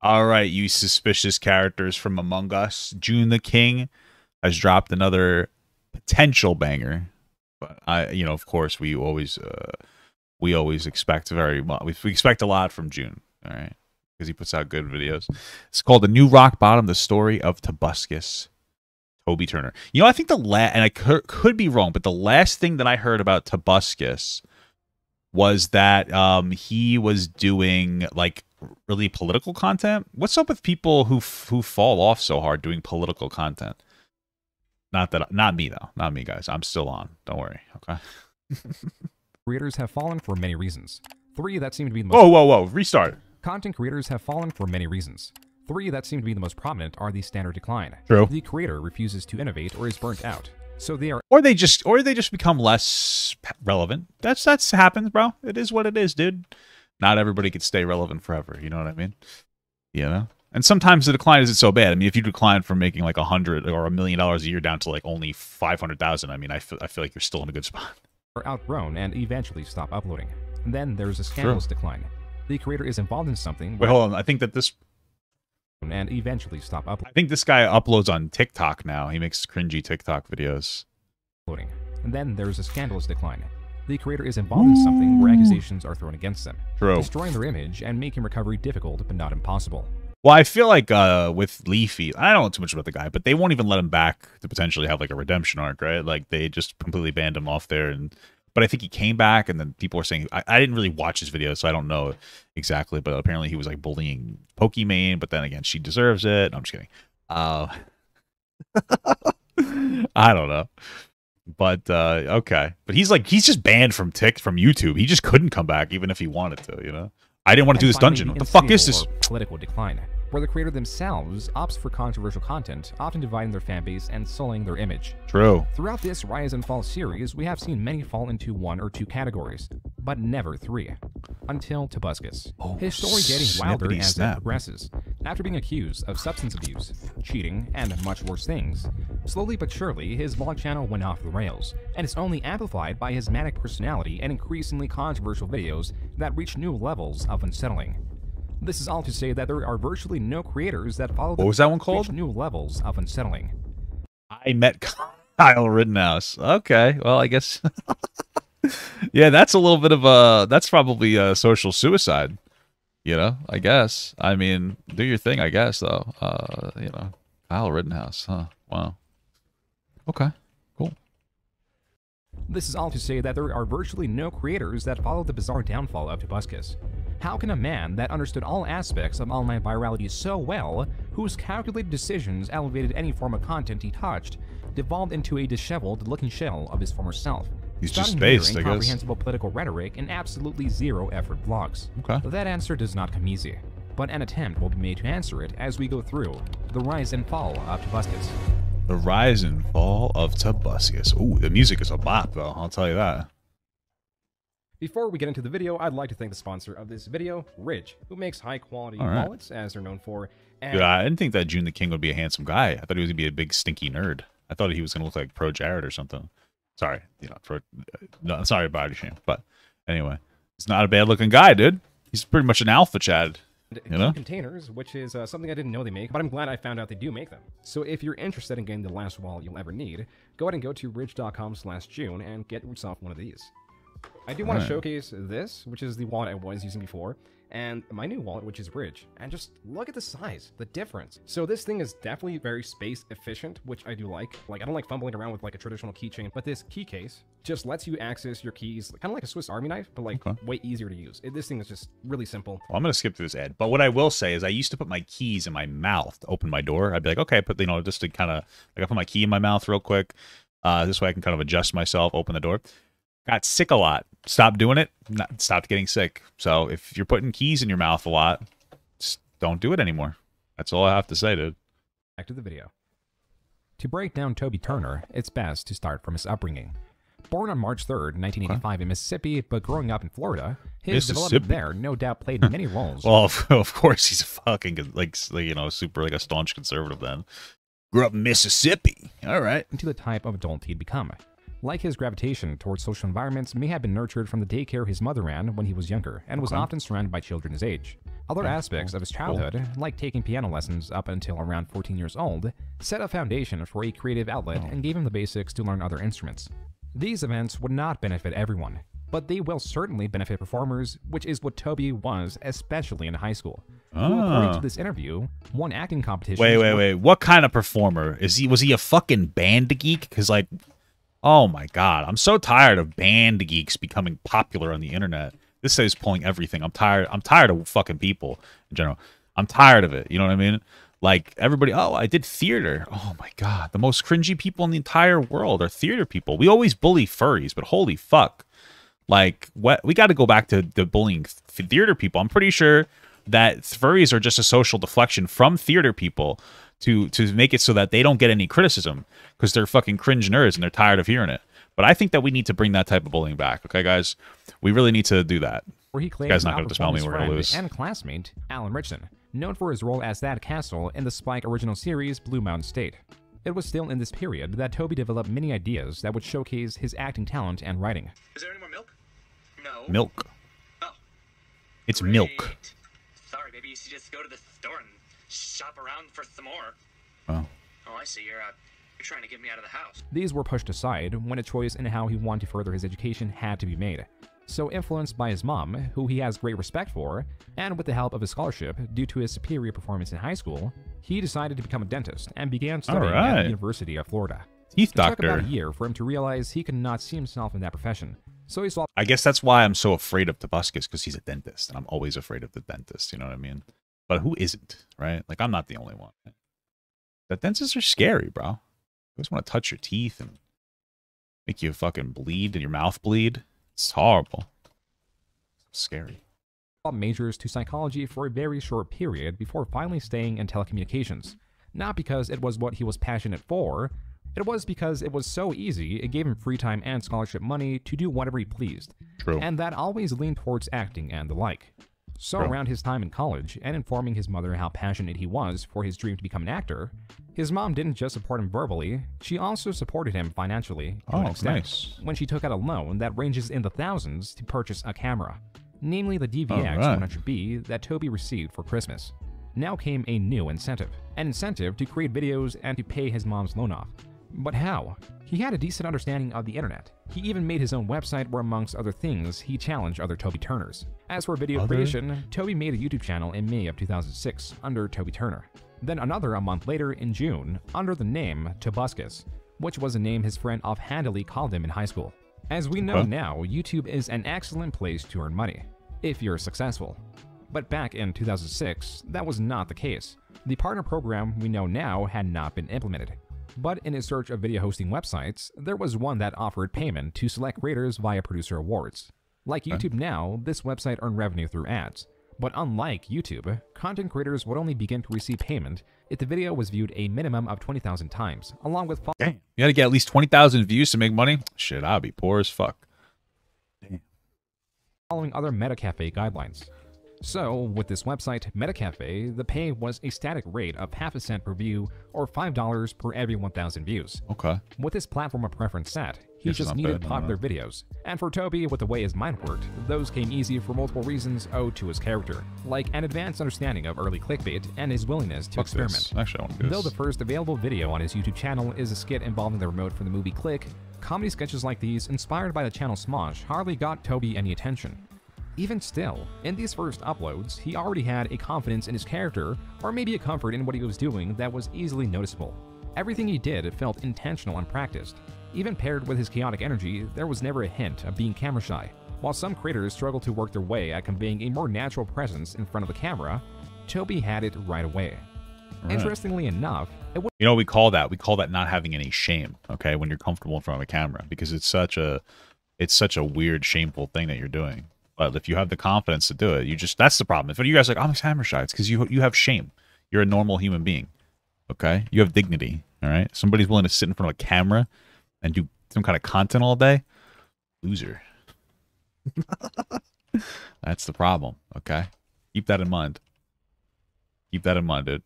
All right, you suspicious characters from Among Us. June the King has dropped another potential banger, but of course, we always expect very much. We expect a lot from June. All right, because he puts out good videos. It's called The New Rock Bottom: The Story of Tobuscus. Toby Turner. I think and I could be wrong, but the last thing that I heard about Tobuscus was that he was doing like really political content. What's up with people who fall off so hard doing political content? Not me though. Not me, guys. I'm still on. Don't worry. Okay. Creators have fallen for many reasons. Three that seem to be the most... Whoa. Restart. Content creators have fallen for many reasons. Three that seem to be the most prominent are the standard decline. True. The creator refuses to innovate or is burnt out. So they are... Or they just become less relevant. That's happens, bro. It is what it is, dude. Not everybody could stay relevant forever. You know what I mean? And sometimes the decline isn't so bad. I mean, if you decline from making like $100 or $1 million a year down to like only 500,000, I mean, I feel like you're still in a good spot. Are outgrown and eventually stop uploading. And then there's a scandalous decline. The creator is involved in something. Wait, hold on. I think that this... And eventually stop uploading. I think this guy uploads on TikTok now. He makes cringy TikTok videos. And then there's a scandalous decline. The creator is involved in something where accusations are thrown against them. True. Destroying their image and making recovery difficult but not impossible. Well, I feel like with Leafy, I don't know too much about the guy, but they won't even let him back to potentially have like a redemption arc, right? Like they just completely banned him off there. But I think he came back, and then people were saying, I didn't really watch his video, so I don't know exactly, but apparently he was like bullying Pokimane, but then again, she deserves it. No, I'm just kidding. I don't know. But okay. But he's just banned from YouTube. He just couldn't come back even if he wanted to, I didn't want to do this dungeon. What the fuck is this? Political decline, where the creator themselves opts for controversial content, often dividing their fanbase and sullying their image. True. Throughout this Rise and Fall series, we have seen many fall into one or two categories, but never three. Until Tobuscus. His story getting wilder as it progresses. After being accused of substance abuse, cheating, and much worse things, slowly but surely his vlog channel went off the rails, and it's only amplified by his manic personality and increasingly controversial videos that reach new levels of unsettling. This is all to say that there are virtually no creators that follow what was that one called? New levels of unsettling. I met Kyle Rittenhouse. Okay, well, I guess... yeah, that's a little bit of that's probably a social suicide. I guess. I mean, do your thing, I guess, though. Kyle Rittenhouse, huh? Wow. Okay, cool. This is all to say that there are virtually no creators that follow the bizarre downfall of Tobuscus. How can a man that understood all aspects of online virality so well, whose calculated decisions elevated any form of content he touched, devolve into a disheveled-looking shell of his former self? He's just based, I guess. Incomprehensible political rhetoric and absolutely zero-effort vlogs. Okay. That answer does not come easy, but an attempt will be made to answer it as we go through the rise and fall of Tobuscus. The rise and fall of Tobuscus. Ooh, the music is a bop, though. I'll tell you that. Before we get into the video, I'd like to thank the sponsor of this video, Ridge, who makes high-quality wallets, as they're known for. And dude, I didn't think that June the King would be a handsome guy. I thought he was going to be a big, stinky nerd. I thought he was going to look like Pro Jared or something. Sorry, no, sorry about it, shame. But anyway, he's not a bad-looking guy, dude. He's pretty much an alpha Chad. Containers, which is something I didn't know they make, but I'm glad I found out they do make them. So if you're interested in getting the last wallet you'll ever need, go ahead and go to ridge.com/June and get yourself one of these. I do want to showcase this, which is the wallet I was using before, and my new wallet, which is Ridge. And just look at the size, the difference. So this thing is definitely very space efficient, which I do like. Like, I don't like fumbling around with like a traditional keychain, but this key case just lets you access your keys, kind of like a Swiss Army knife, but like way easier to use. This thing is just really simple. Well, I'm going to skip through this ad, but what I will say is I used to put my keys in my mouth to open my door. I'd be like, okay, just to kind of, like I put my key in my mouth real quick. This way I can kind of adjust myself, open the door. Got sick a lot. Stopped doing it. Stopped getting sick. So if you're putting keys in your mouth a lot, just don't do it anymore. That's all I have to say, dude. Back to the video. To break down Toby Turner, it's best to start from his upbringing. Born on March 3rd, 1985 in Mississippi, but growing up in Florida, his development there no doubt played many roles. Well, of course he's a fucking, super, a staunch conservative then. Grew up in Mississippi. All right. Into the type of adult he'd become. Like his gravitation towards social environments may have been nurtured from the daycare his mother ran when he was younger, and was often surrounded by children his age. Other aspects of his childhood, like taking piano lessons up until around 14 years old, set a foundation for a creative outlet and gave him the basics to learn other instruments. These events would not benefit everyone, but they will certainly benefit performers, which is what Toby was, especially in high school. Who, according to this interview, won acting competitions. Wait. What kind of performer is he? Was he a fucking band geek? Because like, oh my god, I'm so tired of band geeks becoming popular on the internet. This is pulling everything. I'm tired. I'm tired of fucking people in general. I'm tired of it. You know what I mean? Like everybody. Oh, I did theater. Oh my god, the most cringy people in the entire world are theater people. We always bully furries, but holy fuck, like what? We got to go back to the bullying theater people. I'm pretty sure that furries are just a social deflection from theater people to make it so that they don't get any criticism because they're fucking cringe nerds and they're tired of hearing it. But I think that we need to bring that type of bullying back. Okay, guys? We really need to do that. Where he claimed you guys not going to dispel me. We're going to lose. And classmate, Alan Ritchson, known for his role as Thad Castle in the Spike original series Blue Mountain State. It was still in this period that Toby developed many ideas that would showcase his acting talent and writing. Is there any more milk? No. Milk. Oh. It's Great. milk. Sorry, maybe you should just go to the store and shop around for some more. Oh. Oh, I see. You're trying to get me out of the house. These were pushed aside when a choice in how he wanted to further his education had to be made. So influenced by his mom, who he has great respect for, and with the help of his scholarship due to his superior performance in high school, he decided to become a dentist and began studying at the University of Florida. Teeth doctor. It took about a year for him to realize he could not see himself in that profession. So he saw. I guess that's why I'm so afraid of Tobuscus, because he's a dentist, and I'm always afraid of the dentist. You know what I mean? But who isn't, right? Like I'm not the only one. The dentists are scary, bro. They just want to touch your teeth and make you fucking bleed and your mouth bleed. It's horrible. It's scary. Majors to psychology for a very short period before finally staying in telecommunications. Not because it was what he was passionate for, it was because it was so easy, it gave him free time and scholarship money to do whatever he pleased. True. And that always leaned towards acting and the like. So around his time in college, and informing his mother how passionate he was for his dream to become an actor, his mom didn't just support him verbally, she also supported him financially to an extent, nice. when she took out a loan that ranges in the thousands to purchase a camera, namely the DVX-100B that Toby received for Christmas. Now came a new incentive, an incentive to create videos and to pay his mom's loan off. But how? He had a decent understanding of the internet. He even made his own website where, amongst other things, he challenged other Toby Turners. As for video creation, Toby made a YouTube channel in May of 2006 under Toby Turner. Then another a month later in June under the name Tobuscus, which was a name his friend offhandedly called him in high school. As we know now, YouTube is an excellent place to earn money, if you're successful. But back in 2006, that was not the case. The partner program we know now had not been implemented. But in his search of video hosting websites, there was one that offered payment to select creators via producer awards. Like YouTube now, this website earned revenue through ads. But unlike YouTube, content creators would only begin to receive payment if the video was viewed a minimum of 20,000 times, along with Damn. You gotta get at least 20,000 views to make money? Shit, I'll be poor as fuck. Damn. Following other MetaCafe guidelines. So, with this website, MetaCafe, the pay was a static rate of half a cent per view or $5 per every 1,000 views. Okay. With his platform of preference set, he just needed popular videos. And for Toby, with the way his mind worked, those came easy for multiple reasons owed to his character, like an advanced understanding of early clickbait and his willingness to experiment. Actually, I want to do this. Though the first available video on his YouTube channel is a skit involving the remote for the movie Click, comedy sketches like these, inspired by the channel Smosh, hardly got Toby any attention. Even still, in these first uploads, he already had a confidence in his character, or maybe a comfort in what he was doing that was easily noticeable. Everything he did felt intentional and practiced. Even paired with his chaotic energy, there was never a hint of being camera shy. While some creators struggle to work their way at conveying a more natural presence in front of the camera, Toby had it right away. Interestingly enough, it was— you know what we call that? We call that not having any shame, okay, when you're comfortable in front of a camera, because it's such a weird, shameful thing that you're doing. But if you have the confidence to do it, you just— that's the problem. If you guys are like, I'm camera shy, it's because you have shame. You're a normal human being, okay? You have dignity, all right? Somebody's willing to sit in front of a camera and do some kind of content all day. Loser. That's the problem, okay? Keep that in mind. Keep that in mind, dude.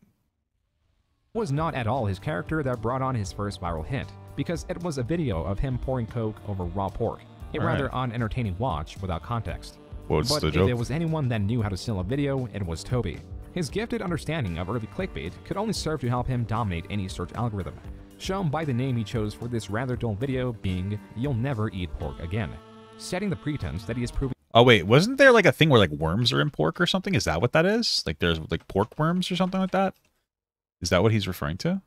was not at all his character that brought on his first viral hit, because it was a video of him pouring coke over raw pork, a rather unentertaining watch without context. What's But the if joke? there was anyone that knew how to sell a video, it was Toby. His gifted understanding of early clickbait could only serve to help him dominate any search algorithm, shown by the name he chose for this rather dull video being "You'll Never Eat Pork Again," setting the pretense that he is proving. Oh wait, wasn't there like a thing where like worms are in pork or something? Is that what that is? Like there's like pork worms or something like that? Is that what he's referring to?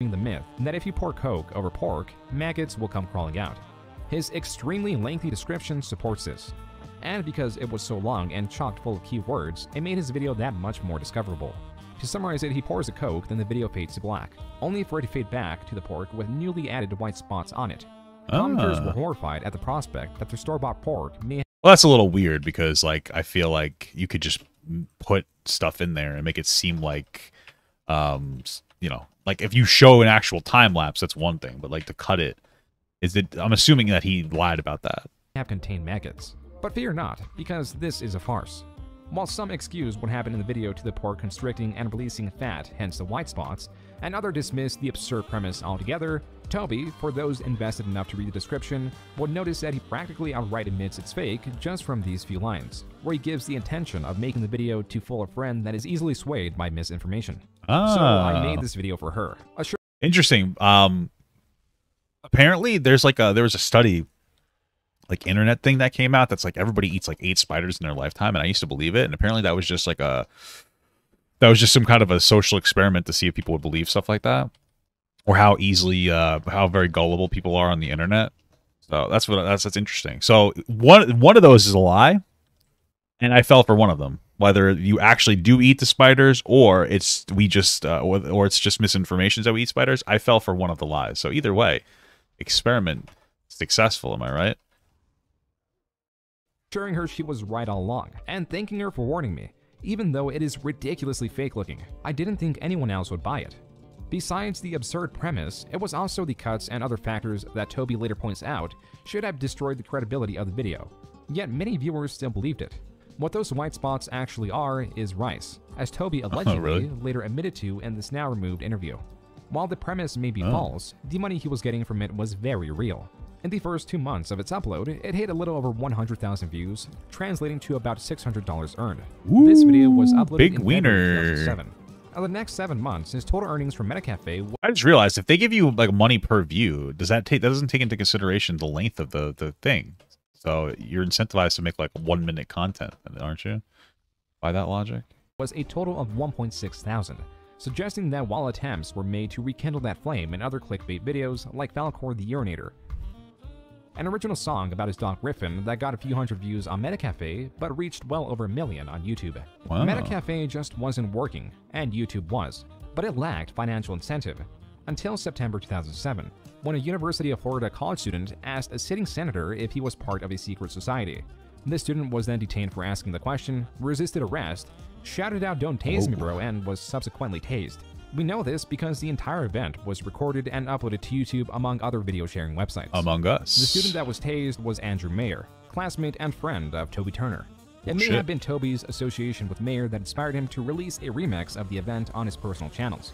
The myth that if you pour coke over pork, maggots will come crawling out. His extremely lengthy description supports this. And because it was so long and chock full of keywords, it made his video that much more discoverable. To summarize it, he pours a coke, then the video fades to black, only for it to fade back to the pork with newly added white spots on it. Commenters were horrified at the prospect that their store-bought pork may Well, that's a little weird because like I feel like you could just put stuff in there and make it seem like, you know, like if you show an actual time lapse, that's one thing, but like to cut it, I'm assuming that he lied about that. have contained maggots. But fear not, because this is a farce. While some excuse what happened in the video to the pork constricting and releasing fat, hence the white spots, and others dismiss the absurd premise altogether, Toby, for those invested enough to read the description, would notice that he practically outright admits it's fake just from these few lines, where he gives the intention of making the video to fool a friend that is easily swayed by misinformation. So I made this video for her. Interesting. Apparently there's like there was a study, like internet thing that came out that's like everybody eats like 8 spiders in their lifetime, and I used to believe it, and apparently that was just like some kind of a social experiment to see if people would believe stuff like that, or how easily how very gullible people are on the internet. So that's interesting. So one of those is a lie, and I fell for one of them. Whether you actually do eat the spiders or it's or it's just misinformation that we eat spiders, I fell for one of the lies. So either way, experiment successful, am I right? Assuring her she was right all along, and thanking her for warning me, even though it is ridiculously fake looking. I didn't think anyone else would buy it. Besides the absurd premise, it was also the cuts and other factors that Toby later points out should have destroyed the credibility of the video. Yet many viewers still believed it. What those white spots actually are is rice, as Toby allegedly later admitted to in this now removed interview. While the premise may be false, the money he was getting from it was very real. In the first 2 months of its upload, it hit a little over 100,000 views, translating to about $600 earned. This video was uploaded big in wiener. February 2007. Over the next 7 months, his total earnings from Metacafe. I just realized if they give you like money per view, that doesn't take into consideration the length of the thing. So you're incentivized to make like 1 minute content, aren't you? By that logic, Was a total of 1.6 thousand, suggesting that while attempts were made to rekindle that flame in other clickbait videos like Falcor the Urinator, an original song about his dog Griffin that got a few hundred views on Metacafe but reached well over 1 million on YouTube. Wow. Metacafe just wasn't working, and YouTube was, but it lacked financial incentive. Until September 2007, when a University of Florida college student asked a sitting senator if he was part of a secret society. This student was then detained for asking the question, resisted arrest, shouted out "Don't tase me bro," and was subsequently tased. We know this because the entire event was recorded and uploaded to YouTube among other video sharing websites. Among Us. The student that was tased was Andrew Mayer, classmate and friend of Toby Turner. It may have been Toby's association with Mayer that inspired him to release a remix of the event on his personal channels,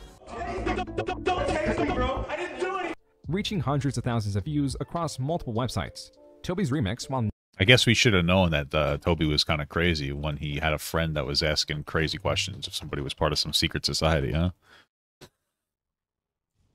reaching hundreds of thousands of views across multiple websites. Toby's remix, while I guess we should have known that Toby was kind of crazy when he had a friend that was asking crazy questions if somebody was part of some secret society, huh?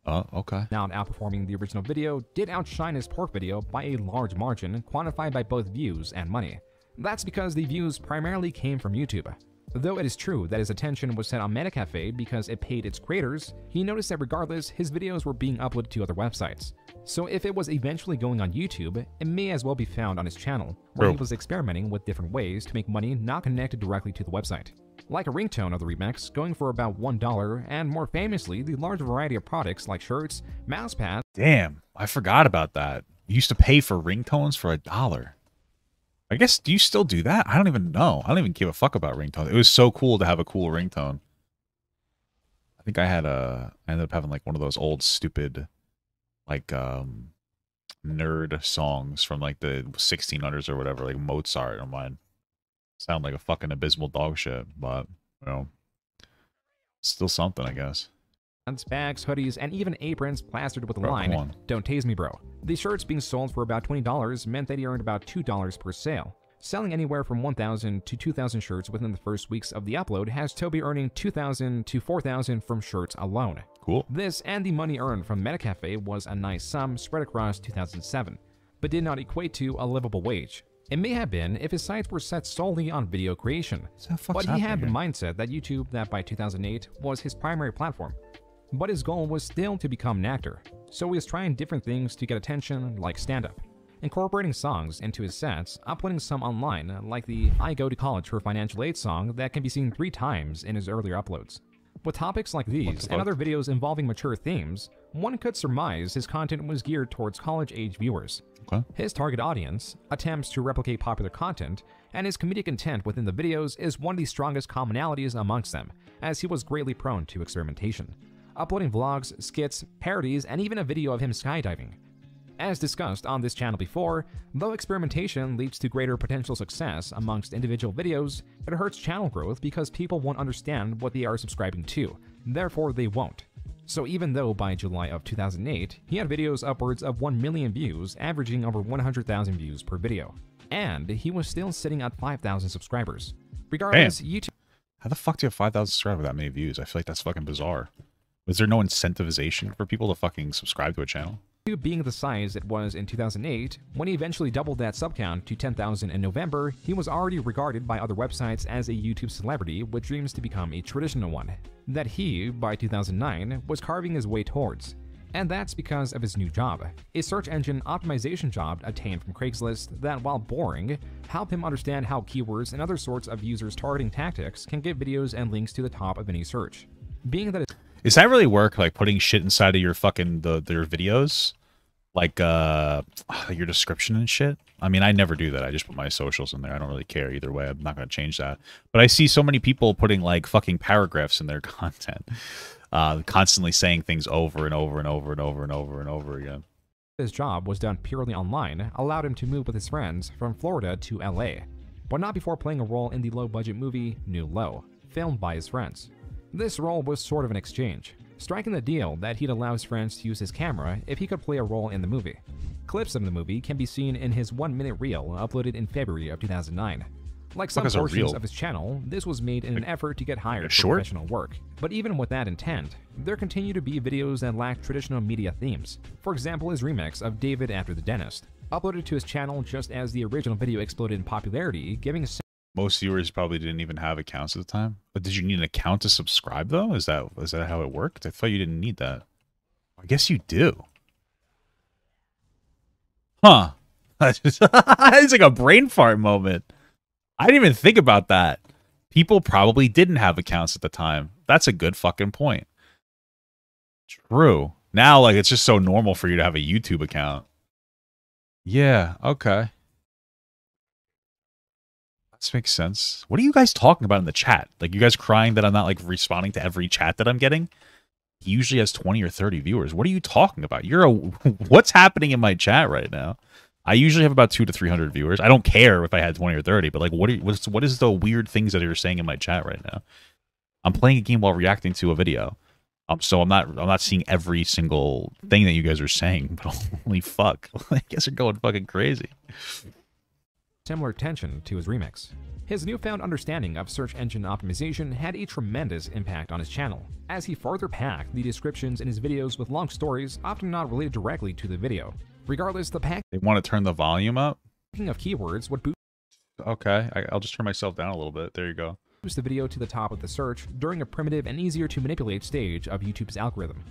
Oh, okay. now outperforming the original video, did outshine his pork video by a large margin, quantified by both views and money. That's because the views primarily came from YouTube. Though it is true that his attention was set on Metacafe because it paid its creators, he noticed that regardless, his videos were being uploaded to other websites. So if it was eventually going on YouTube, it may as well be found on his channel, where he was experimenting with different ways to make money not connected directly to the website. Like a ringtone of the remix, going for about $1, and more famously, the large variety of products like shirts, mouse pads. Damn, I forgot about that. You used to pay for ringtones for $1. I guess, do you still do that? I don't even know. I don't even give a fuck about ringtones. It was so cool to have a cool ringtone. I think I ended up having like one of those old stupid, like, nerd songs from like the 1600s or whatever, like Mozart on mine. Sound like a fucking abysmal dog shit, but, you know. Still something, I guess. bags, hoodies, and even aprons plastered with the Bro, come line, on. "Don't tase me, bro." These shirts being sold for about $20 meant that he earned about $2 per sale. Selling anywhere from 1,000 to 2,000 shirts within the first weeks of the upload has Toby earning 2,000 to 4,000 from shirts alone. Cool. This and the money earned from Metacafe was a nice sum spread across 2007, but did not equate to a livable wage. It may have been if his sights were set solely on video creation, but he had the mindset that YouTube that by 2008 was his primary platform. But his goal was still to become an actor, so he was trying different things to get attention, like stand-up, incorporating songs into his sets, uploading some online, like the "I Go to College for Financial Aid" song that can be seen 3 times in his earlier uploads. With topics like these and other videos involving mature themes, one could surmise his content was geared towards college-age viewers. Okay. His target audience, attempts to replicate popular content, and his comedic intent within the videos is one of the strongest commonalities amongst them, as he was greatly prone to experimentation, uploading vlogs, skits, parodies, and even a video of him skydiving. As discussed on this channel before, though experimentation leads to greater potential success amongst individual videos, it hurts channel growth because people won't understand what they are subscribing to, therefore they won't. So even though by July of 2008, he had videos upwards of 1 million views, averaging over 100,000 views per video, and he was still sitting at 5,000 subscribers. Regardless, YouTube How the fuck do you have 5,000 subscribers with that many views? I feel like that's fucking bizarre. Was there no incentivization for people to fucking subscribe to a channel? being the size it was in 2008, when he eventually doubled that sub count to 10,000 in November, he was already regarded by other websites as a YouTube celebrity with dreams to become a traditional one, that he, by 2009, was carving his way towards. And that's because of his new job, a search engine optimization job obtained from Craigslist that, while boring, helped him understand how keywords and other sorts of users' targeting tactics can get videos and links to the top of any search. Being that Is that really work? Like putting shit inside of your fucking their videos, like your description and shit. I mean, I never do that. I just put my socials in there. I don't really care either way. I'm not gonna change that. But I see so many people putting like fucking paragraphs in their content, constantly saying things over and over and over and over and over and over again. his job was done purely online, allowed him to move with his friends from Florida to LA, but not before playing a role in the low-budget movie New Low, filmed by his friends. This role was sort of an exchange, striking the deal that he'd allow his friends to use his camera if he could play a role in the movie. Clips of the movie can be seen in his 1-minute reel uploaded in February of 2009. Like some What is a portions reel? of his channel, this was made in an effort to get hired for short? professional work. But even with that intent, there continue to be videos that lack traditional media themes. For example, his remix of David After the Dentist, uploaded to his channel just as the original video exploded in popularity, giving Most viewers probably didn't even have accounts at the time. But did you need an account to subscribe though? Is that how it worked? I thought you didn't need that. I guess you do. Huh. It's like a brain fart moment. I didn't even think about that. People probably didn't have accounts at the time. That's a good fucking point. True. Now, like, it's just so normal for you to have a YouTube account. Yeah, okay. This makes sense. What are you guys talking about in the chat? Like, you guys crying that I'm not, like, responding to every chat that I'm getting? He usually has 20 or 30 viewers. What are you talking about? What's happening in my chat right now? I usually have about 200 to 300 viewers. I don't care if I had 20 or 30, but like, what is the weird things that you're saying in my chat right now? I'm playing a game while reacting to a video, so I'm not seeing every single thing that you guys are saying. But holy fuck, I guess you're going fucking crazy. similar tension to his remix. His newfound understanding of search engine optimization had a tremendous impact on his channel, as he further packed the descriptions in his videos with long stories often not related directly to the video. Regardless, the packing They want to turn the volume up. of keywords would Okay, I'll just turn myself down a little bit. There you go. boost the video to the top of the search during a primitive and easier to manipulate stage of YouTube's algorithm.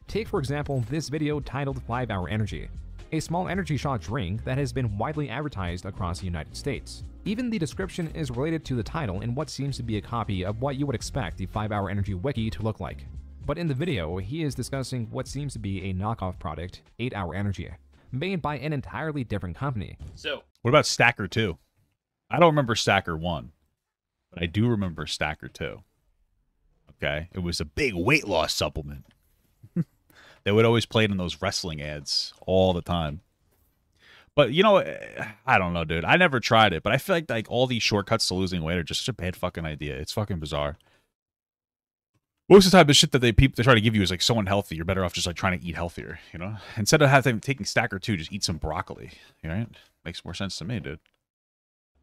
Take, for example, this video titled 5 Hour Energy, a small energy shot drink that has been widely advertised across the United States. Even the description is related to the title in what seems to be a copy of what you would expect the 5 Hour Energy wiki to look like. But in the video, he is discussing what seems to be a knockoff product, 8 Hour Energy, made by an entirely different company. So, What about Stacker 2? I don't remember Stacker 1, but I do remember Stacker 2. Okay, it was a big weight loss supplement. They would always play it in those wrestling ads all the time. But, you know, I don't know, dude. I never tried it, but I feel like all these shortcuts to losing weight are just such a bad fucking idea. It's fucking bizarre. Most of the time, the shit that they try to give you is like so unhealthy. You're better off just like trying to eat healthier, you know. Instead of taking Stacker 2, just eat some broccoli. Right? Makes more sense to me, dude.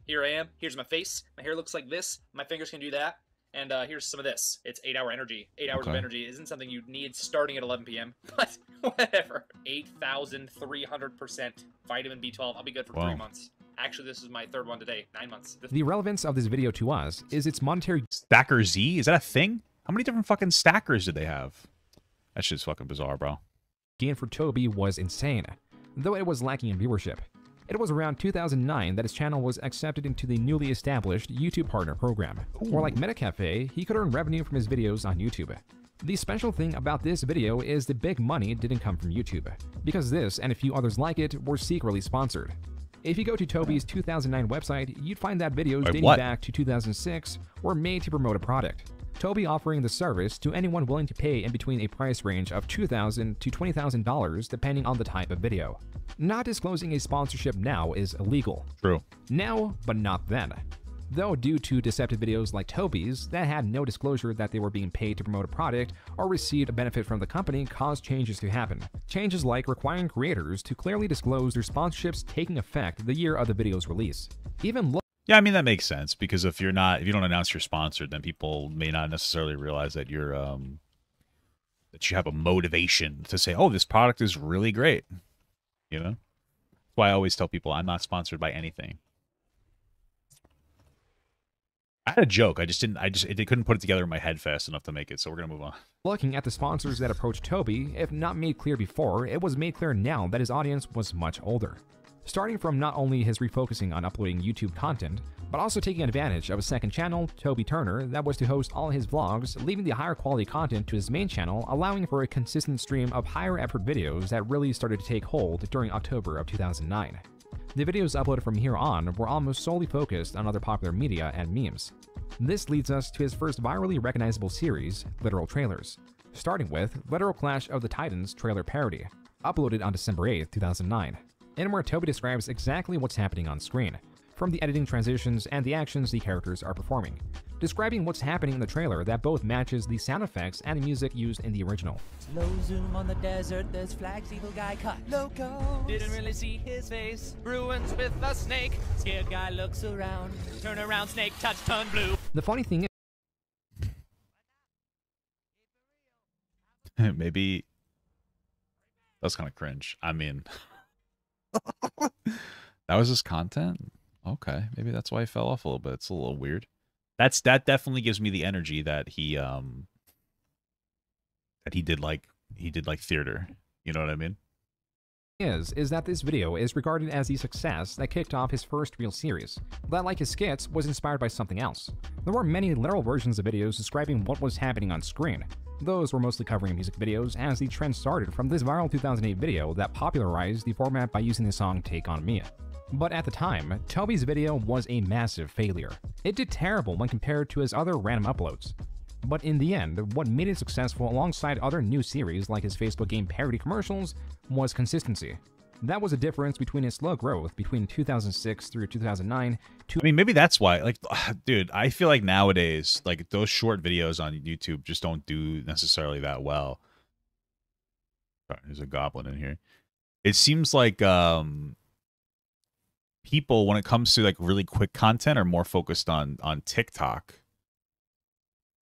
Here I am. Here's my face. My hair looks like this. My fingers can do that. And here's some of this. It's 8-hour energy. 8 hours of energy isn't something you need starting at 11 p.m. But whatever. 8,300% vitamin B12. I'll be good for 3 months. Actually, this is my third one today. 9 months. The relevance of this video to us is its monetary... Stacker Z? Is that a thing? How many different fucking stackers did they have? That shit's fucking bizarre, bro. Gain for Toby was insane, though it was lacking in viewership. It was around 2009 that his channel was accepted into the newly established YouTube Partner Program. Or like MetaCafe, he could earn revenue from his videos on YouTube. The special thing about this video is the big money didn't come from YouTube, because this and a few others like it were secretly sponsored. If you go to Toby's 2009 website, you'd find that videos dating back to 2006 were made to promote a product. Toby offering the service to anyone willing to pay in between a price range of $2,000 to $20,000 depending on the type of video. Not disclosing a sponsorship now is illegal. True. Now, but not then. Though due to deceptive videos like Toby's that had no disclosure that they were being paid to promote a product or received a benefit from the company caused changes to happen. Changes like requiring creators to clearly disclose their sponsorships taking effect the year of the video's release. Yeah, I mean, that makes sense, because if you don't announce you're sponsored, then people may not necessarily realize that you're that you have a motivation to say, oh, this product is really great. You know? That's why I always tell people I'm not sponsored by anything. I had a joke. I couldn't put it together in my head fast enough to make it, so we're gonna move on. Looking at the sponsors that approached Toby, if not made clear before, it was made clear now that his audience was much older. Starting from not only his refocusing on uploading YouTube content, but also taking advantage of a second channel, Toby Turner, that was to host all his vlogs, leaving the higher quality content to his main channel, allowing for a consistent stream of higher effort videos that really started to take hold during October of 2009. The videos uploaded from here on were almost solely focused on other popular media and memes. This leads us to his first virally recognizable series, Literal Trailers, starting with Literal Clash of the Titans trailer parody, uploaded on December 8, 2009. And where Toby describes exactly what's happening on screen, from the editing transitions and the actions the characters are performing, describing what's happening in the trailer that both matches the sound effects and the music used in the original. Slow zoom on the desert, there's flags, evil guy cut loco. Didn't really see his face, ruins with a snake. Scared guy looks around, turn around, snake touch, turn blue. The funny thing is, maybe that's kind of cringe. I mean... that was his content. Okay, maybe that's why he fell off a little bit. It's a little weird. That definitely gives me the energy that he did like theater. You know what I mean? Is that this video is regarded as the success that kicked off his first real series, that like his skits was inspired by something else. There were many literal versions of videos describing what was happening on screen. Those were mostly covering music videos, as the trend started from this viral 2008 video that popularized the format by using the song Take On Me. But at the time, Toby's video was a massive failure. It did terrible when compared to his other random uploads. But in the end, what made it successful alongside other new series like his Facebook game parody commercials was consistency. That was a difference between his slow growth between 2006 through 2009 to... I mean, maybe that's why, like, dude, I feel like nowadays, like, those short videos on YouTube just don't do necessarily that well. Sorry, there's a goblin in here. It seems like people, when it comes to, like, really quick content, are more focused on TikTok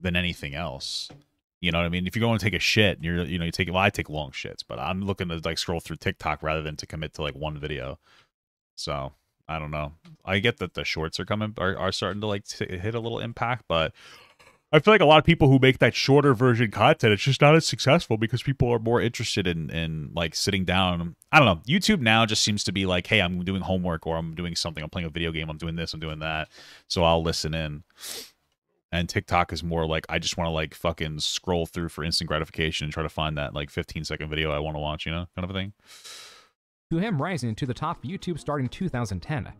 than anything else. You know what I mean? If you're going to take a shit, and you take, well, I take long shits, but I'm looking to like scroll through TikTok rather than to commit to like one video. So I don't know. I get that the shorts are starting to like hit a little impact, but I feel like a lot of people who make that shorter version content, it's just not as successful because people are more interested in like sitting down. I don't know. YouTube now just seems to be like, hey, I'm doing homework or I'm doing something. I'm playing a video game. I'm doing this. I'm doing that. So I'll listen in. And TikTok is more like, I just want to like fucking scroll through for instant gratification and try to find that like 15-second video I want to watch, you know, kind of a thing. To him rising to the top of YouTube starting 2010.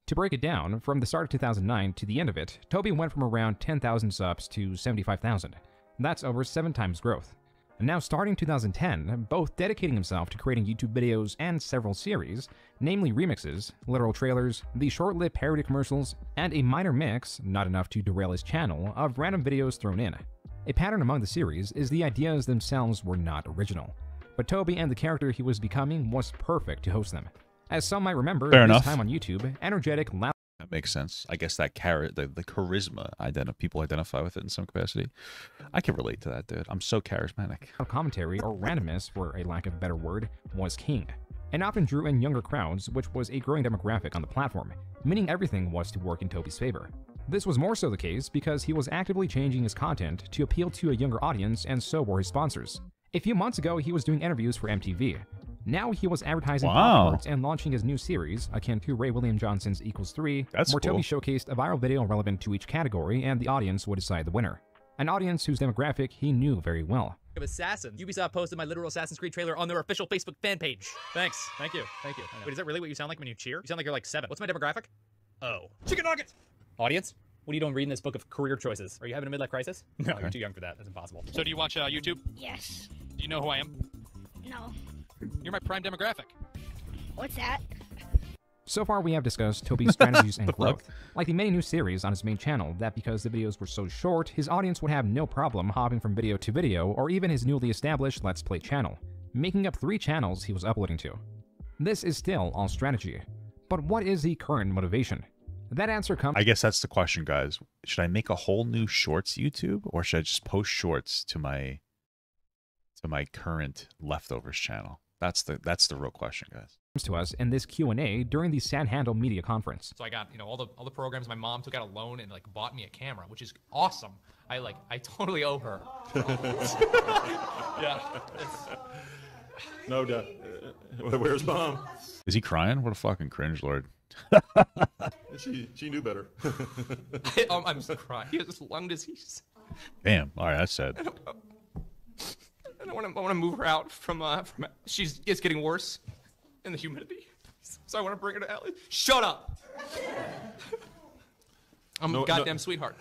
To break it down, from the start of 2009 to the end of it, Toby went from around 10,000 subs to 75,000. That's over 7 times growth. And now starting 2010, both dedicating himself to creating YouTube videos and several series, namely remixes, literal trailers, the short-lived parody commercials, and a minor mix, not enough to derail his channel, of random videos thrown in. A pattern among the series is the ideas themselves were not original, but Toby and the character he was becoming was perfect to host them. As some might remember, Fair this enough. time on YouTube, energetic, loud That makes sense. I guess that the charisma, people identify with it in some capacity. I can relate to that, dude. I'm so charismatic. commentary, or randomness for a lack of a better word, was king, and often drew in younger crowds, which was a growing demographic on the platform, meaning everything was to work in Toby's favor. This was more so the case because he was actively changing his content to appeal to a younger audience, and so were his sponsors. A few months ago, he was doing interviews for MTV. Now he was advertising Wow. pop-arts and launching his new series, akin to Ray William Johnson's Equals 3, That's where Toby cool. showcased a viral video relevant to each category, and the audience would decide the winner. An audience whose demographic he knew very well. Of Assassins. Ubisoft posted my literal Assassin's Creed trailer on their official Facebook fan page. Thanks. Thank you. Thank you. Wait, is that really what you sound like when you cheer? You sound like you're like 7. What's my demographic? Oh. Chicken nuggets! Audience? What are you doing reading this book of career choices? Are you having a midlife crisis? No, you're too young for that. That's impossible. So do you watch YouTube? Yes. Do you know who I am? No. You're my prime demographic. What's that? So far, we have discussed Toby's strategies and The fuck? growth, like the many new series on his main channel that because the videos were so short, his audience would have no problem hopping from video to video, or even his newly established Let's Play channel, making up 3 channels he was uploading to. This is still all strategy. But what is the current motivation? That answer comes I guess that's the question, guys. Should I make a whole new shorts YouTube, or should I just post shorts to my current leftovers channel? That's the real question, guys. to us in this Q&A during the San Handle Media Conference. So I got, all the programs. My mom took out a loan and bought me a camera, which is awesome. I totally owe her. Yeah. No doubt. Where's mom? Is he crying? What a fucking cringe lord. She knew better. I'm just crying. He has lung disease. Damn. All right, that's sad. I want to move her out from it's getting worse in the humidity. So I want to bring her to LA. Shut up. I'm a goddamn sweetheart.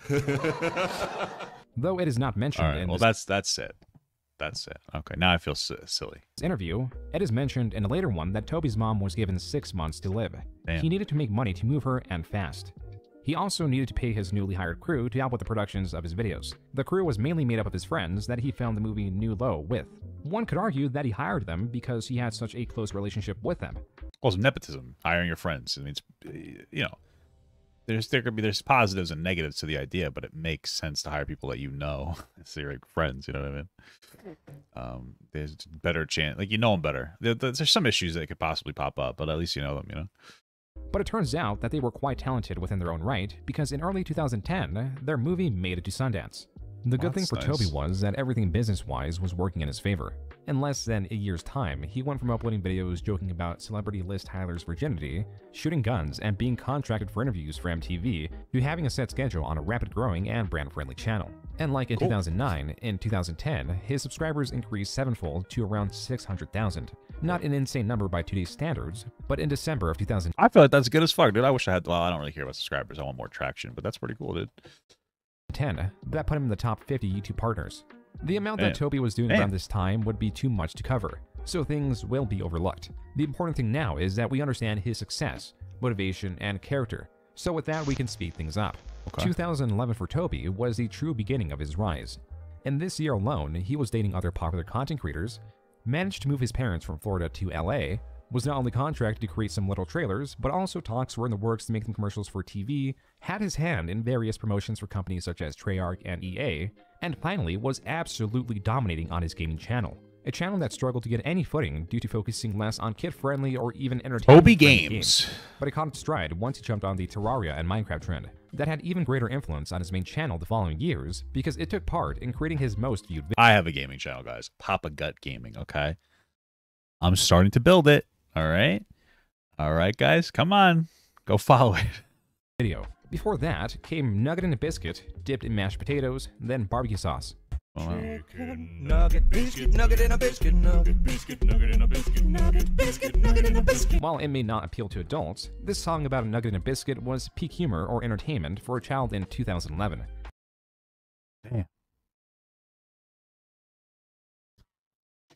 Though it is not mentioned All right. in Well, this that's it. That's it. Okay. Now I feel silly. interview, it is mentioned in a later one that Toby's mom was given 6 months to live. Damn. He needed to make money to move her, and fast. He also needed to pay his newly hired crew to help with the productions of his videos. The crew was mainly made up of his friends that he filmed the movie New Low with. One could argue that he hired them because he had such a close relationship with them. Well, it's nepotism, hiring your friends. I mean, it's, there's positives and negatives to the idea, but it makes sense to hire people that you know, so you're like friends. You know what I mean? There's better chance, you know them better. There's some issues that could possibly pop up, but at least you know them. You know. But it turns out that they were quite talented within their own right, because in early 2010, their movie made it to Sundance. The good thing That's for nice. Toby was that everything business-wise was working in his favor. In less than a year's time, he went from uploading videos joking about celebrity Liz Tyler's virginity, shooting guns, and being contracted for interviews for MTV, to having a set schedule on a rapid-growing and brand-friendly channel. And like in 2009, in 2010, his subscribers increased sevenfold to around 600,000. Not an insane number by today's standards, but in December of 2010, I feel like that's good as fuck, dude. I wish I had. Well, I don't really care about subscribers. I want more traction, but that's pretty cool, dude. that put him in the top 50 YouTube partners. The amount that Damn. Toby was doing Damn. around this time would be too much to cover, so things will be overlooked. The important thing now is that we understand his success, motivation, and character, so with that we can speed things up. Okay. 2011 for Toby was the true beginning of his rise. In this year alone, he was dating other popular content creators, managed to move his parents from Florida to LA, was not only contracted to create some little trailers, but also talks were in the works to make them commercials for TV, had his hand in various promotions for companies such as Treyarch and EA, and finally was absolutely dominating on his gaming channel. A channel that struggled to get any footing due to focusing less on kid-friendly or even entertainment Toby Games. but it caught its stride once he jumped on the Terraria and Minecraft trend. That had even greater influence on his main channel the following years, because it took part in creating his most viewed videos. I have a gaming channel, guys. Papa Gut Gaming. Okay. I'm starting to build it. All right. All right, guys. Come on. Go follow it. Video. Before that came Nugget and a Biscuit, dipped in mashed potatoes, then barbecue sauce. Oh, wow. Nugget, biscuit, nugget, and a biscuit, nugget, biscuit, nugget, and a biscuit, nugget, biscuit, nugget, and a biscuit. While it may not appeal to adults, this song about a nugget and a biscuit was peak humor or entertainment for a child in 2011. Damn.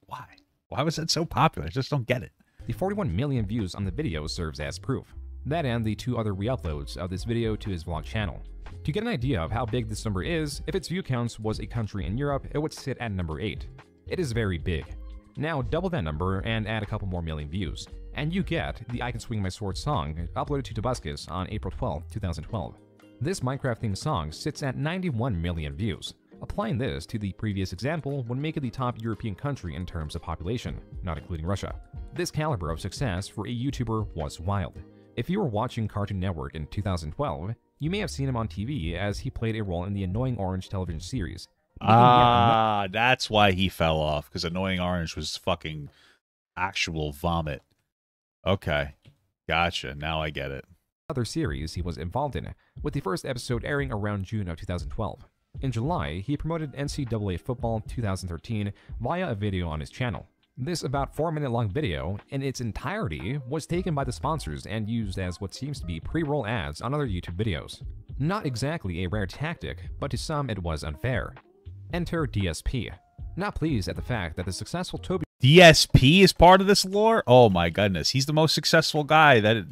Why? Why was it so popular? I just don't get it. The 41 million views on the video serves as proof. That and the 2 other re-uploads of this video to his vlog channel. To get an idea of how big this number is, if its view counts was a country in Europe, it would sit at number 8. It is very big. Now double that number and add a couple more million views, and you get the I Can Swing My Sword song uploaded to Tobuscus on April 12, 2012. This Minecraft-themed song sits at 91 million views. Applying this to the previous example would make it the top European country in terms of population, not including Russia. This caliber of success for a YouTuber was wild. If you were watching Cartoon Network in 2012, you may have seen him on TV as he played a role in the Annoying Orange television series. That's why he fell off, because Annoying Orange was fucking actual vomit. Okay, gotcha. Now I get it. Other series he was involved in, with the first episode airing around June of 2012. In July, he promoted NCAA Football 2013 via a video on his channel. This about 4-minute-long video, in its entirety, was taken by the sponsors and used as what seems to be pre-roll ads on other YouTube videos. Not exactly a rare tactic, but to some it was unfair. Enter DSP. Not pleased at the fact that the successful Toby DSP is part of this lore? Oh my goodness, he's the most successful guy that...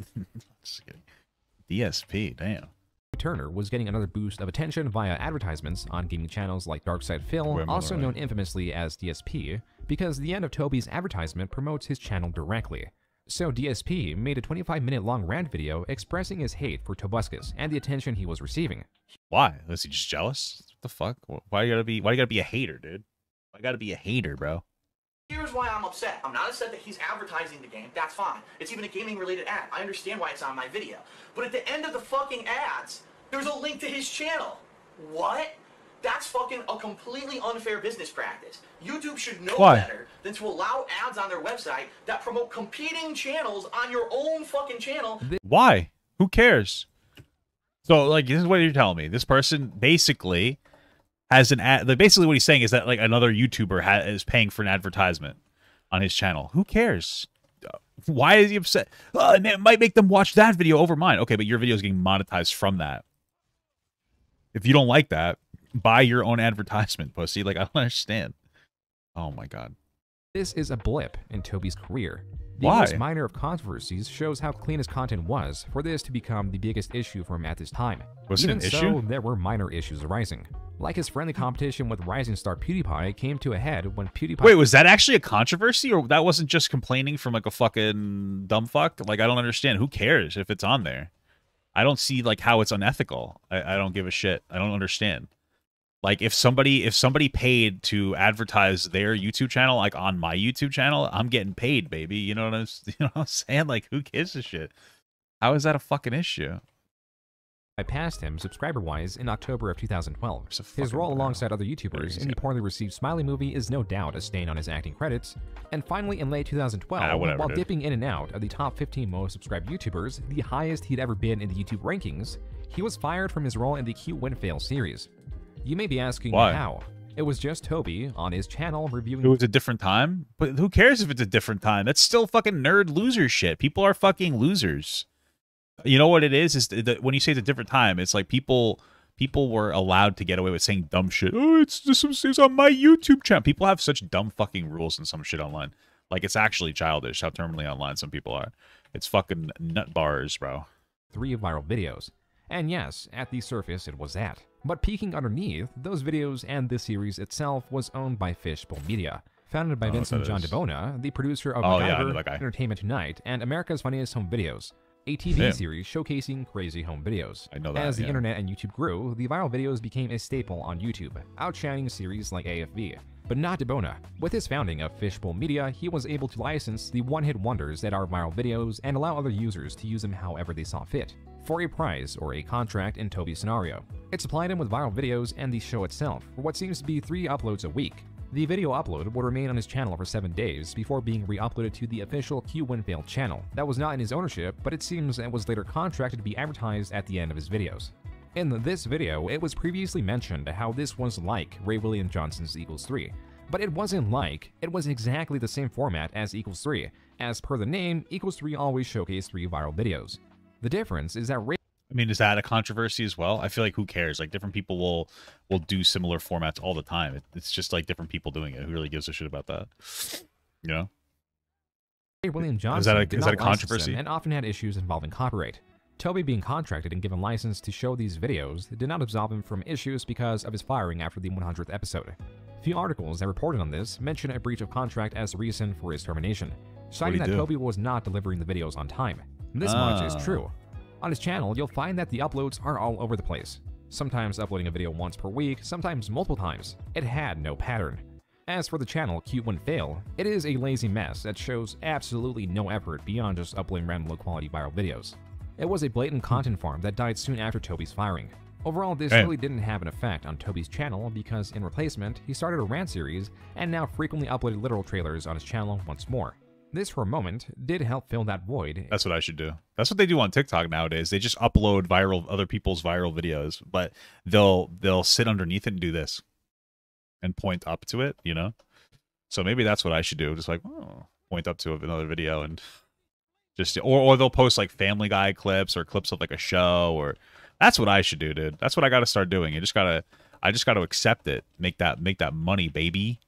DSP, damn. Turner was getting another boost of attention via advertisements on gaming channels like Darkside Phil, also known infamously as DSP, because the end of Toby's advertisement promotes his channel directly. So DSP made a 25-minute-long rant video expressing his hate for Tobuscus and the attention he was receiving. Why? Was he just jealous? What the fuck? Why you gotta be a hater, dude? Why you gotta be a hater, bro? Here's why I'm upset. I'm not upset that he's advertising the game. That's fine. It's even a gaming-related ad. I understand why it's on my video. But at the end of the fucking ads, there's a link to his channel. What? That's fucking a completely unfair business practice. YouTube should know better than to allow ads on their website that promote competing channels on your own fucking channel. Why? Who cares? So, like, this is what you're telling me. This person basically has an ad. Like, basically, what he's saying is that like another YouTuber is paying for an advertisement on his channel. Who cares? Why is he upset? Oh, it might make them watch that video over mine. Okay, but your video is getting monetized from that. If you don't like that, buy your own advertisement, pussy. Like, I don't understand. Oh my god. This is a blip in Toby's career. The Why? most minor of controversies shows how clean his content was for this to become the biggest issue for him at this time. Was it Even an so, issue? there were minor issues arising. Like his friendly competition with rising star PewDiePie came to a head when PewDiePie— Wait, was that actually a controversy, or that wasn't just complaining from like a fucking dumb fuck? Like, I don't understand. Who cares if it's on there? I don't see like how it's unethical. I don't give a shit. I don't understand. Like, if somebody paid to advertise their YouTube channel, like on my YouTube channel, I'm getting paid, baby. You know what I'm saying? Like, who gives a shit? How is that a fucking issue? I passed him subscriber-wise in October of 2012. His role alongside other YouTubers in the poorly received Smiley movie is no doubt a stain on his acting credits. And finally, in late 2012, while dipping in and out of the top 15 most subscribed YouTubers, the highest he'd ever been in the YouTube rankings, he was fired from his role in the Cute Win Fail series. You may be asking how. It was just Toby on his channel reviewing— It was a different time? But who cares if it's a different time? That's still fucking nerd loser shit. People are fucking losers. You know what it is that when you say it's a different time, it's like people were allowed to get away with saying dumb shit. Oh, it's on my YouTube channel. People have such dumb fucking rules and some shit online. Like, it's actually childish how terminally online some people are. It's fucking nut bars, bro. 3 viral videos. And yes, at the surface it was that. But peeking underneath, those videos and the series itself was owned by Fishbowl Media, founded by Vincent John DeBona, the producer of MacGyver, Entertainment Tonight, and America's Funniest Home Videos, a TV series showcasing crazy home videos. I know that, As the internet and YouTube grew, the viral videos became a staple on YouTube, outshining series like AFV. But not DeBona. With his founding of Fishbowl Media, he was able to license the one-hit wonders that are viral videos and allow other users to use them however they saw fit, for a prize or a contract in Toby's scenario. It supplied him with viral videos and the show itself for what seems to be 3 uploads a week. The video upload would remain on his channel for 7 days before being re-uploaded to the official Cute Win Fail channel that was not in his ownership, but it seems it was later contracted to be advertised at the end of his videos. In this video, it was previously mentioned how this was like Ray William Johnson's Equals 3, but it wasn't like, it was exactly the same format as Equals 3. As per the name, Equals 3 always showcased 3 viral videos. The difference is that Ray— I mean, is that a controversy as well? I feel like who cares? Like, different people will do similar formats all the time. It's just like different people doing it. Who really gives a shit about that? You know? William Johnson Is that a did not license controversy? them and often had issues involving copyright. Toby being contracted and given license to show these videos did not absolve him from issues because of his firing after the 100th episode. Few articles that reported on this mention a breach of contract as the reason for his termination, citing that Toby was not delivering the videos on time. This much is true. On his channel, you'll find that the uploads are all over the place. Sometimes uploading a video once per week, sometimes multiple times. It had no pattern. As for the channel Cute When Fail, it is a lazy mess that shows absolutely no effort beyond just uploading random low-quality viral videos. It was a blatant content farm that died soon after Toby's firing. Overall, this really didn't have an effect on Toby's channel because in replacement, he started a rant series and now frequently uploaded literal trailers on his channel once more. This, for a moment, did help fill that void. That's what I should do. That's what they do on TikTok nowadays. They just upload other people's viral videos, but they'll sit underneath it and do this and point up to it, you know? So maybe that's what I should do. Just like, point up to another video and just, or they'll post like Family Guy clips or clips of like a show, or that's what I should do, dude. That's what I got to start doing. I just got to accept it. Make that money, baby.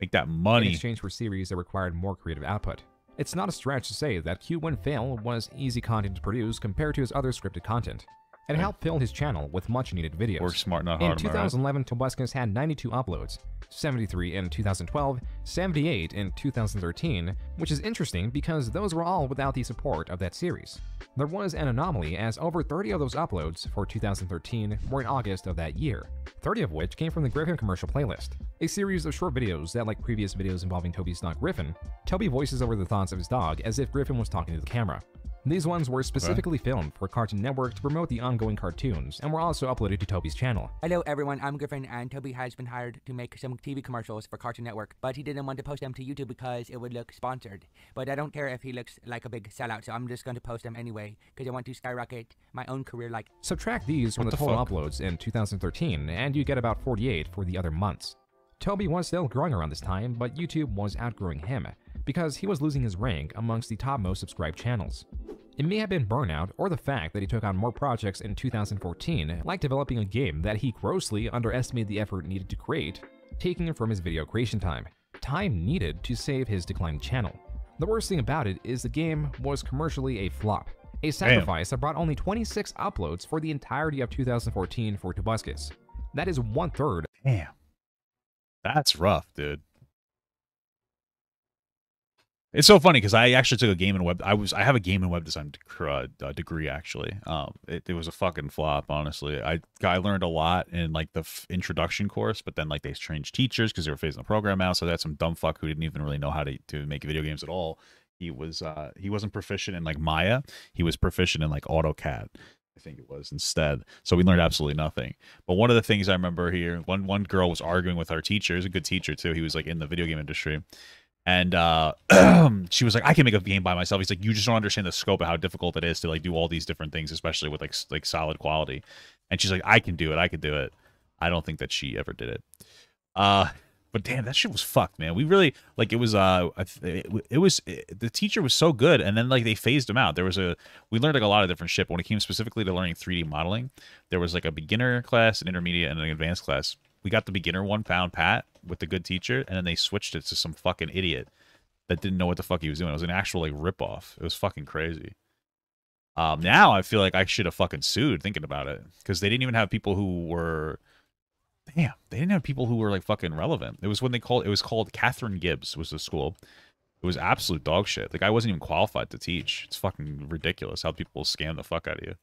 Make that money. In exchange for series that required more creative output. It's not a stretch to say that Cute When Fail was easy content to produce compared to his other scripted content. It helped fill his channel with much-needed videos. Work smart, not hard. In 2011, Tobuscus had 92 uploads, 73 in 2012, 78 in 2013, which is interesting because those were all without the support of that series. There was an anomaly as over 30 of those uploads for 2013 were in August of that year, 30 of which came from the Griffin commercial playlist, a series of short videos that, like previous videos involving Toby's dog Griffin, Toby voices over the thoughts of his dog as if Griffin was talking to the camera. These ones were specifically filmed for Cartoon Network to promote the ongoing cartoons and were also uploaded to Toby's channel. Hello everyone, I'm Griffin and Toby has been hired to make some TV commercials for Cartoon Network, but he didn't want to post them to YouTube because it would look sponsored. But I don't care if he looks like a big sellout, so I'm just going to post them anyway because I want to skyrocket my own career like. Subtract these from the total uploads in 2013 and you get about 48 for the other months. Toby was still growing around this time, but YouTube was outgrowing him because he was losing his rank amongst the top most subscribed channels. It may have been burnout or the fact that he took on more projects in 2014, like developing a game that he grossly underestimated the effort needed to create, taking it from his video creation time needed to save his declining channel. The worst thing about it is the game was commercially a flop, a sacrifice that brought only 26 uploads for the entirety of 2014 for Tobuscus. That is 1/3. Damn. That's rough, dude. It's so funny because I actually took a game in web. I have a game in web design degree actually. It was a fucking flop, honestly. I learned a lot in like the introduction course, but then like they changed teachers because they were phasing the program out. So that's some dumb fuck who didn't even really know how to make video games at all. He wasn't proficient in like Maya. He was proficient in like AutoCAD, I think it was, instead. So we learned absolutely nothing. But one of the things I remember here, one girl was arguing with our teacher. He was a good teacher too. He was like in the video game industry. And she was like, I can make a game by myself. He's like, you just don't understand the scope of how difficult it is to like do all these different things, especially with like solid quality. And she's like, I can do it. I could do it. I don't think that she ever did it. But damn, that shit was fucked, man. We really like it was the teacher was so good, and then like they phased him out. We learned like a lot of different shit, but when it came specifically to learning 3D modeling, there was like a beginner class, an intermediate, and an advanced class. We got the beginner one found Pat with the good teacher, and then they switched it to some fucking idiot that didn't know what the fuck he was doing. It was an actual like ripoff. It was fucking crazy. Now I feel like I should have fucking sued thinking about it, because they didn't even have people who were. Damn, they didn't have people who were like fucking relevant. It was called Catherine Gibbs was the school. It was absolute dog shit. Like I wasn't even qualified to teach. It's fucking ridiculous how people scam the fuck out of you.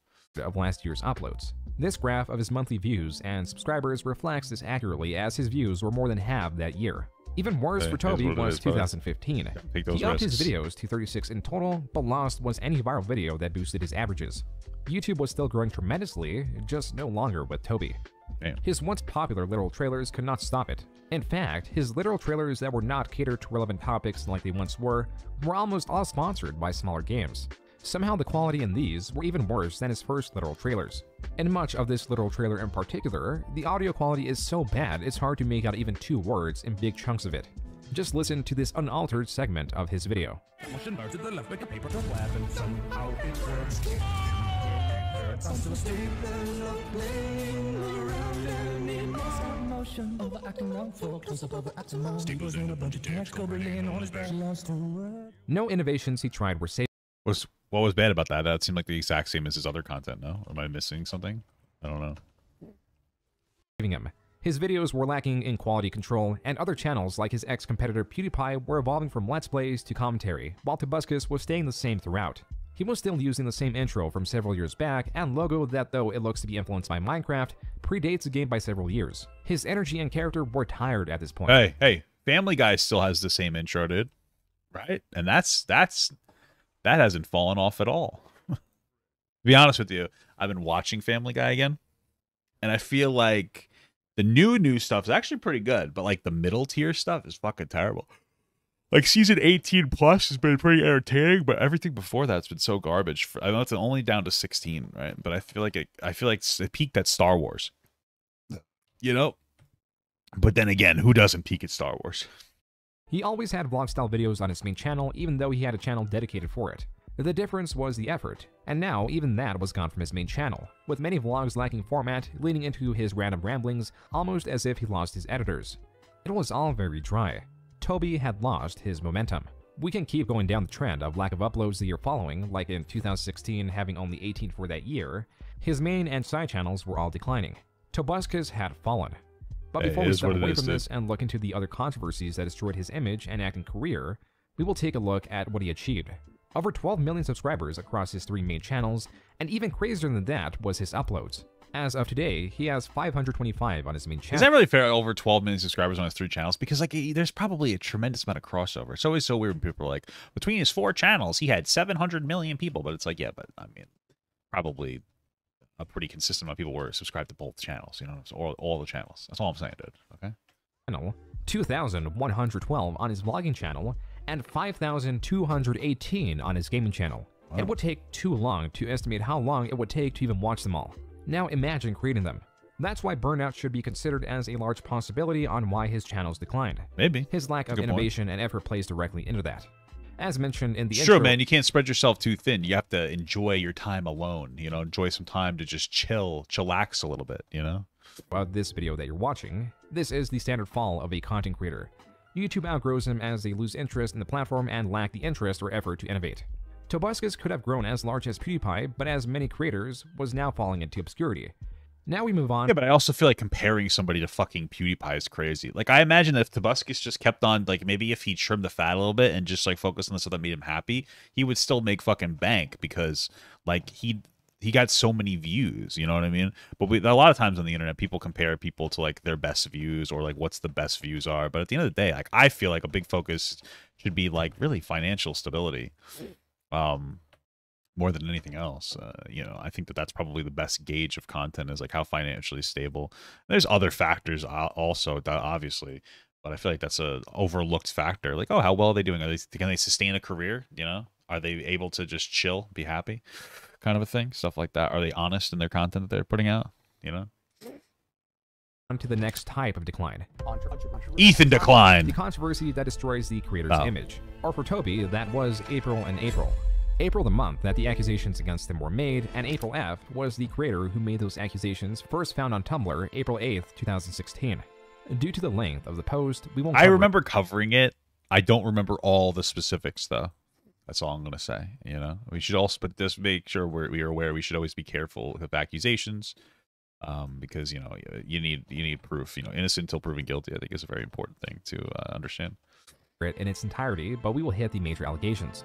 Of last year's uploads. This graph of his monthly views and subscribers reflects this accurately, as his views were more than half that year. Even worse for Toby was 2015. He upped his videos to 36 in total, but lost was any viral video that boosted his averages. YouTube was still growing tremendously, just no longer with Toby. Damn. His once popular literal trailers could not stop it. In fact, his literal trailers that were not catered to relevant topics like they once were almost all sponsored by smaller games. Somehow the quality in these were even worse than his first literal trailers. In much of this literal trailer in particular, the audio quality is so bad it's hard to make out even 2 words in big chunks of it. Just listen to this unaltered segment of his video. emotion, overacting wrongful, close up overacting wrong. Staples in a bunch of tags, go Berlin on his back. Lost to work. No innovations he tried were saved. What was bad about that? That seemed like the exact same as his other content, no? Or am I missing something? I don't know. Him. His videos were lacking in quality control, and other channels like his ex-competitor PewDiePie were evolving from Let's Plays to commentary, while Tobuscus was staying the same throughout. He was still using the same intro from several years back, and logo that, though it looks to be influenced by Minecraft, predates the game by several years. His energy and character were tired at this point. Hey, Family Guy still has the same intro, dude. Right? And that hasn't fallen off at all. To be honest with you, I've been watching Family Guy again, and I feel like the new stuff is actually pretty good, but like the middle tier stuff is fucking terrible. Like season 18 plus has been pretty entertaining, but everything before that's been so garbage. I know it's only down to 16, right? But I feel like it peaked at Star Wars. You know? But then again, who doesn't peak at Star Wars? He always had vlog-style videos on his main channel, even though he had a channel dedicated for it. The difference was the effort, and now even that was gone from his main channel, with many vlogs lacking format, leading into his random ramblings, almost as if he lost his editors. It was all very dry. Toby had lost his momentum. We can keep going down the trend of lack of uploads the year following, like in 2016 having only 18 for that year. His main and side channels were all declining. Tobuscus had fallen. But before we step away from this and look into the other controversies that destroyed his image and acting career, we will take a look at what he achieved. Over 12 million subscribers across his 3 main channels, and even crazier than that was his uploads. As of today, he has 525 on his main channel. Is that really fair? Over 12 million subscribers on his 3 channels? Because like there's probably a tremendous amount of crossover. It's always so weird when people are like, between his 4 channels, he had 700 million people. But it's like, yeah, but I mean, probably a pretty consistent amount of people were subscribed to both channels. You know, so all the channels. That's all I'm saying, dude. Okay. 2,112 on his vlogging channel, and 5,218 on his gaming channel. Wow. It would take too long to estimate how long it would take to even watch them all. Now imagine creating them. That's why burnout should be considered as a large possibility on why his channels declined. Maybe. His lack of innovation and effort plays directly into that. As mentioned in the intro, intro, man, you can't spread yourself too thin. You have to enjoy your time alone, you know, enjoy some time to just chillax a little bit, you know? About this video that you're watching, this is the standard fall of a content creator. YouTube outgrows them as they lose interest in the platform and lack the interest or effort to innovate. Tobuscus could have grown as large as PewDiePie, but as many creators, was now falling into obscurity. Now we move on. Yeah, but I also feel like comparing somebody to fucking PewDiePie is crazy. Like, I imagine that if Tobuscus just kept on, like, maybe if he trimmed the fat a little bit and just, like, focused on the stuff that made him happy, he would still make fucking bank because, like, he got so many views, you know what I mean? But a lot of times on the internet, people compare people to, like, their best views or, like, what's the best views are. But at the end of the day, like, I feel like a big focus should be, like, really financial stability. More than anything else, you know, I think that that's probably the best gauge of content is like how financially stable. There's other factors also, obviously, but I feel like that's a overlooked factor. Like, oh, how well are they doing? Can they sustain a career? You know, are they able to just chill, be happy, kind of a thing, stuff like that? Are they honest in their content that they're putting out? You know. On to the next type of decline. Ethan decline. The controversy that destroys the creator's image. Or for Toby, that was April and April. April the month that the accusations against him were made, and April F was the creator who made those accusations, first found on Tumblr April 8th, 2016. Due to the length of the post, we won't I remember covering it. I don't remember all the specifics, though. That's all I'm going to say, you know? We should also, but just make sure we are aware we should always be careful of accusations, because, you know, you need proof. You know, innocent until proven guilty, I think, is a very important thing to understand. In its entirety, but we will hit the major allegations.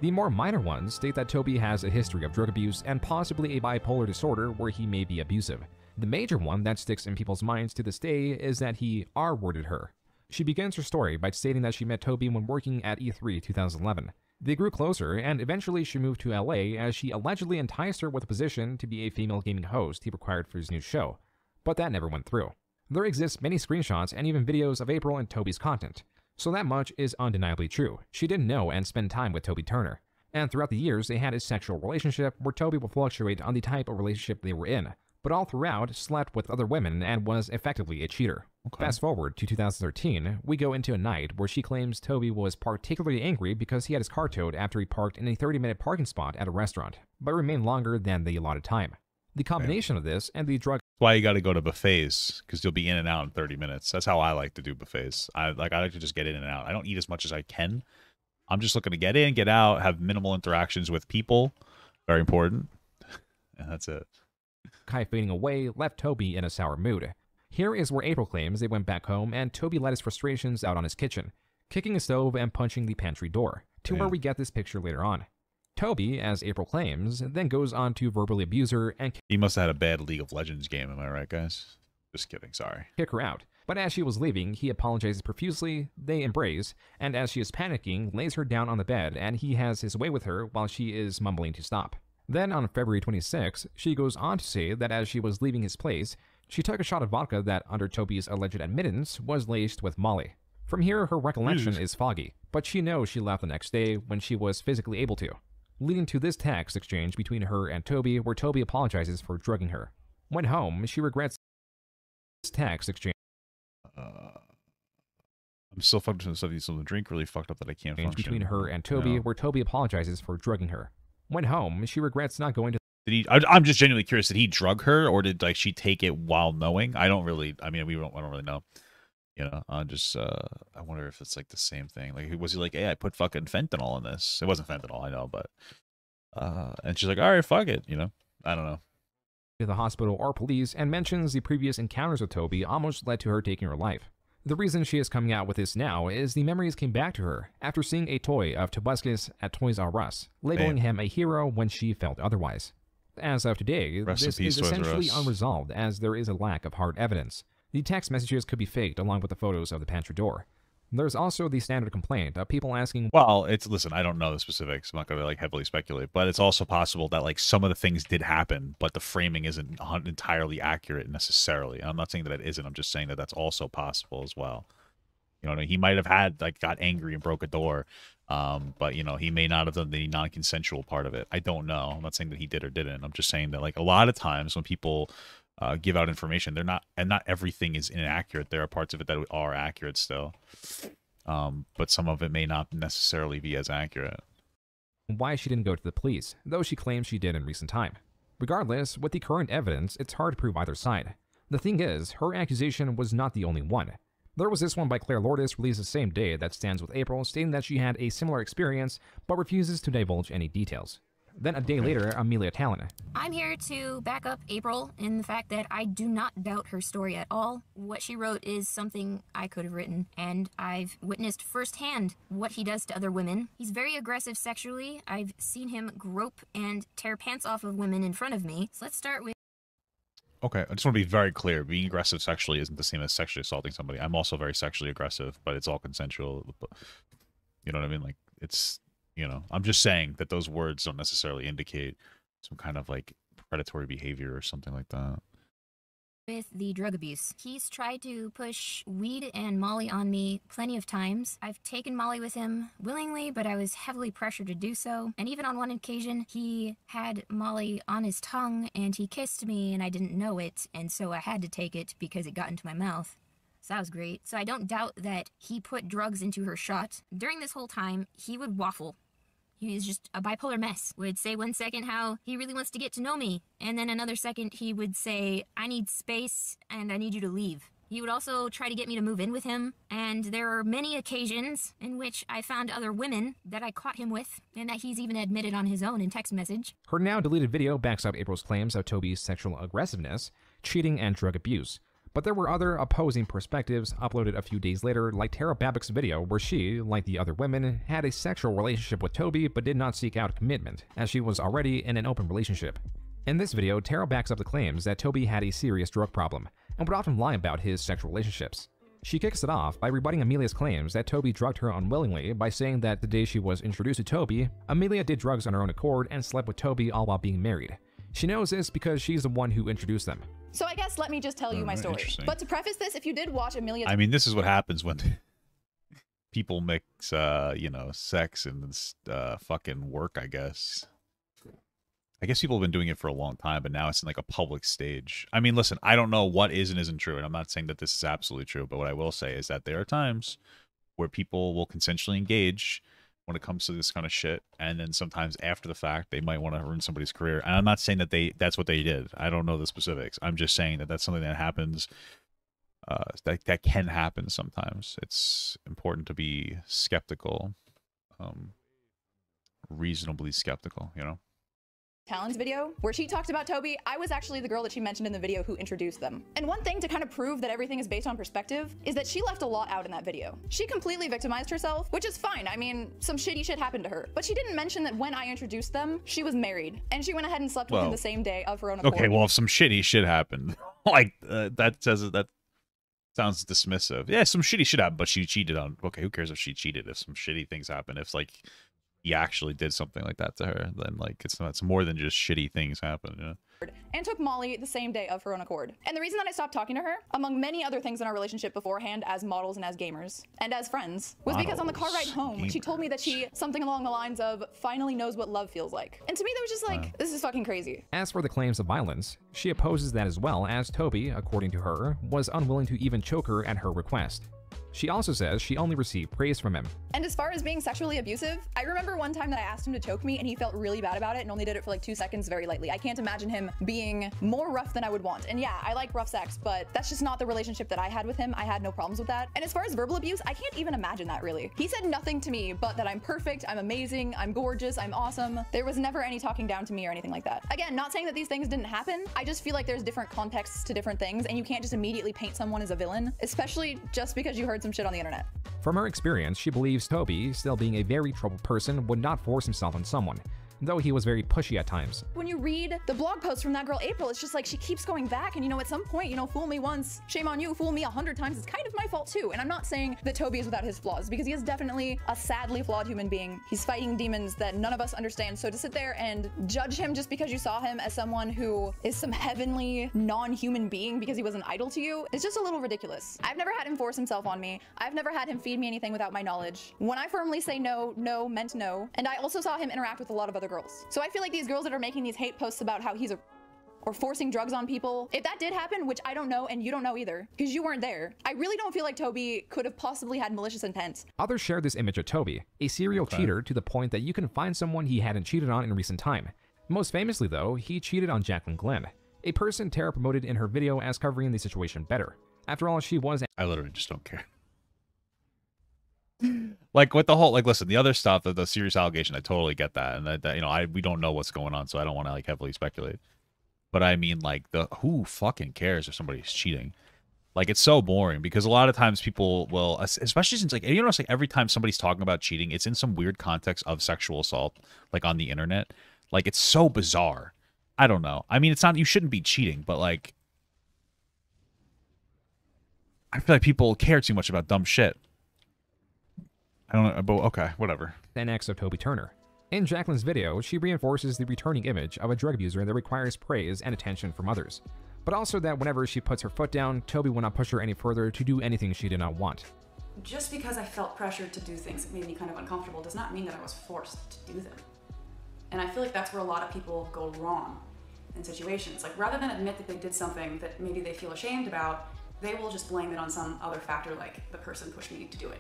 The more minor ones state that Toby has a history of drug abuse and possibly a bipolar disorder where he may be abusive. The major one that sticks in people's minds to this day is that he R-worded her. She begins her story by stating that she met Toby when working at E3 2011. They grew closer, and eventually she moved to LA as she allegedly enticed her with a position to be a female gaming host he required for his new show. But that never went through. There exist many screenshots and even videos of April and Toby's content. So that much is undeniably true. She didn't know and spend time with Toby Turner. And throughout the years, they had a sexual relationship where Toby would fluctuate on the type of relationship they were in, but all throughout slept with other women and was effectively a cheater. Okay. Fast forward to 2013, we go into a night where she claims Toby was particularly angry because he had his car towed after he parked in a 30-minute parking spot at a remained longer than the allotted time. The combination of this and the drug why you got to go to buffets, because you'll be in and out in 30 minutes. That's how I like to do buffets. I like to just get in and out. I don't eat as much as I can. I'm just looking to get in, get out, have minimal interactions with people. Very important. And that's it. Kai fading away left Toby in a sour mood. Here is where April claims they went back home and Toby let his frustrations out on his kitchen, kicking a stove and punching the pantry door, to where we get this picture later on. Toby, as April claims, then goes on to verbally abuse her and he must have had a bad League of Legends game, am I right, guys? Just kidding, sorry. kick her out. But as she was leaving, he apologizes profusely, they embrace, and as she is panicking, lays her down on the bed and he has his way with her while she is mumbling to stop. Then on February 26, she goes on to say that as she was leaving his place, she took a shot of vodka that, under Toby's alleged admittance, was laced with Molly. From here, her recollection is foggy, but she knows she left the next day when she was physically able to, leading to this text exchange between her and Toby where Toby apologizes for drugging her. When home, she regrets this text exchange I'm still fucked up with something drink really fucked up that I can't function. between her and Toby where Toby apologizes for drugging her. When home, she regrets not going to Did he? I'm just genuinely curious. Did he drug her, or did like she take it while knowing? I don't really. I mean, I don't really know. You know, I just I wonder if it's like the same thing. Like, was he like, hey, I put fucking fentanyl in this? It wasn't fentanyl, I know, but and she's like, all right, fuck it. You know, I don't know. To the hospital or police and mentions the previous encounters with Toby almost led to her taking her life. The reason she is coming out with this now is the memories came back to her after seeing a toy of Tobuscus at Toys R Us, labeling him a hero when she felt otherwise. As of today, this is essentially unresolved as there is a lack of hard evidence. The text messages could be faked along with the photos of the pantry door. There's also the standard complaint of people asking, well, listen, I don't know the specifics. I'm not going to like heavily speculate, but it's also possible that like some of the things did happen, but the framing isn't entirely accurate necessarily. And I'm not saying that it isn't. I'm just saying that that's also possible as well. You know what I mean? He might have got angry and broke a door, but you know, he may not have done the non-consensual part of it. I don't know. I'm not saying that he did or didn't. I'm just saying that like a lot of times when people give out information, not everything is inaccurate. There are parts of it that are accurate still, but some of it may not necessarily be as accurate. Why she didn't go to the police, though she claims she did in recent time. Regardless, with the current evidence, it's hard to prove either side. The thing is, her accusation was not the only one. There was this one by Claire Lourdes released the same day that stands with April, stating that she had a similar experience, but refuses to divulge any details. Then a day later, Amelia Talon. I'm here to back up April in the fact that I do not doubt her story at all. What she wrote is something I could have written, and I've witnessed firsthand what he does to other women. He's very aggressive sexually. I've seen him grope and tear pants off of women in front of me. So let's start with... Okay, I just want to be very clear. Being aggressive sexually isn't the same as sexually assaulting somebody. I'm also very sexually aggressive, but it's all consensual. You know what I mean? Like, it's... You know, I'm just saying that those words don't necessarily indicate some kind of like predatory behavior or something like that. With the drug abuse, he's tried to push weed and Molly on me plenty of times. I've taken Molly with him willingly, but I was heavily pressured to do so. And even on one occasion, he had Molly on his tongue and he kissed me and I didn't know it. And so I had to take it because it got into my mouth. So that was great. So I don't doubt that he put drugs into her shot. During this whole time, he would waffle. He was just a bipolar mess. Would say one second how he really wants to get to know me, and then another second he would say, I need space and I need you to leave. He would also try to get me to move in with him, and there are many occasions in which I found other women that I caught him with, and that he's even admitted on his own in text message. Her now deleted video backs up April's claims of Toby's sexual aggressiveness, cheating, and drug abuse. But there were other opposing perspectives uploaded a few days later, like Tara Babbitt's video where she, like the other women, had a sexual relationship with Toby but did not seek out commitment, as she was already in an open relationship. In this video, Tara backs up the claims that Toby had a serious drug problem, and would often lie about his sexual relationships. She kicks it off by rebutting Amelia's claims that Toby drugged her unwillingly by saying that the day she was introduced to Toby, Amelia did drugs on her own accord and slept with Toby all while being married. She knows this because she's the one who introduced them. So I guess let me just tell you my story. But to preface this, if you did watch Amelia... I mean, this is what happens when people mix, you know, sex and fucking work, I guess. I guess people have been doing it for a long time, but now it's in like a public stage. I mean, listen, I don't know what is and isn't true, and I'm not saying that this is absolutely true, but what I will say is that there are times where people will consensually engage when it comes to this kind of shit. And then sometimes after the fact, they might want to ruin somebody's career. And I'm not saying that that's what they did. I don't know the specifics. I'm just saying that that's something that happens. That can happen sometimes. It's important to be skeptical, reasonably skeptical, you know? Talon's video where she talked about Toby. I was actually the girl that she mentioned in the video who introduced them. And one thing to kind of prove that everything is based on perspective is that she left a lot out in that video. She completely victimized herself, which is fine. I mean, some shitty shit happened to her. But she didn't mention that when I introduced them, she was married. And she went ahead and slept with him the same day of her own accord. Okay, well, if some shitty shit happened, like, that sounds dismissive. Yeah, some shitty shit happened, but she cheated on... Okay, who cares if she cheated? If some shitty things happen, if, like... he actually did something like that to her, then like it's more than just shitty things happen, you know? And took Molly the same day of her own accord. And the reason that I stopped talking to her, among many other things in our relationship beforehand as models and as gamers and as friends, was because on the car ride home, she told me that she, something along the lines of, finally knows what love feels like. And to me, that was just like, this is fucking crazy. As for the claims of violence, she opposes that as well, as Toby, according to her, was unwilling to even choke her at her request. She also says she only received praise from him. And as far as being sexually abusive, I remember one time that I asked him to choke me and he felt really bad about it and only did it for like 2 seconds very lightly. I can't imagine him being more rough than I would want. And yeah, I like rough sex, but that's just not the relationship that I had with him. I had no problems with that. And as far as verbal abuse, I can't even imagine that really. He said nothing to me but that I'm perfect, I'm amazing, I'm gorgeous, I'm awesome. There was never any talking down to me or anything like that. Again, not saying that these things didn't happen. I just feel like there's different contexts to different things and you can't just immediately paint someone as a villain, especially just because you heard some shit on the internet. From her experience, she believes Toby, still being a very troubled person, would not force himself on someone, though he was very pushy at times. When you read the blog post from that girl April, it's just like she keeps going back and, you know, at some point, you know, fool me once, shame on you, fool me 100 times, it's kind of my fault too. And I'm not saying that Toby is without his flaws, because he is definitely a sadly flawed human being. He's fighting demons that none of us understand. So to sit there and judge him just because you saw him as someone who is some heavenly non-human being because he was an idol to you, it's just a little ridiculous. I've never had him force himself on me. I've never had him feed me anything without my knowledge. When I firmly say no, no meant no. And I also saw him interact with a lot of other girls. So I feel like these girls that are making these hate posts about how he's or forcing drugs on people, if that did happen, which I don't know and you don't know either, because you weren't there, I really don't feel like Toby could have possibly had malicious intent. Others share this image of Toby, a serial cheater to the point that you can find someone he hadn't cheated on in recent time. Most famously though, he cheated on Jacqueline Glenn, a person Tara promoted in her video as covering the situation better. After all, she was— I literally just don't care. Like with the whole, like, listen, the other stuff, the serious allegation, I totally get that, and that you know, we don't know what's going on, so I don't want to like heavily speculate. But I mean, like, who fucking cares if somebody's cheating? Like, it's so boring because a lot of times people will, especially since, like, you know, it's like every time somebody's talking about cheating, it's in some weird context of sexual assault, like on the internet. Like, it's so bizarre. I don't know. I mean, it's not, you shouldn't be cheating, but like, I feel like people care too much about dumb shit. I don't know, but okay, whatever. An ex of Toby Turner. In Jacqueline's video, she reinforces the returning image of a drug abuser that requires praise and attention from others, but also that whenever she puts her foot down, Toby will not push her any further to do anything she did not want. Just because I felt pressured to do things that made me kind of uncomfortable does not mean that I was forced to do them. And I feel like that's where a lot of people go wrong in situations. Like, rather than admit that they did something that maybe they feel ashamed about, they will just blame it on some other factor, like the person pushed me to do it.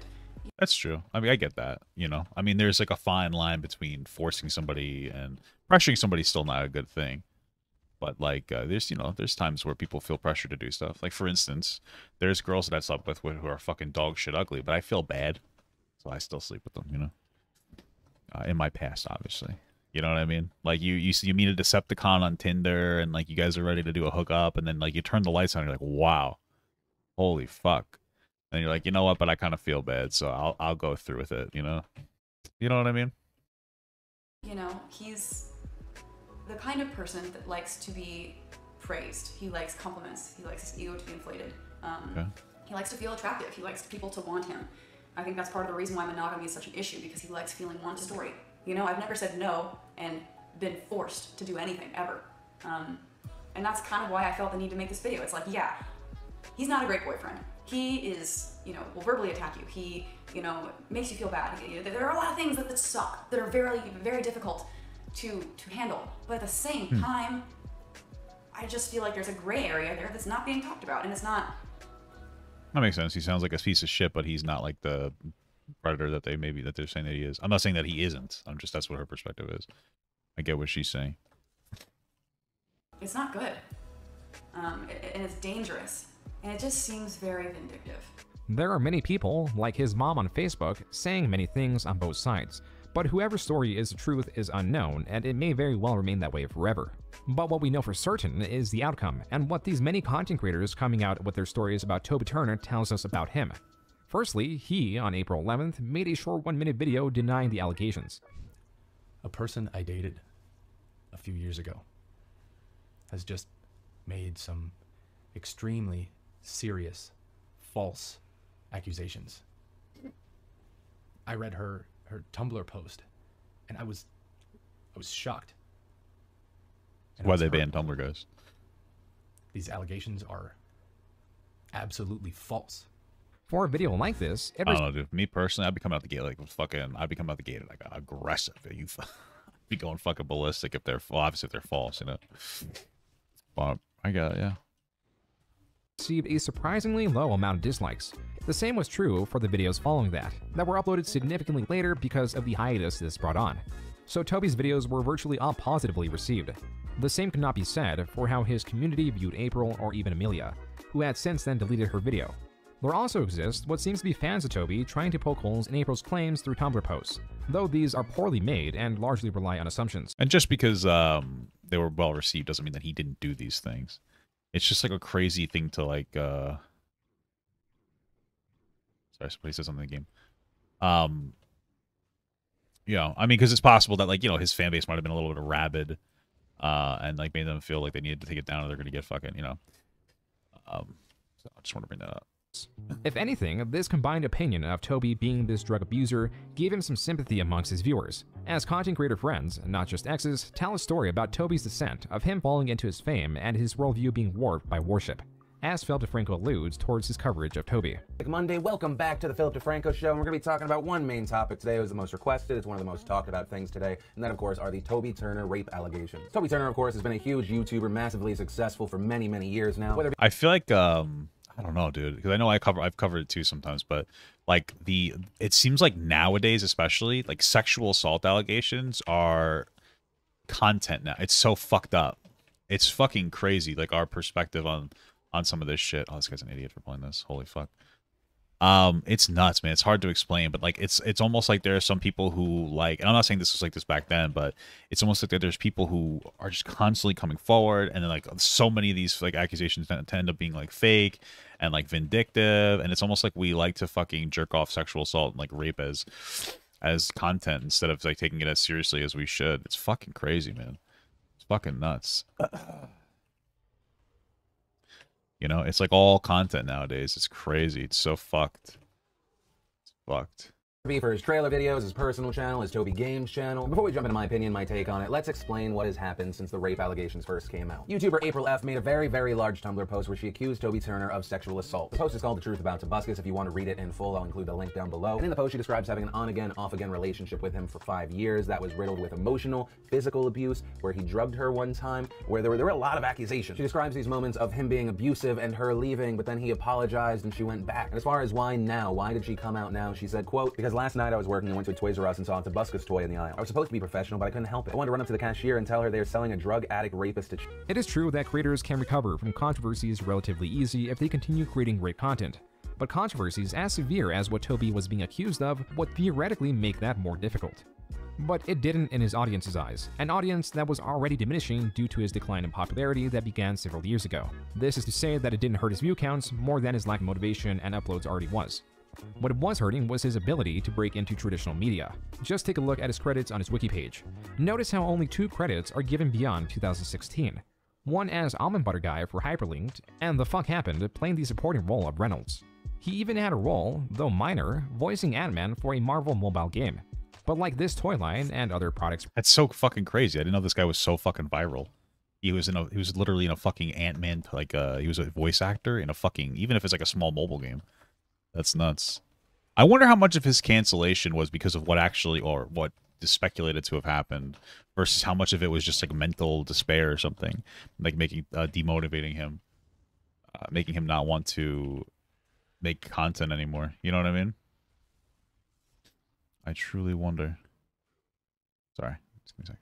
That's true. I mean, I get that, you know. I mean, there's like a fine line between forcing somebody and pressuring somebody's still not a good thing. But like, there's, you know, there's times where people feel pressure to do stuff. Like, for instance, there's girls that I slept with who are fucking dog shit ugly, but I feel bad, so I still sleep with them, you know. In my past, obviously. You know what I mean? Like, you meet a Decepticon on Tinder, and like you guys are ready to do a hookup, and then like you turn the lights on, and you're like, wow, holy fuck. And you're like, you know what, but I kind of feel bad, so I'll go through with it, you know? You know what I mean? You know, he's the kind of person that likes to be praised. He likes compliments. He likes his ego to be inflated. Okay. He likes to feel attractive. He likes people to want him. I think that's part of the reason why monogamy is such an issue, because he likes feeling wanted. Story. You know, I've never said no and been forced to do anything, ever. And that's kind of why I felt the need to make this video. It's like, yeah, he's not a great boyfriend. He is, you know, will verbally attack you. He, you know, makes you feel bad. There are a lot of things that suck, that are very, very difficult to handle. But at the same time, I just feel like there's a gray area there that's not being talked about, and it's not. That makes sense. He sounds like a piece of shit, but he's not like the predator that they're saying that he is. I'm not saying that he isn't. I'm just that's what her perspective is. I get what she's saying. It's not good. And it's dangerous. And it just seems very vindictive. There are many people, like his mom on Facebook, saying many things on both sides. But whoever's story is the truth is unknown, and it may very well remain that way forever. But what we know for certain is the outcome, and what these many content creators coming out with their stories about Toby Turner tells us about him. Firstly, he, on April 11th, made a short 1-minute video denying the allegations. A person I dated a few years ago has just made some extremely serious, false accusations. I read her Tumblr post, and I was shocked. Why they banned Tumblr, guys? These allegations are absolutely false. For a video like this, I don't know, dude. Me personally, I'd be coming out the gate like aggressive. You be going fucking ballistic if they're obviously if they're false, you know. But I got it, yeah. Received a surprisingly low amount of dislikes. The same was true for the videos following that were uploaded significantly later because of the hiatus this brought on. So Toby's videos were virtually all positively received. The same could not be said for how his community viewed April or even Amelia, who had since then deleted her video. There also exists what seems to be fans of Toby trying to poke holes in April's claims through Tumblr posts, though these are poorly made and largely rely on assumptions. And just because they were well received doesn't mean that he didn't do these things. It's just like a crazy thing to like sorry, somebody said something in the game. You know, I mean, because it's possible that, like, you know, his fan base might have been a little bit rabid, and like made them feel like they needed to take it down or they're gonna get fucking, you know. So I just want to bring that up. If anything, this combined opinion of Toby being this drug abuser gave him some sympathy amongst his viewers, as content creator friends, not just exes, tell a story about Toby's descent, of him falling into his fame and his worldview being warped by worship, as Philip DeFranco alludes towards his coverage of Toby. Monday, welcome back to the Philip DeFranco Show, and we're going to be talking about one main topic today. It was the most requested, it's one of the most talked about things today, and that, of course, are the Toby Turner rape allegations. Toby Turner, of course, has been a huge YouTuber, massively successful for many, many years now. I feel like, I don't know, dude, because I know I've covered it too sometimes, but like it seems like nowadays, especially, like sexual assault allegations are content now. It's so fucked up. It's fucking crazy. Like our perspective on some of this shit. Oh, this guy's an idiot for playing this. Holy fuck. It's nuts, man. It's hard to explain, but like it's almost like there are some people who like, and I'm not saying this was like this back then, but it's almost like that there's people who are just constantly coming forward, and then like so many of these like accusations tend to end up being like fake and like vindictive, and it's almost like we like to fucking jerk off sexual assault and like rape as content instead of like taking it as seriously as we should. It's fucking crazy, man. It's fucking nuts. You know, it's like all content nowadays. It's crazy. It's so fucked. It's fucked. For his trailer videos, his personal channel, his Toby Games channel. Before we jump into my opinion, my take on it, let's explain what has happened since the rape allegations first came out. YouTuber April F made a very, very large Tumblr post where she accused Toby Turner of sexual assault. The post is called The Truth About Tobuscus. If you want to read it in full, I'll include the link down below. And in the post, she describes having an on-again, off-again relationship with him for 5 years that was riddled with emotional, physical abuse, where he drugged her one time, where there were a lot of accusations. She describes these moments of him being abusive and her leaving, but then he apologized and she went back. And as far as why now, why did she come out now? She said, quote, "Because last night I was working and went to a Toys R Us and saw a Tobuscus toy in the aisle. I was supposed to be professional, but I couldn't help it. I wanted to run up to the cashier and tell her they were selling a drug addict rapist to It is true that creators can recover from controversies relatively easy if they continue creating rape content. But controversies as severe as what Toby was being accused of would theoretically make that more difficult. But it didn't in his audience's eyes, an audience that was already diminishing due to his decline in popularity that began several years ago. This is to say that it didn't hurt his view counts more than his lack of motivation and uploads already was. What it was hurting was his ability to break into traditional media. Just take a look at his credits on his wiki page. Notice how only 2 credits are given beyond 2016. One as Almond Butter Guy for Hyperlinked, and The Fuck Happened playing the supporting role of Reynolds. He even had a role, though minor, voicing Ant-Man for a Marvel mobile game. But like this toy line and other products... That's so fucking crazy. I didn't know this guy was so fucking viral. He was literally in a fucking Ant-Man, like he was a voice actor in a fucking, even if it's like a small mobile game. That's nuts. I wonder how much of his cancellation was because of what actually, or what is speculated to have happened, versus how much of it was just like mental despair or something, like making demotivating him, making him not want to make content anymore. You know what I mean? I truly wonder. Sorry. Just give me a second.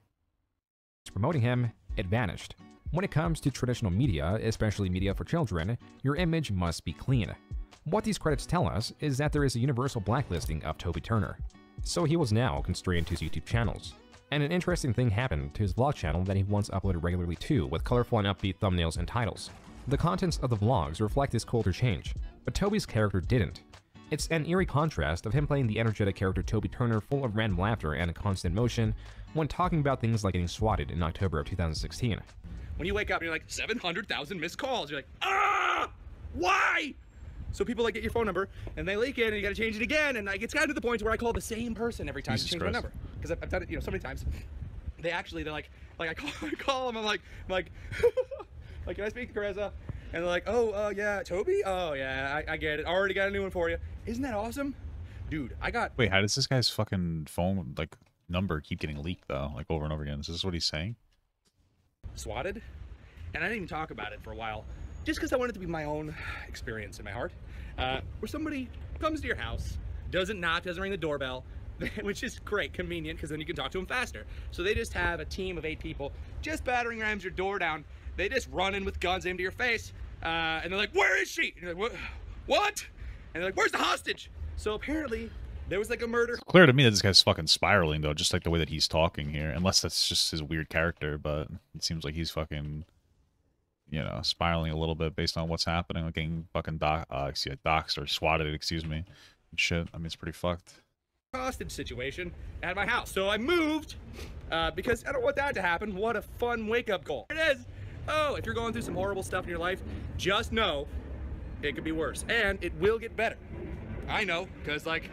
Promoting him, it vanished. When it comes to traditional media, especially media for children, your image must be clean. What these credits tell us is that there is a universal blacklisting of Toby Turner, so he was now constrained to his YouTube channels. And an interesting thing happened to his vlog channel that he once uploaded regularly to, with colorful and upbeat thumbnails and titles. The contents of the vlogs reflect this culture change, but Toby's character didn't. It's an eerie contrast of him playing the energetic character Toby Turner full of random laughter and constant motion when talking about things like getting swatted in October of 2016. When you wake up and you're like, 700,000 missed calls, you're like, ah, why? So people like get your phone number and they leak it and you gotta change it again, and like it's gotten to the point where I call the same person every time to change my number. Because I've done it, you know, so many times. They're like I call them, I'm like, like, can I speak to Carissa? And they're like, oh, yeah, Toby? Oh, yeah, I get it. Already got a new one for you. Isn't that awesome? Dude, I got... Wait, how does this guy's fucking phone, like, number keep getting leaked, though? Like, over and over again. Is this what he's saying? swatted, and I didn't even talk about it for a while, just because I wanted it to be my own experience in my heart, where somebody comes to your house, doesn't knock, doesn't ring the doorbell, which is great, convenient, because then you can talk to them faster. So they just have a team of 8 people just battering rams your door down. They just run in with guns aimed at your face, and they're like, "Where is she?" And you're like, "What?" And they're like, "Where's the hostage?" So apparently there was like a murder. It's clear to me that this guy's fucking spiraling, though, just like the way that he's talking here. Unless that's just his weird character, but it seems like he's fucking, you know, spiraling a little bit based on what's happening, like getting fucking doxed or swatted, excuse me, and shit. I mean, it's pretty fucked. Hostage situation at my house. So I moved because I don't want that to happen. What a fun wake-up call. It is. Oh, if you're going through some horrible stuff in your life, just know it could be worse, and it will get better. I know, because, like,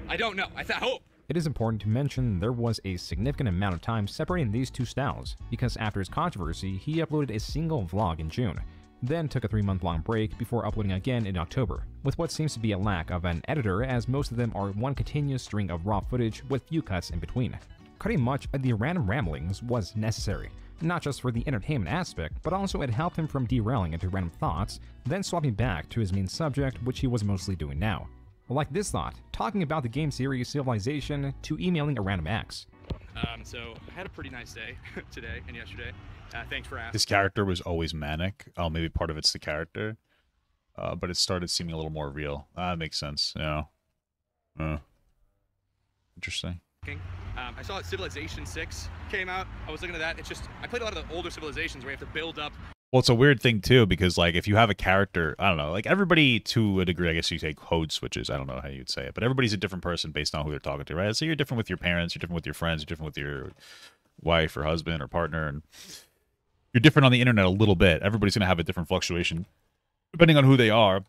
I don't know. I hope. It is important to mention there was a significant amount of time separating these two styles, because after his controversy, he uploaded a single vlog in June, then took a 3-month-long break before uploading again in October, with what seems to be a lack of an editor, as most of them are one continuous string of raw footage with few cuts in between. Cutting much of the random ramblings was necessary, not just for the entertainment aspect, but also it helped him from derailing into random thoughts, then swapping back to his main subject, which he was mostly doing now. Like this thought, talking about the game series Civilization to emailing a random ex. So I had a pretty nice day today and yesterday. Thanks for asking. His character was always manic. Oh, maybe part of it's the character. But it started seeming a little more real. That makes sense, you know. Interesting. I saw that Civilization 6 came out. I was looking at that. It's just, I played a lot of the older Civilizations where you have to build up. Well, it's a weird thing, too, because, like, if you have a character, I don't know, like, everybody, to a degree, I guess you say code switches. I don't know how you'd say it, but everybody's a different person based on who they're talking to, right? So you're different with your parents, you're different with your friends, you're different with your wife or husband or partner, and you're different on the internet a little bit. Everybody's going to have a different fluctuation, depending on who they are.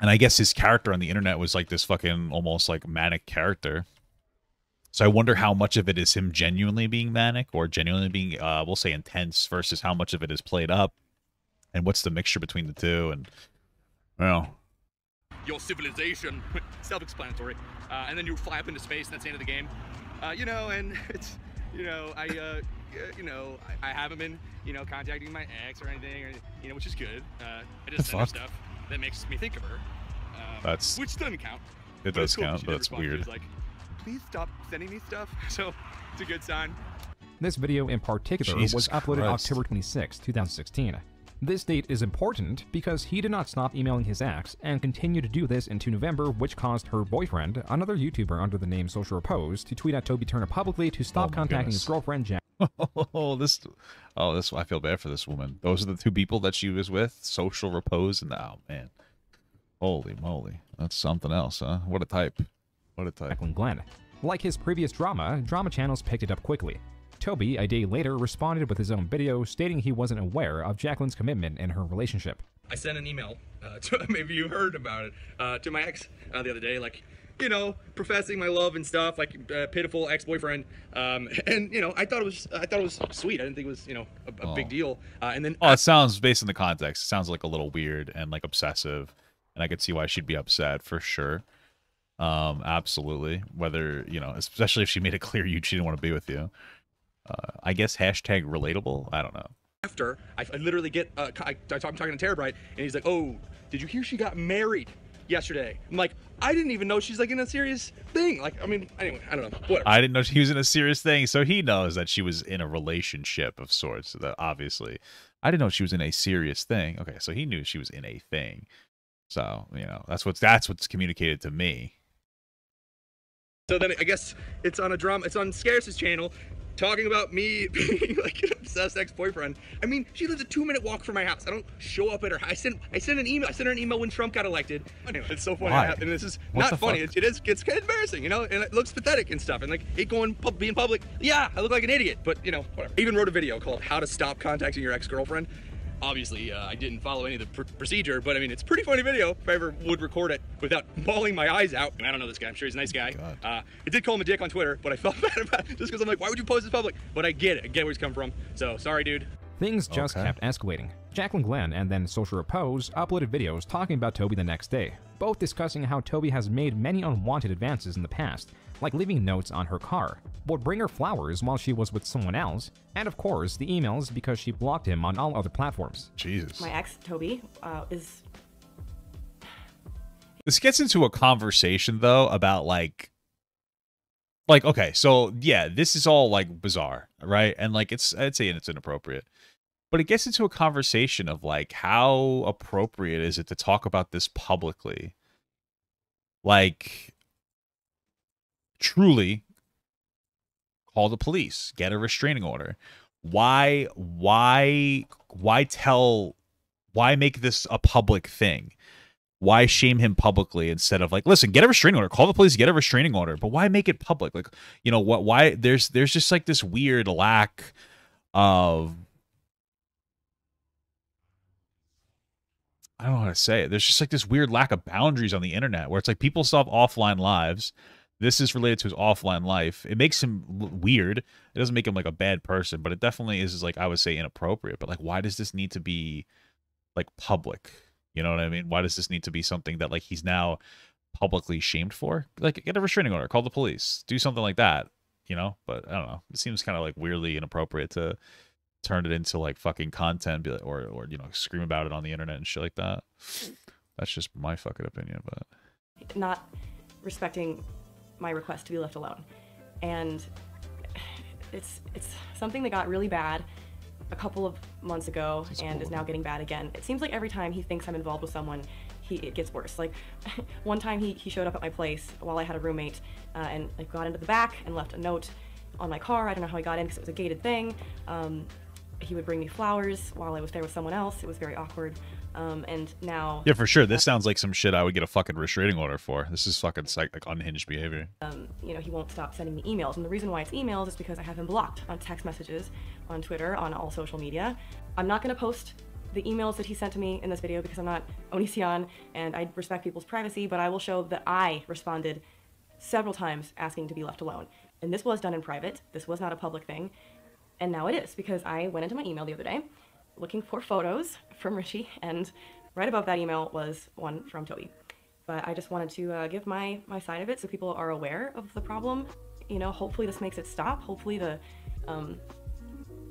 And I guess his character on the internet was like this fucking almost like manic character. So I wonder how much of it is him genuinely being manic or genuinely being, we'll say, intense versus how much of it is played up. And what's the mixture between the two. And, well. Your civilization, self-explanatory. And then you fly up into space and that's the end of the game. You know, and it's, you know, I haven't been, you know, contacting my ex or anything, or, you know, which is good. I just send her stuff that makes me think of her. Which doesn't count. It does count, but it's weird. Like, please stop sending me stuff. So it's a good sign. This video in particular was uploaded October 26, 2016. This date is important because he did not stop emailing his ex and continued to do this into November, which caused her boyfriend, another YouTuber under the name Social Repose, to tweet at Toby Turner publicly to stop contacting his girlfriend, Jack. This, I feel bad for this woman. Those are the 2 people that she was with, Social Repose, and oh man, holy moly, that's something else, huh? What a type. What a type. Jacqueline Glenn. Like his previous drama channels picked it up quickly. Toby, a day later, responded with his own video stating he wasn't aware of Jacqueline's commitment in her relationship. I sent an email, maybe you heard about it, to my ex the other day, like, you know, professing my love and stuff, like pitiful ex-boyfriend, and you know, I thought it was sweet. I didn't think it was, you know, a big deal. And then it sounds, based on the context, it sounds like a little weird and like obsessive, and I could see why she'd be upset for sure. Absolutely. Whether, you know, especially if she made it clear she didn't want to be with you. I guess hashtag relatable. I don't know. After I literally get I'm talking to Terabyte, and he's like, "Oh, did you hear she got married?" yesterday. I'm like, I didn't even know she's like in a serious thing. Like, I mean, anyway, I don't know. Whatever. I didn't know she was in a serious thing, so he knows that she was in a relationship of sorts. That obviously, I didn't know she was in a serious thing. Okay, so he knew she was in a thing. So you know, that's what's communicated to me. So then I guess it's on a drama. It's on Scarce's channel, talking about me being like an obsessed ex-boyfriend. I mean, she lives a 2-minute walk from my house. I don't show up at her. I sent an email. I sent her an email when Trump got elected. Anyway, it's so funny. Why? And this is What not the funny. fuck? It's kind of embarrassing, you know. And it looks pathetic and stuff. And like, it being public. Yeah, I look like an idiot. But you know, whatever. I even wrote a video called "How to Stop Contacting Your Ex-Girlfriend." Obviously, I didn't follow any of the procedure, but I mean, it's a pretty funny video if I ever would record it without bawling my eyes out. And I don't know this guy. I'm sure he's a nice guy. I did call him a dick on Twitter, but I felt bad about it just because I'm like, why would you post this public? But I get it. I get where he's come from. So, sorry, dude. Things just kept escalating. Jacqueline Glenn and then Social Repose uploaded videos talking about Toby the next day, both discussing how Toby has made many unwanted advances in the past, like leaving notes on her car, would bring her flowers while she was with someone else, and of course the emails because she blocked him on all other platforms. Jesus. My ex, Toby, is... This gets into a conversation though about like okay, so yeah, this is all like bizarre, right? And like I'd say it's inappropriate. But it gets into a conversation of like how appropriate is it to talk about this publicly? Like truly call the police, get a restraining order. Why make this a public thing? Why shame him publicly instead of like, listen, get a restraining order, call the police, get a restraining order, but why make it public? Like, you know what, why there's just like this weird lack of, I don't know how to say it. There's just like this weird lack of boundaries on the internet where it's like people still have offline lives. This is related to his offline life. It makes him weird. It doesn't make him like a bad person, but it definitely is like, I would say, inappropriate. But like, why does this need to be like public? You know what I mean? Why does this need to be something that like he's now publicly shamed for? Like, get a restraining order, call the police, do something like that, you know? But I don't know. It seems kind of like weirdly inappropriate to turn it into like fucking content, be like, or you know, scream about it on the internet and shit like that. That's just my fucking opinion, but not respecting my request to be left alone. And it's something that got really bad a couple of months ago and is now getting bad again. It seems like every time he thinks I'm involved with someone, it gets worse. Like one time he showed up at my place while I had a roommate and like got into the back and left a note on my car. I don't know how he got in because it was a gated thing. He would bring me flowers while I was there with someone else. It was very awkward. And now... Yeah, for sure. This sounds like some shit I would get a fucking restraining order for. This is fucking like unhinged behavior. You know, he won't stop sending me emails. And the reason why it's emails is because I have him blocked on text messages, on Twitter, on all social media. I'm not going to post the emails that he sent to me in this video because I'm not Onision and I respect people's privacy, but I will show that I responded several times asking to be left alone. And this was done in private. This was not a public thing. And now it is because I went into my email the other day looking for photos from Richie, and right above that email was one from Toby. But I just wanted to give my side of it so people are aware of the problem. You know, hopefully this makes it stop. Hopefully the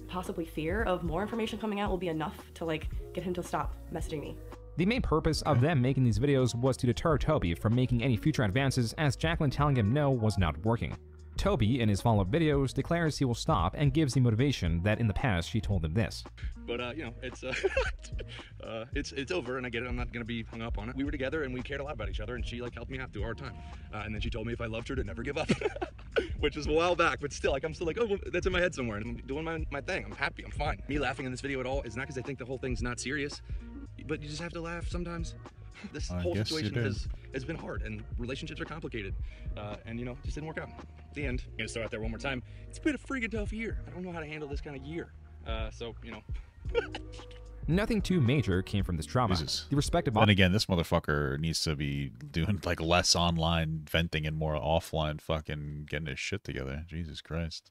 possibly fear of more information coming out will be enough to like get him to stop messaging me. The main purpose of them making these videos was to deter Toby from making any future advances, as Jacqueline telling him no was not working. Toby, in his follow-up videos, declares he will stop and gives the motivation that in the past she told him this. But you know, it's over, and I get it. I'm not gonna be hung up on it. We were together, and we cared a lot about each other, and she like helped me out through a hard time. And then she told me if I loved her to never give up, which was a while back. But still, like I'm still like, oh, well, that's in my head somewhere, and I'm doing my thing. I'm happy. I'm fine. Me laughing in this video at all is not because I think the whole thing's not serious, but you just have to laugh sometimes. This whole situation has been hard, and relationships are complicated, and you know, just didn't work out. At the end, I'm gonna throw out there one more time. It's been a freaking tough year. I don't know how to handle this kind of year. So you know. Nothing too major came from this drama. Jesus. The respective... Then again, this motherfucker needs to be doing like less online venting and more offline fucking getting his shit together. Jesus Christ.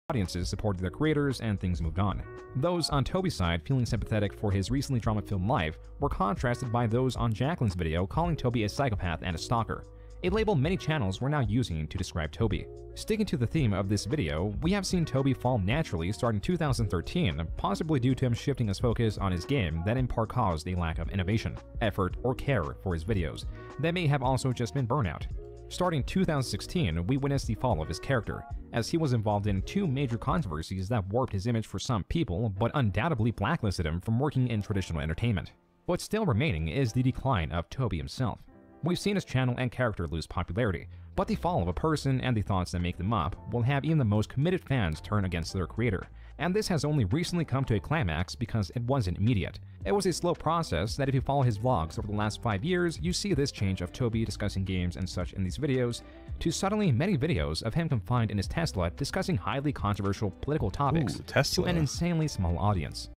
Audiences supported their creators and things moved on. Those on Toby's side feeling sympathetic for his recently drama-filled life were contrasted by those on Jacqueline's video calling Toby a psychopath and a stalker. a label many channels were now using to describe Toby. Sticking to the theme of this video, we have seen Toby fall naturally starting 2013, possibly due to him shifting his focus on his game that in part caused a lack of innovation, effort, or care for his videos. That may have also just been burnout. Starting 2016, we witnessed the fall of his character, as he was involved in 2 major controversies that warped his image for some people, but undoubtedly blacklisted him from working in traditional entertainment. What's still remaining is the decline of Toby himself. We've seen his channel and character lose popularity, but the fall of a person and the thoughts that make them up will have even the most committed fans turn against their creator. And this has only recently come to a climax because it wasn't immediate. It was a slow process that if you follow his vlogs over the last 5 years, you see this change of Toby discussing games and such in these videos, to suddenly many videos of him confined in his Tesla discussing highly controversial political topics to an insanely small audience.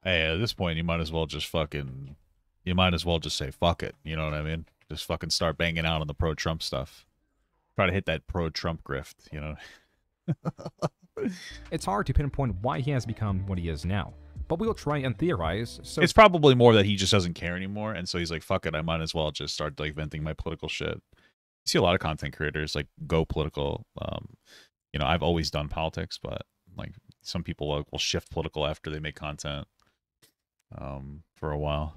Hey, at this point, you might as well just say fuck it, you know what I mean? Just fucking start banging out on the pro-Trump stuff. Try to hit that pro-Trump grift, you know? It's hard to pinpoint why he has become what he is now, but we'll try and theorize. So it's probably more that he just doesn't care anymore, and so he's like, fuck it, I might as well just start like venting my political shit. You see a lot of content creators like go political. You know, I've always done politics, but like some people will shift political after they make content for a while.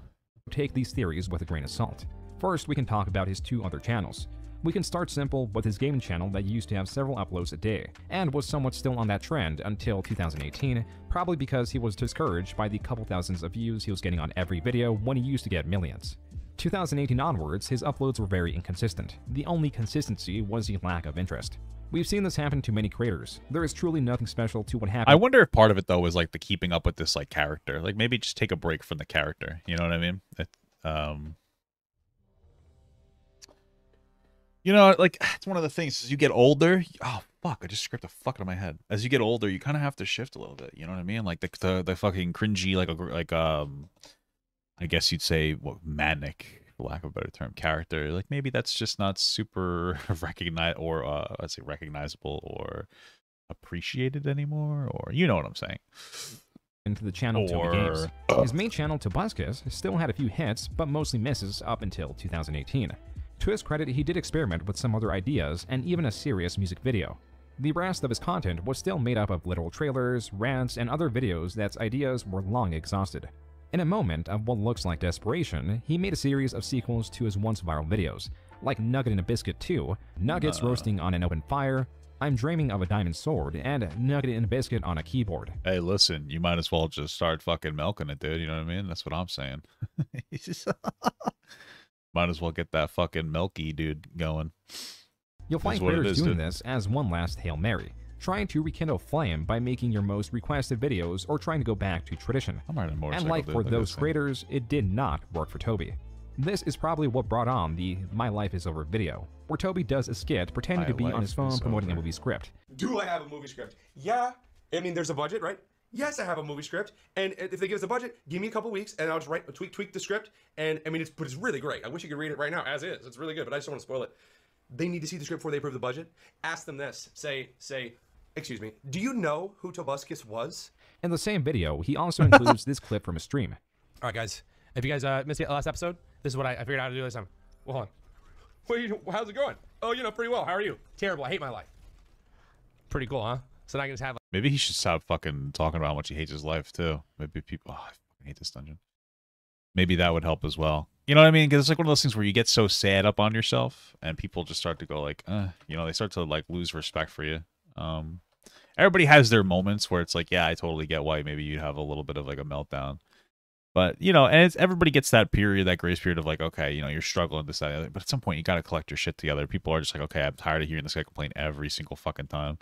Take these theories with a grain of salt. First, we can talk about his 2 other channels. We can start simple with his gaming channel that used to have several uploads a day, and was somewhat still on that trend until 2018, probably because he was discouraged by the couple thousands of views he was getting on every video when he used to get millions. 2018 onwards, his uploads were very inconsistent. The only consistency was the lack of interest. We've seen this happen to many creators. There is truly nothing special to what happened. I wonder if part of it, though, was like the keeping up with this like character. Like maybe just take a break from the character. You know what I mean? You know, like, it's one of the things, as you get older, oh, fuck, I just scraped the fuck out of my head. As you get older, you kind of have to shift a little bit, you know what I mean? Like, the fucking cringy, I guess you'd say, what, manic, for lack of a better term, character. Like, maybe that's just not super recognizable or appreciated anymore, or, you know what I'm saying. Into the channel Toby Games. His main channel, Tobuscus, still had a few hits, but mostly misses up until 2018. To his credit, he did experiment with some other ideas and even a serious music video. The rest of his content was still made up of literal trailers, rants, and other videos that's ideas were long exhausted. In a moment of what looks like desperation, he made a series of sequels to his once viral videos, like Nugget in a Biscuit 2, Nuggets roasting on an open fire, I'm Dreaming of a Diamond Sword, and Nugget in a Biscuit on a keyboard. Hey, listen, you might as well just start fucking milking it, dude, you know what I mean? That's what I'm saying. Might as well get that fucking milky dude going. You'll find creators doing this as one last Hail Mary, trying to rekindle flame by making your most requested videos or trying to go back to tradition. And like for those creators, it did not work for Toby. This is probably what brought on the My Life Is Over video, where Toby does a skit pretending to be on his phone promoting a movie script. Do I have a movie script? Yeah. I mean, there's a budget, right? Yes, I have a movie script, and if they give us a budget, give me a couple weeks, and I'll just tweak the script, and I mean, it's really great. I wish you could read it right now as is. It's really good, but I just don't want to spoil it. They need to see the script before they approve the budget. Ask them this. Say, excuse me, do you know who Tobuscus was? In the same video, he also includes this clip from a stream. All right, guys. If you guys missed the last episode, this is what I figured out how to do this time. Well, hold on. How's it going? Oh, you know, pretty well. How are you? Terrible. I hate my life. Pretty cool, huh? So now I can just have... Maybe he should stop fucking talking about how much he hates his life, too. Maybe people... Oh, I fucking hate this dungeon. Maybe that would help as well. You know what I mean? Because it's like one of those things where you get so sad up on yourself, and people just start to go like, you know, they start to like lose respect for you. Everybody has their moments where it's like, yeah, I totally get why maybe you'd have a little bit of like a meltdown. But, you know, and everybody gets that period, that grace period of like, okay, you know, you're struggling this, that, the other. But at some point, you got to collect your shit together. People are just like, okay, I'm tired of hearing this guy complain every single fucking time.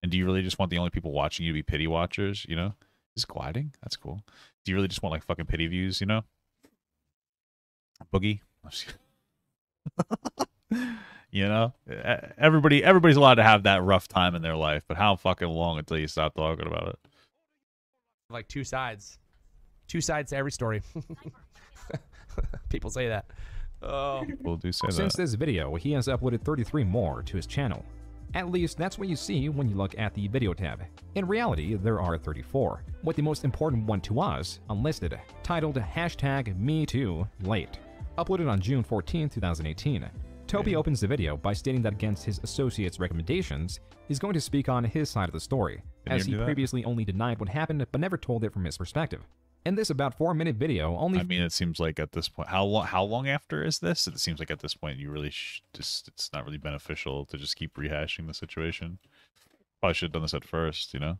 And do you really just want the only people watching you to be pity watchers, you know? Is gliding? That's cool. Do you really just want like fucking pity views, you know? Boogie? You know? Everybody's allowed to have that rough time in their life, but how fucking long until you stop talking about it? Like two sides. Two sides to every story. People say that. Oh. People do say that. Since this video, he has uploaded 33 more to his channel. At least that's what you see when you look at the video tab. In reality, there are 34, with the most important one to us unlisted, titled #MeTooLate, uploaded on June 14, 2018. Toby opens the video by stating that against his associate's recommendations, he's going to speak on his side of the story, as he previously only denied what happened but never told it from his perspective. In this about 4-minute video, only... I mean, it seems like at this point... How long after is this? It seems like at this point you really it's not really beneficial to just keep rehashing the situation. Probably should have done this at first, you know?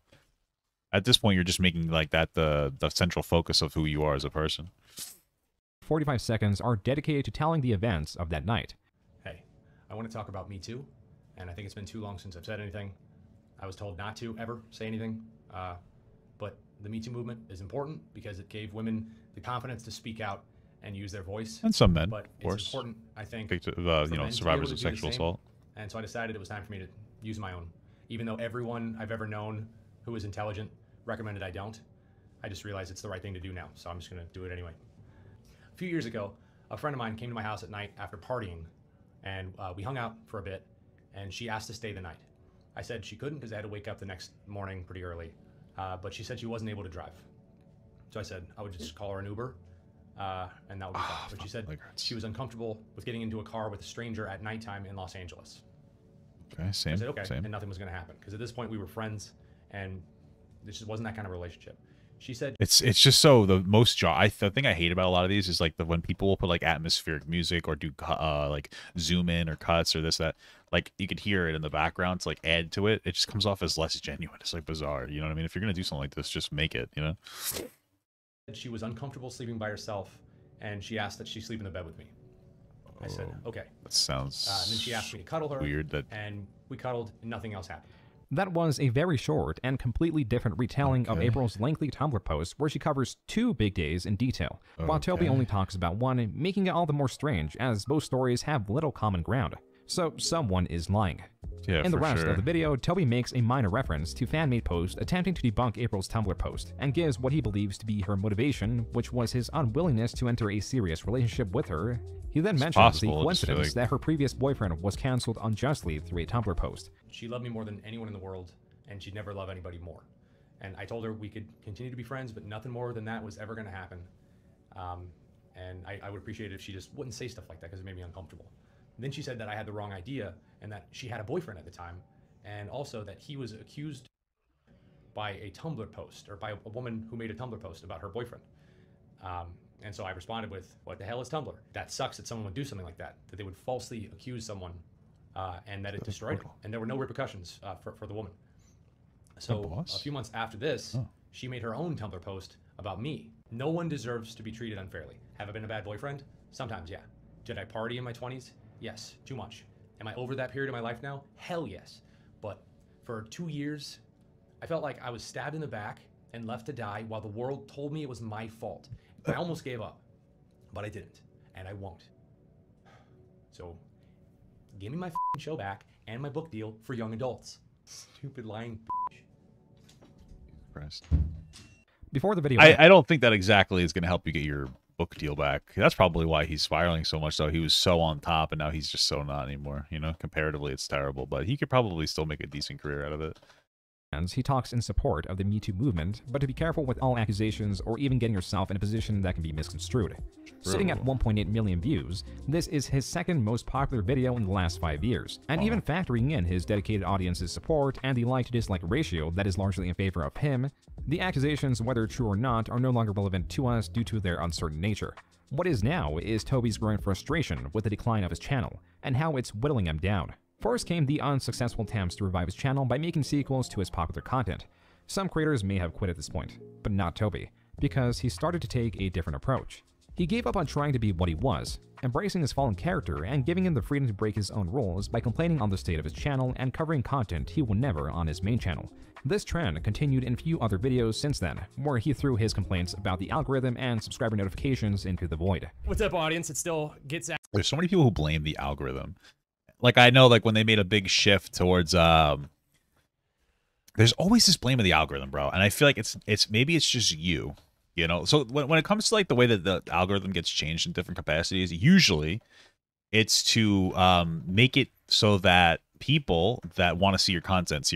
At this point, you're just making like that the central focus of who you are as a person. 45 seconds are dedicated to telling the events of that night. Hey, I want to talk about Me Too, and I think it's been too long since I've said anything. I was told not to ever say anything, but the Me Too movement is important because it gave women the confidence to speak out and use their voice. And some men, but of course. It's important, I think, you know, for men to be survivors able of to do the sexual same. assault. And so I decided it was time for me to use my own. Even though everyone I've ever known who is intelligent recommended I don't, I just realized it's the right thing to do now, so I'm just going to do it anyway. A few years ago, a friend of mine came to my house at night after partying, and we hung out for a bit, and she asked to stay the night. I said she couldn't because I had to wake up the next morning pretty early, but she said she wasn't able to drive. So I said I would just call her an Uber, and that would be fine. But she said she was uncomfortable with getting into a car with a stranger at nighttime in Los Angeles. Okay, same. I said okay, same. and nothing was going to happen because at this point we were friends, and this just wasn't that kind of relationship. She said It's just so the most the thing I hate about a lot of these is like when people will put like atmospheric music or do like zoom in or cuts or this that, like you could hear it in the background to like add to it. It just comes off as less genuine. It's like bizarre, you know what I mean? If you're gonna do something like this, just make it, you know. she was uncomfortable sleeping by herself, and she asked that she sleep in the bed with me. I said okay. That sounds and then she asked me to cuddle her. weird. That and we cuddled, and nothing else happened. That was a very short and completely different retelling of April's lengthy Tumblr post where she covers 2 big days in detail, while Toby only talks about one, making it all the more strange as both stories have little common ground. So someone is lying. Yeah, in the for rest sure. of the video, Toby makes a minor reference to fan-made post attempting to debunk April's Tumblr post, and gives what he believes to be her motivation, which was his unwillingness to enter a serious relationship with her. He then mentions possible, the just coincidence like- that her previous boyfriend was cancelled unjustly through a Tumblr post. She loved me more than anyone in the world, and she'd never love anybody more. And I told her we could continue to be friends, but nothing more than that was ever going to happen. And I would appreciate it if she just wouldn't say stuff like that because it made me uncomfortable. And then she said that I had the wrong idea and that she had a boyfriend at the time, and also that he was accused by a Tumblr post, or by a woman who made a Tumblr post about her boyfriend. And so I responded with, what the hell is Tumblr? That sucks that someone would do something like that they would falsely accuse someone, and that it destroyed her. And there were no repercussions for the woman. So a few months after this, she made her own Tumblr post about me. No one deserves to be treated unfairly. Have I been a bad boyfriend? Sometimes, yeah. Did I party in my 20s? Yes, too much. Am I over that period of my life now? Hell yes. But for 2 years, I felt like I was stabbed in the back and left to die while the world told me it was my fault. I almost gave up, but I didn't, and I won't. So, give me my f***ing show back and my book deal for young adults. Stupid lying bitch. Christ. Before the video, I don't think that exactly is going to help you get your book deal back. That's probably why he's spiraling so much, though. He was so on top, and now he's just so not anymore. You know, comparatively, it's terrible, but he could probably still make a decent career out of it. he talks in support of the Me Too movement, but to be careful with all accusations or even getting yourself in a position that can be misconstrued. Sitting at 1.8 million views, this is his second most popular video in the last 5 years, and even factoring in his dedicated audience's support and the like-to-dislike ratio that is largely in favor of him, the accusations, whether true or not, are no longer relevant to us due to their uncertain nature. What is now is Toby's growing frustration with the decline of his channel, and how it's whittling him down. First came the unsuccessful attempts to revive his channel by making sequels to his popular content. Some creators may have quit at this point, but not Toby, because he started to take a different approach. He gave up on trying to be what he was, embracing his fallen character and giving him the freedom to break his own rules by complaining on the state of his channel and covering content he will never on his main channel. This trend continued in a few other videos since then, where he threw his complaints about the algorithm and subscriber notifications into the void. What's up, audience? It still gets out. There's so many people who blame the algorithm. Like, I know, like, when they made a big shift towards, there's always this blame of the algorithm, bro. And I feel like maybe it's just you know? So when it comes to, like, the way that the algorithm gets changed in different capacities, usually it's to make it so that people that want to see your content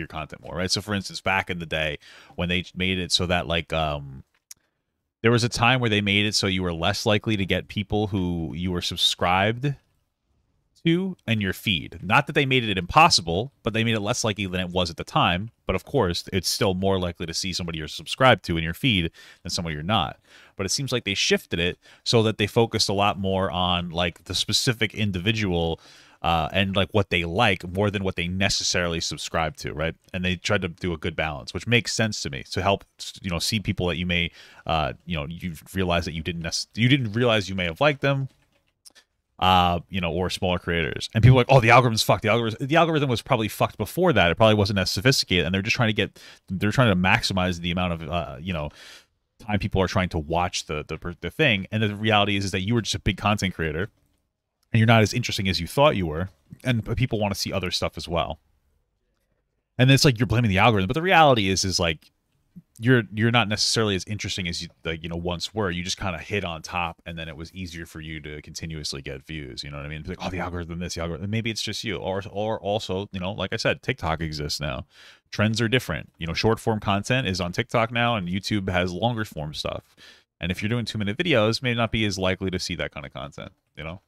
more, right? So, for instance, back in the day when they made it so that, like, there was a time where they made it so you were less likely to get people who you were subscribed to in your feed. Not that they made it impossible, but they made it less likely than it was at the time. But of course, it's still more likely to see somebody you're subscribed to in your feed than somebody you're not. But it seems like they shifted it so that they focused a lot more on like the specific individual and like what they like more than what they necessarily subscribe to, right? And they tried to do a good balance, which makes sense to me, to help, you know, see people that you may, you know, you realize that you didn't realize you may have liked them, you know, or smaller creators. And people are like, oh, the algorithm's fucked. The algorithm was probably fucked before that. It probably wasn't as sophisticated, and they're just trying to maximize the amount of, you know, time people are trying to watch the thing. And the reality is that you were just a big content creator, and you're not as interesting as you thought you were, and people want to see other stuff as well. And it's like you're blaming the algorithm, but the reality is like you're not necessarily as interesting as you, like, you know, once were. You just kind of hit on top, and then it was easier for you to continuously get views. You know what I mean? It's like, oh, the algorithm, the algorithm. Maybe it's just you, or also, you know, like I said, TikTok exists now. Trends are different. You know, short form content is on TikTok now, and YouTube has longer form stuff. And if you're doing 2-minute videos, may not be as likely to see that kind of content. You know.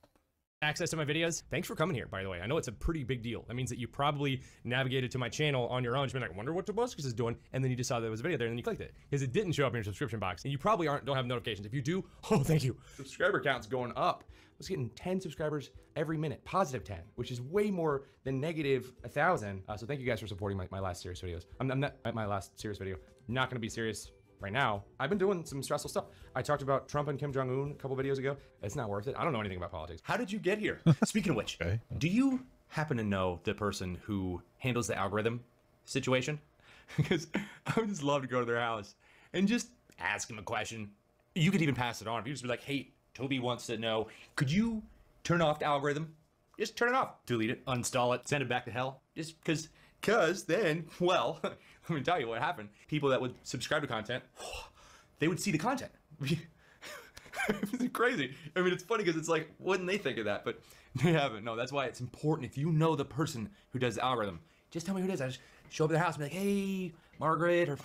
Access to my videos. Thanks for coming here, by the way. I know it's a pretty big deal. That means that you probably navigated to my channel on your own. Just been like, I wonder what Tobuscus is doing, and then you just saw there was a video there, and then you clicked it because it didn't show up in your subscription box, and you probably don't have notifications. If you do, oh, thank you. Subscriber count's going up. I was getting 10 subscribers every minute, positive 10, which is way more than negative 1,000. So thank you guys for supporting my last serious videos. I'm not my last serious video. Not going to be serious right now. I've been doing some stressful stuff. I talked about Trump and Kim Jong-un a couple videos ago. It's not worth it. I don't know anything about politics. How did you get here? Speaking of which, do you happen to know the person who handles the algorithm situation? Because I would just love to go to their house and just ask him a question. You could even pass it on. If you just be like, hey, Toby wants to know, could you turn off the algorithm? Just turn it off. Delete it, uninstall it, send it back to hell. Just because then, well, let me tell you what happened. People that would subscribe to content, they would see the content. It's crazy. I mean, it's funny because it's like, wouldn't they think of that? But they haven't. No, that's why it's important. If you know the person who does the algorithm, just tell me who it is. I just show up at their house and be like, hey, Margaret, or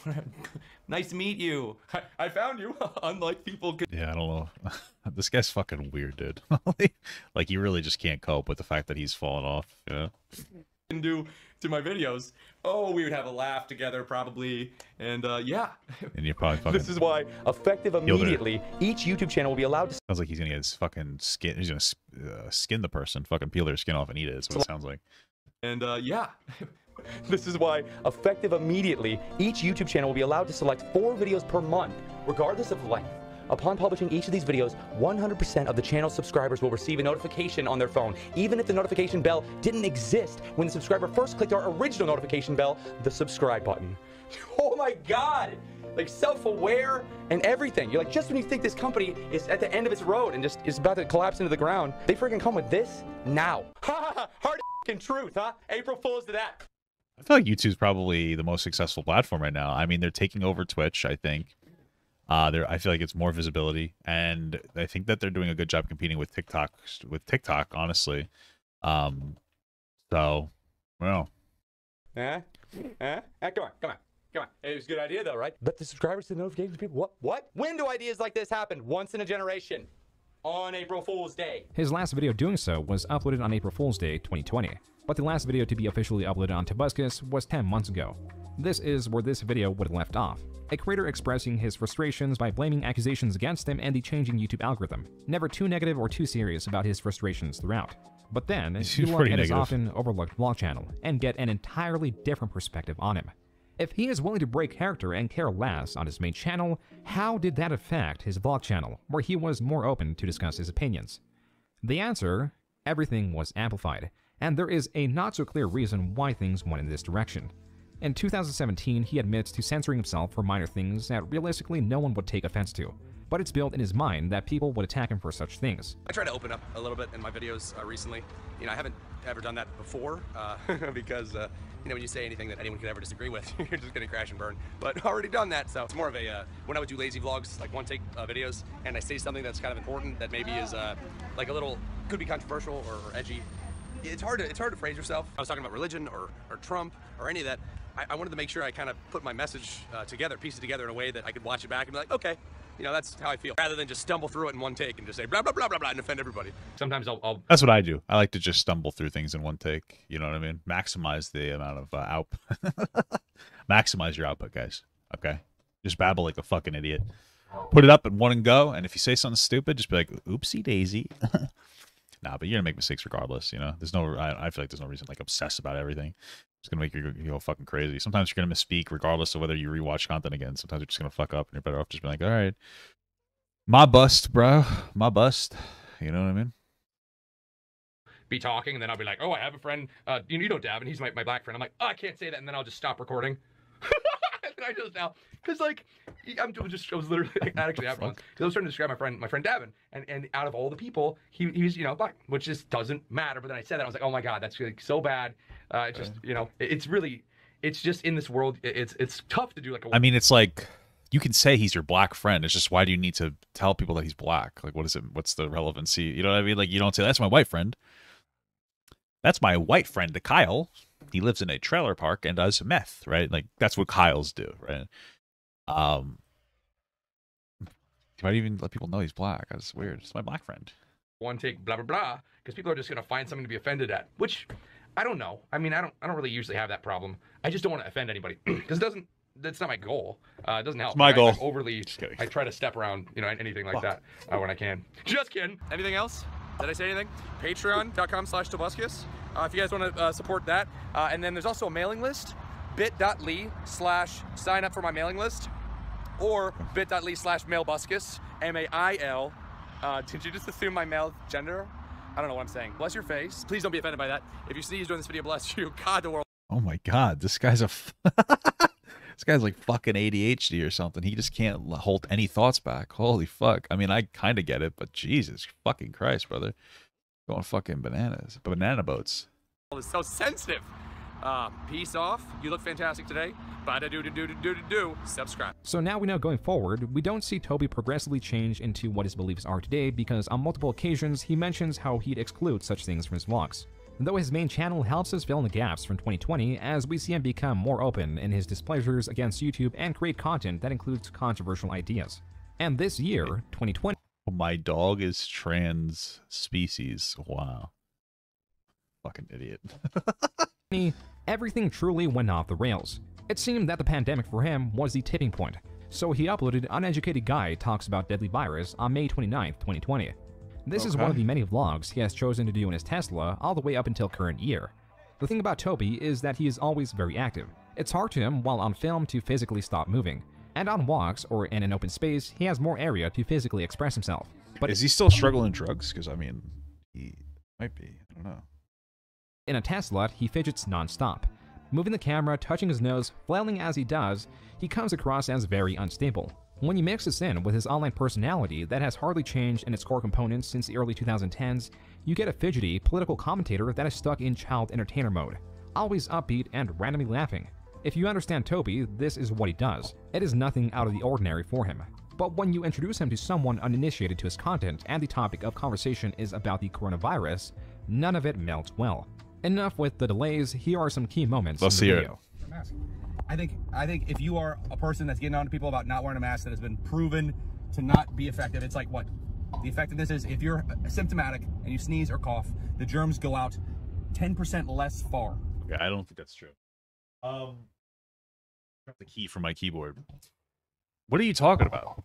nice to meet you. I found you. Unlike people could. Yeah, I don't know. This guy's fucking weird, dude. Like, you really just can't cope with the fact that he's fallen off. Yeah. Can do to my videos. Oh, we would have a laugh together probably, and yeah. And you're probably fucking. This is why effective immediately. Each YouTube channel will be allowed to. Sounds like he's gonna get his fucking skin. He's gonna skin the person, fucking peel their skin off and eat it. That's what it sounds like. And yeah. This is why effective immediately. Each YouTube channel will be allowed to select 4 videos per month, regardless of length. Upon publishing each of these videos, 100% of the channel subscribers will receive a notification on their phone, even if the notification bell didn't exist when the subscriber first clicked our original notification bell, the subscribe button. Oh my God! Like self-aware and everything. You're like, just when you think this company is at the end of its road and just is about to collapse into the ground, they freaking come with this now. Ha ha ha! Hard f***ing truth, huh? April Fool's to that. I feel like YouTube's probably the most successful platform right now. I mean, they're taking over Twitch, I think. I feel like it's more visibility, and I think that they're doing a good job competing with TikTok. Honestly. So, well. Come on. It was a good idea though, right? But the subscribers to the notifications people. What? When do ideas like this happen? Once in a generation. On April Fool's Day. His last video doing so was uploaded on April Fool's Day 2020, but the last video to be officially uploaded on Tobuscus was 10 months ago. This is where this video would have left off. A creator expressing his frustrations by blaming accusations against him and the changing YouTube algorithm. Never too negative or too serious about his frustrations throughout. But then, you look at his often overlooked vlog channel and get an entirely different perspective on him. If he is willing to break character and care less on his main channel, how did that affect his vlog channel, where he was more open to discuss his opinions? The answer: everything was amplified, and there is a not so clear reason why things went in this direction. In 2017, he admits to censoring himself for minor things that realistically no one would take offense to, but it's built in his mind that people would attack him for such things. I try to open up a little bit in my videos recently. You know, I haven't ever done that before because, you know, when you say anything that anyone could ever disagree with, you're just gonna crash and burn. But already done that, so it's more of a, when I would do lazy vlogs, like one-take videos, and I say something that's kind of important that maybe is like a little, could be controversial or edgy. It's hard to phrase yourself. I was talking about religion or Trump or any of that. I wanted to make sure I kind of put my message together, piece it together in a way that I could watch it back and be like, okay, you know, that's how I feel. Rather than just stumble through it in one take and just say blah, blah, blah, blah, blah, and offend everybody. Sometimes I'll That's what I do. I like to just stumble through things in one take. You know what I mean? Maximize the amount of output. Maximize your output, guys. Okay? Just babble like a fucking idiot. Put it up in one and go, and if you say something stupid, just be like, oopsie daisy. Nah, but you're gonna make mistakes regardless, you know? There's no, I feel like there's no reason to, like, obsess about everything. It's gonna make you go fucking crazy. Sometimes you're gonna misspeak regardless of whether you rewatch content again. Sometimes you're just gonna fuck up, and you're better off just being like, all right, my bust, bro. My bust. You know what I mean? be talking, and then I'll be like, oh, I have a friend, you know Davin, he's my black friend. I'm like, oh, I can't say that, and then I'll just stop recording. And I just now, because like, I was literally like, actually, because I was trying to describe my friend Davin, and out of all the people, he's, you know, black, which just doesn't matter. But then I said that, I was like, oh my god, that's like so bad. It's just, you know, it's really, it's just in this world, it's tough to do like a. I mean, it's like, you can say he's your black friend. It's just, why do you need to tell people that he's black? Like, what is it? What's the relevancy? You know what I mean? Like, you don't say, that's my white friend. That's my white friend, to Kyle. He lives in a trailer park and does meth, right? Like, that's what Kyles do, right? Why do you even let people know he's black? That's weird. It's my black friend. One take, blah, blah, blah, because people are just going to find something to be offended at, which I don't know. I mean, I don't really usually have that problem. I just don't want to offend anybody because that's not my goal. It doesn't help. It's my goal. I'm overly, I try to step around, you know, anything like that when I can. Just kidding. Anything else? Did I say anything? Patreon.com/Tobuscus. If you guys want to support that. And then there's also a mailing list, bit.ly/sign up for my mailing list, or bit.ly/mailbuscus, M-A-I-L. Did you just assume my male gender? I don't know what I'm saying. Bless your face. Please don't be offended by that. If you see he's doing this video, bless you. God, the world. Oh my god, this guy's a this guy's like fucking ADHD or something. He just can't hold any thoughts back. Holy fuck. I mean, I kind of get it, but Jesus fucking Christ, brother. Going fucking bananas. Banana boats. Is so sensitive. Peace off. You look fantastic today. Subscribe. So now we know going forward, we don't see Toby progressively change into what his beliefs are today because on multiple occasions he mentions how he'd exclude such things from his vlogs. Though his main channel helps us fill in the gaps from 2020 as we see him become more open in his displeasures against YouTube and create content that includes controversial ideas. And this year, 2020... My dog is trans species. Wow. Fucking idiot. Everything truly went off the rails. It seemed that the pandemic for him was the tipping point, so he uploaded Uneducated Guy Talks About Deadly Virus on May 29th, 2020. This is one of the many vlogs he has chosen to do in his Tesla all the way up until current year. The thing about Toby is that he is always very active. It's hard to him while on film to physically stop moving, and on walks or in an open space he has more area to physically express himself. But is he still struggling drugs? Because I mean, he might be. I don't know. In a Tesla, he fidgets non-stop. Moving the camera, touching his nose, flailing as he does, he comes across as very unstable. When you mix this in with his online personality that has hardly changed in its core components since the early 2010s, you get a fidgety, political commentator that is stuck in child entertainer mode, always upbeat and randomly laughing. If you understand Toby, this is what he does. It is nothing out of the ordinary for him. But when you introduce him to someone uninitiated to his content and the topic of conversation is about the coronavirus, none of it melts well. Enough with the delays, here are some key moments in the video. I think if you are a person that's getting on to people about not wearing a mask that has been proven to not be effective, it's like what? The effectiveness is if you're symptomatic and you sneeze or cough, the germs go out 10% less far. Okay, I don't think that's true. The key from my keyboard. What are you talking about?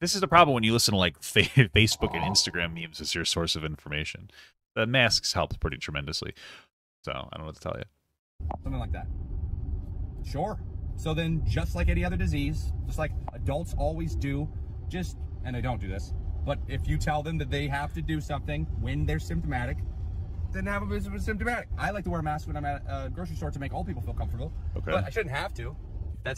This is the problem when you listen to like Facebook and Instagram memes as your source of information. The masks helped pretty tremendously. So I don't know what to tell you. Something like that. Sure. So then, just like any other disease, just like adults always do, and they don't do this, but if you tell them that they have to do something when they're symptomatic, then have them as symptomatic. I like to wear a mask when I'm at a grocery store to make old people feel comfortable. Okay. But I shouldn't have to.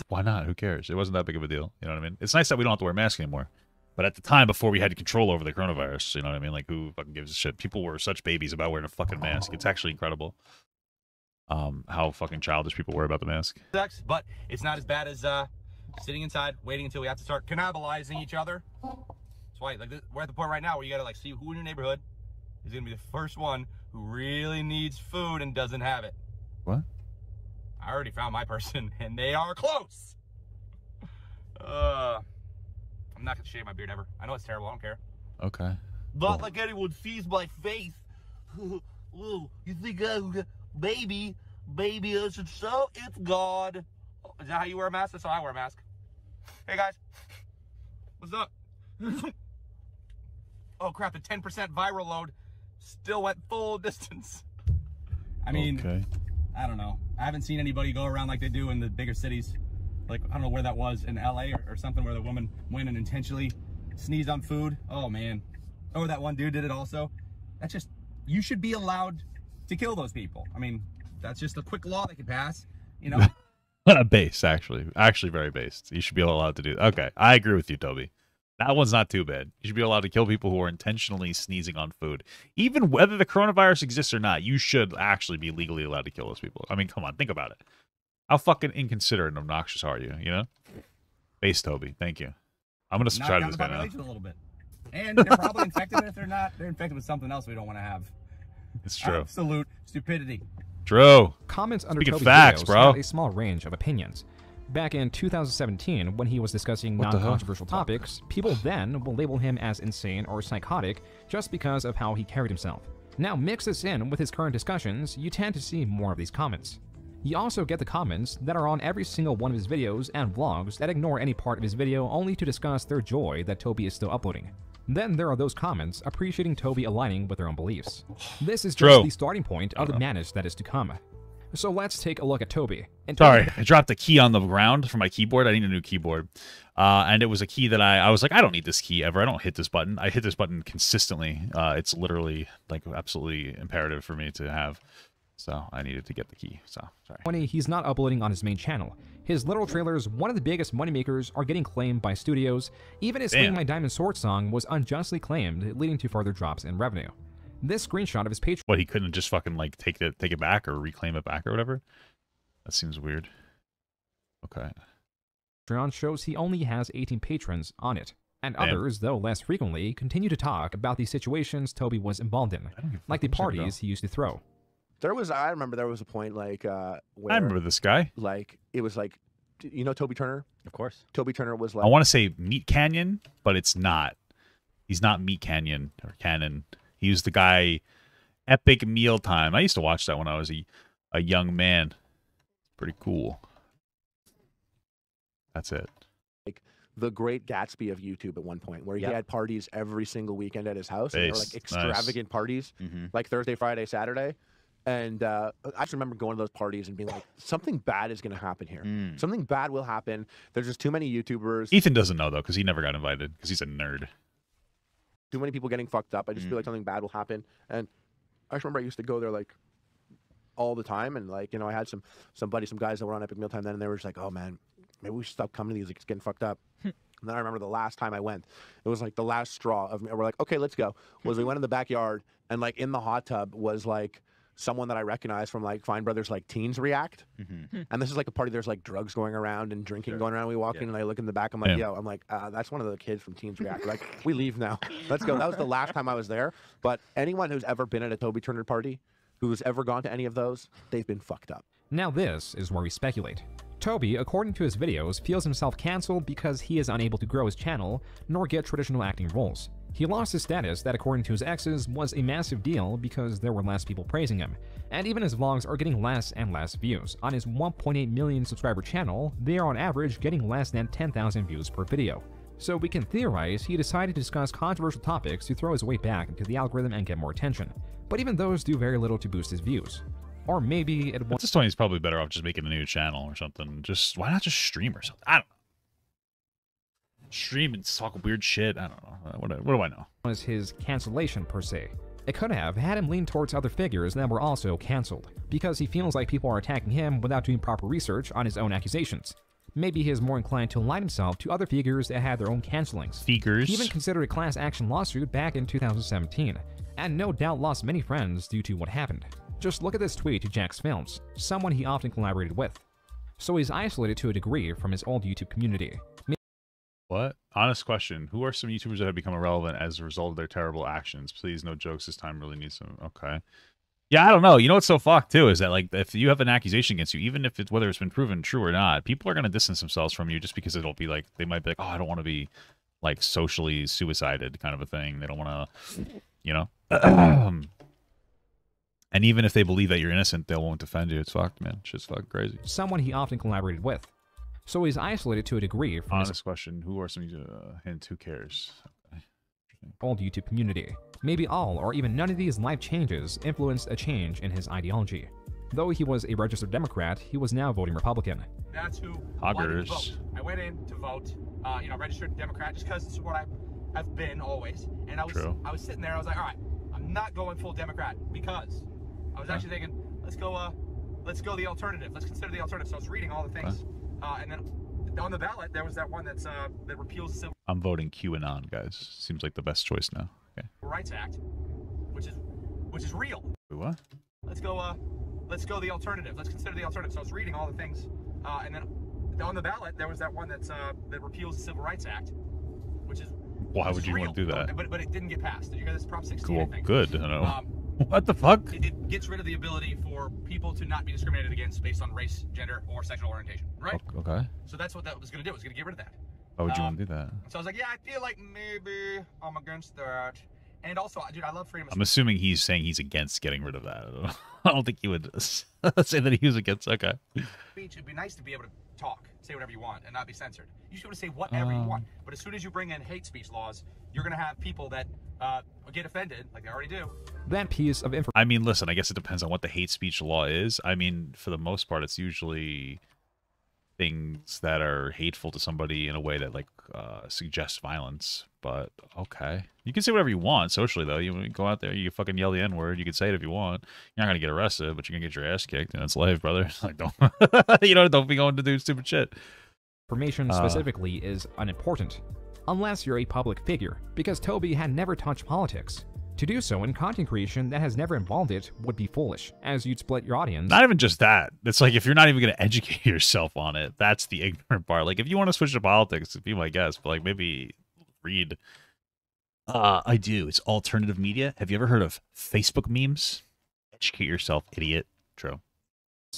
Why not? Who cares? It wasn't that big of a deal. You know what I mean? It's nice that we don't have to wear masks anymore. But at the time, before we had control over the coronavirus, you know what I mean? Like, who fucking gives a shit? People were such babies about wearing a fucking mask. It's actually incredible how fucking childish people were about the mask. Sucks, but it's not as bad as sitting inside, waiting until we have to start cannibalizing each other. That's why, like, we're at the point right now where you gotta, like, see who in your neighborhood is gonna be the first one who really needs food and doesn't have it. What? I already found my person, and they are close. I'm I'm not gonna shave my beard ever. I know it's terrible. I don't care. Okay. Not like anyone sees my face. Whoa, you think baby, I should show? It's God. Oh, is that how you wear a mask? That's how I wear a mask. Hey guys, what's up? Oh crap! The 10% viral load still went full distance. I mean, okay. I don't know. I haven't seen anybody go around like they do in the bigger cities. Like, I don't know where that was, in LA or something, where the woman went and intentionally sneezed on food. Oh man. Or that one dude did it also. That's just, you should be allowed to kill those people. I mean, that's just a quick law they could pass, you know? Based, actually very based. You should be allowed to do. Okay, I agree with you, Toby. That one's not too bad. You should be allowed to kill people who are intentionally sneezing on food. Even whether the coronavirus exists or not, you should actually be legally allowed to kill those people. I mean, come on, think about it. How fucking inconsiderate and obnoxious are you, you know? Base Toby, thank you. I'm going to subscribe to this guy now. A little bit. And they're probably infected, and if they're not, they're infected with something else we don't want to have. It's true. Absolute stupidity. True. Comments under Speaking Toby's facts, videos bro. had a small range of opinions. Back in 2017, when he was discussing non-controversial topics, people then will label him as insane or psychotic just because of how he carried himself. Now mix this in with his current discussions, you tend to see more of these comments. You also get the comments that are on every single one of his videos and vlogs that ignore any part of his video only to discuss their joy that Toby is still uploading. Then there are those comments appreciating Toby aligning with their own beliefs. This is just the starting point of the madness that is to come. So let's take a look at Toby. Sorry, I dropped a key on the ground for my keyboard. I need a new keyboard. And it was a key that I was like, I don't need this key ever. I don't hit this button. I hit this button consistently. It's literally like absolutely imperative for me to have. So I needed to get the key. So sorry. When he's not uploading on his main channel, his literal trailers, one of the biggest moneymakers, are getting claimed by studios. Even his Swing My Diamond Sword song was unjustly claimed, leading to further drops in revenue. This screenshot of his Patreon. What, he couldn't just fucking like take it back or reclaim it back or whatever? That seems weird. Okay. Patreon shows he only has 18 patrons on it. And others, though less frequently, continue to talk about the situations Toby was involved in, like the parties he used to throw. I remember there was a point like where I remember this guy. Like it was like, you know Toby Turner? Of course. Toby Turner was like, I want to say Meat Canyon, but it's not. He's not Meat Canyon or Cannon. He was the guy, Epic Mealtime. I used to watch that when I was a young man. Pretty cool. That's it. Like the Great Gatsby of YouTube at one point, where he had parties every single weekend at his house. And they were like extravagant parties, like Thursday, Friday, Saturday. And I just remember going to those parties and being like, something bad is going to happen here. Something bad will happen. There's just too many YouTubers. Ethan doesn't know, though, because he never got invited, because he's a nerd. Too many people getting fucked up. I just feel like something bad will happen. And I just remember I used to go there like all the time. And like, you know, I had some guys that were on Epic Mealtime then, and they were just like, oh man, maybe we should stop coming to these. Like, it's getting fucked up. And then I remember the last time I went, it was like the last straw of me. We're like, okay, let's go. Was we went in the backyard, and like in the hot tub was like someone that I recognized from like Fine Brothers, like Teens React. And this is like a party, there's like drugs going around and drinking going around. We walk in and I look in the back, I'm like, yo, I'm like, that's one of the kids from Teens React. Like, we leave now. Let's go. That was the last time I was there. But anyone who's ever been at a Toby Turner party, who's ever gone to any of those, they've been fucked up. Now this is where we speculate. Toby, according to his videos, feels himself cancelled because he is unable to grow his channel nor get traditional acting roles. He lost his status that, according to his exes, was a massive deal because there were less people praising him, and even his vlogs are getting less and less views. On his 1.8 million subscriber channel, they are on average getting less than 10,000 views per video. So we can theorize he decided to discuss controversial topics to throw his way back into the algorithm and get more attention, but even those do very little to boost his views. Or maybe it was— At this point, he's probably better off just making a new channel or something. Just why not just stream or something? I don't know. Stream and talk weird shit. I don't know. What do I know? Was his cancellation per se. It could have had him lean towards other figures that were also cancelled, because he feels like people are attacking him without doing proper research on his own accusations. Maybe he is more inclined to align himself to other figures that had their own cancellings. Figures. He even considered a class action lawsuit back in 2017, and no doubt lost many friends due to what happened. Just look at this tweet to Jax Films, someone he often collaborated with. So he's isolated to a degree from his old YouTube community. What? Honest question. Who are some YouTubers that have become irrelevant as a result of their terrible actions? Please, no jokes. This time really needs some. Okay. Yeah, I don't know. You know what's so fucked, too, is that, like, if you have an accusation against you, even if it's whether it's been proven true or not, people are going to distance themselves from you just because it'll be like, they might be like, oh, I don't want to be like socially suicided kind of a thing. They don't want to, you know. And even if they believe that you're innocent, they won't defend you. It's fucked, man. Shit's fucking crazy. Someone he often collaborated with. So he's isolated to a degree from Honest question: who are some hints? Who cares? old YouTube community. Maybe all or even none of these life changes influenced a change in his ideology. Though he was a registered Democrat, he was now voting Republican. That's who Hoggers. wanted to vote. I went in to vote, registered Democrat, just because this is what I've been always. And I was sitting there, I was like, all right, I'm not going full Democrat because I was actually thinking, let's go the alternative. Let's consider the alternative. So I was reading all the things, and then on the ballot there was that one that's that repeals the Civil I'm voting QAnon, guys. Seems like the best choice now. Okay. Rights Act, which is real. Wait, what? Let's go the alternative. Let's consider the alternative. So I was reading all the things, and then on the ballot there was that one that's that repeals the Civil Rights Act, which is Why would you want to do that? But it didn't get passed. Did you guys? It's Prop 16. Cool. I think. Good. I don't know. What the fuck? It gets rid of the ability for people to not be discriminated against based on race, gender, or sexual orientation. Right. Okay. So that's what that was going to do. It was going to get rid of that. Why would you want to do that? So I was like, yeah, I feel like maybe I'm against that. And also, dude, I love freedom of I'm assuming he's saying he's against getting rid of that. I don't think he would say that he was against. Okay. speech. It'd be nice to be able to talk, say whatever you want, and not be censored. You should be able to say whatever you want. But as soon as you bring in hate speech laws, you're going to have people that get offended, like they already do. That piece of information. I mean, listen, I guess it depends on what the hate speech law is. I mean, for the most part, it's usually things that are hateful to somebody in a way that, like, suggests violence. But, okay. You can say whatever you want socially, though. You go out there, you fucking yell the N-word, you can say it if you want. You're not going to get arrested, but you're going to get your ass kicked, and it's life, brother. Like, don't, don't be going to do stupid shit. Information specifically is unimportant, unless you're a public figure, because Toby had never touched politics. To do so in content creation that has never involved it would be foolish, as you'd split your audience. Not even just that. It's like, if you're not even going to educate yourself on it, that's the ignorant part. Like, if you want to switch to politics, be my guest, but, like, maybe read. I do. It's alternative media. Have you ever heard of Facebook memes? Educate yourself, idiot. True.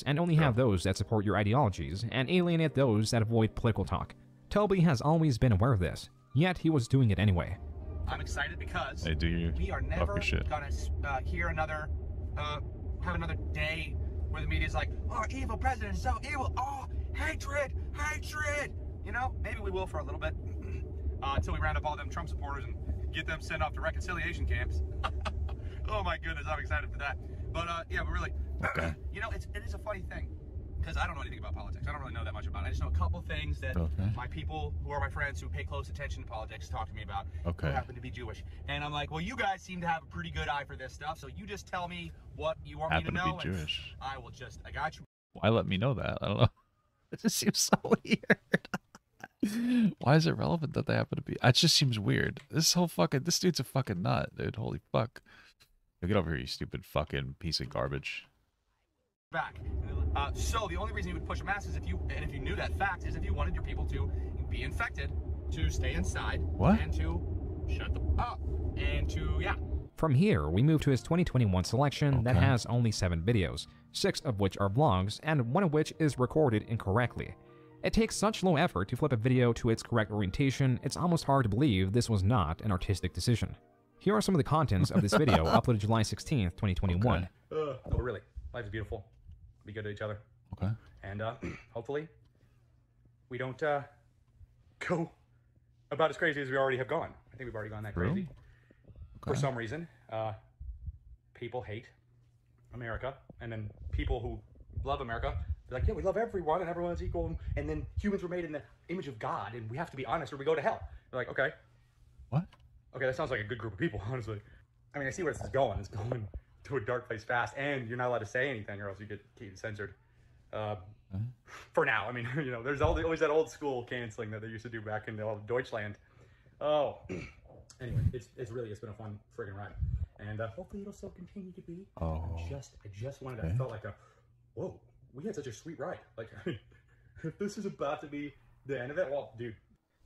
And only have those that support your ideologies, and alienate those that avoid political talk. Toby has always been aware of this, yet he was doing it anyway. I'm excited because Hey, do you we are never shit. gonna hear another, have another day where the media's like, oh, evil president is so evil, oh, hatred, hatred. You know, maybe we will for a little bit, until we round up all them Trump supporters and get them sent off to reconciliation camps. Oh my goodness, I'm excited for that. But yeah, but really, you know, it is a funny thing. Because I don't know anything about politics. I don't really know that much about it. I just know a couple things that my people who are my friends who pay close attention to politics talk to me about who happen to be Jewish. And I'm like, well, you guys seem to have a pretty good eye for this stuff, so you just tell me what you want me to know. Happen to be Jewish. I will just, I got you. Why let me know that? I don't know. It just seems so weird. Why is it relevant that they happen to be? It just seems weird. This dude's a fucking nut, dude. Holy fuck. Yo, get over here, you stupid fucking piece of garbage. Back. So the only reason you would push a mask is if you knew that fact, is if you wanted your people to be infected, to stay inside, and to shut them up, and to, From here, we move to his 2021 selection that has only 7 videos, 6 of which are vlogs, and 1 of which is recorded incorrectly. It takes such low effort to flip a video to its correct orientation, it's almost hard to believe this was not an artistic decision. Here are some of the contents of this video, uploaded July 16th, 2021. No, but really, life is beautiful. Be good to each other. Okay. And hopefully, we don't go about as crazy as we already have gone. I think we've already gone that crazy. Really? For some reason, people hate America, and then people who love America, they're like, yeah, we love everyone, and everyone's equal, and then humans were made in the image of God, and we have to be honest or we go to hell. They're like, okay. What? Okay, that sounds like a good group of people, honestly. I mean, I see where this is going. It's going to a dark place fast, and you're not allowed to say anything or else you get censored. For now, I mean, you know, there's always that old school canceling that they used to do back in Deutschland. Oh, anyway, it's been a fun friggin' ride, and hopefully it'll still continue to be. I just wanted to, I felt like whoa, we had such a sweet ride. Like, if this is about to be the end of it, well, dude.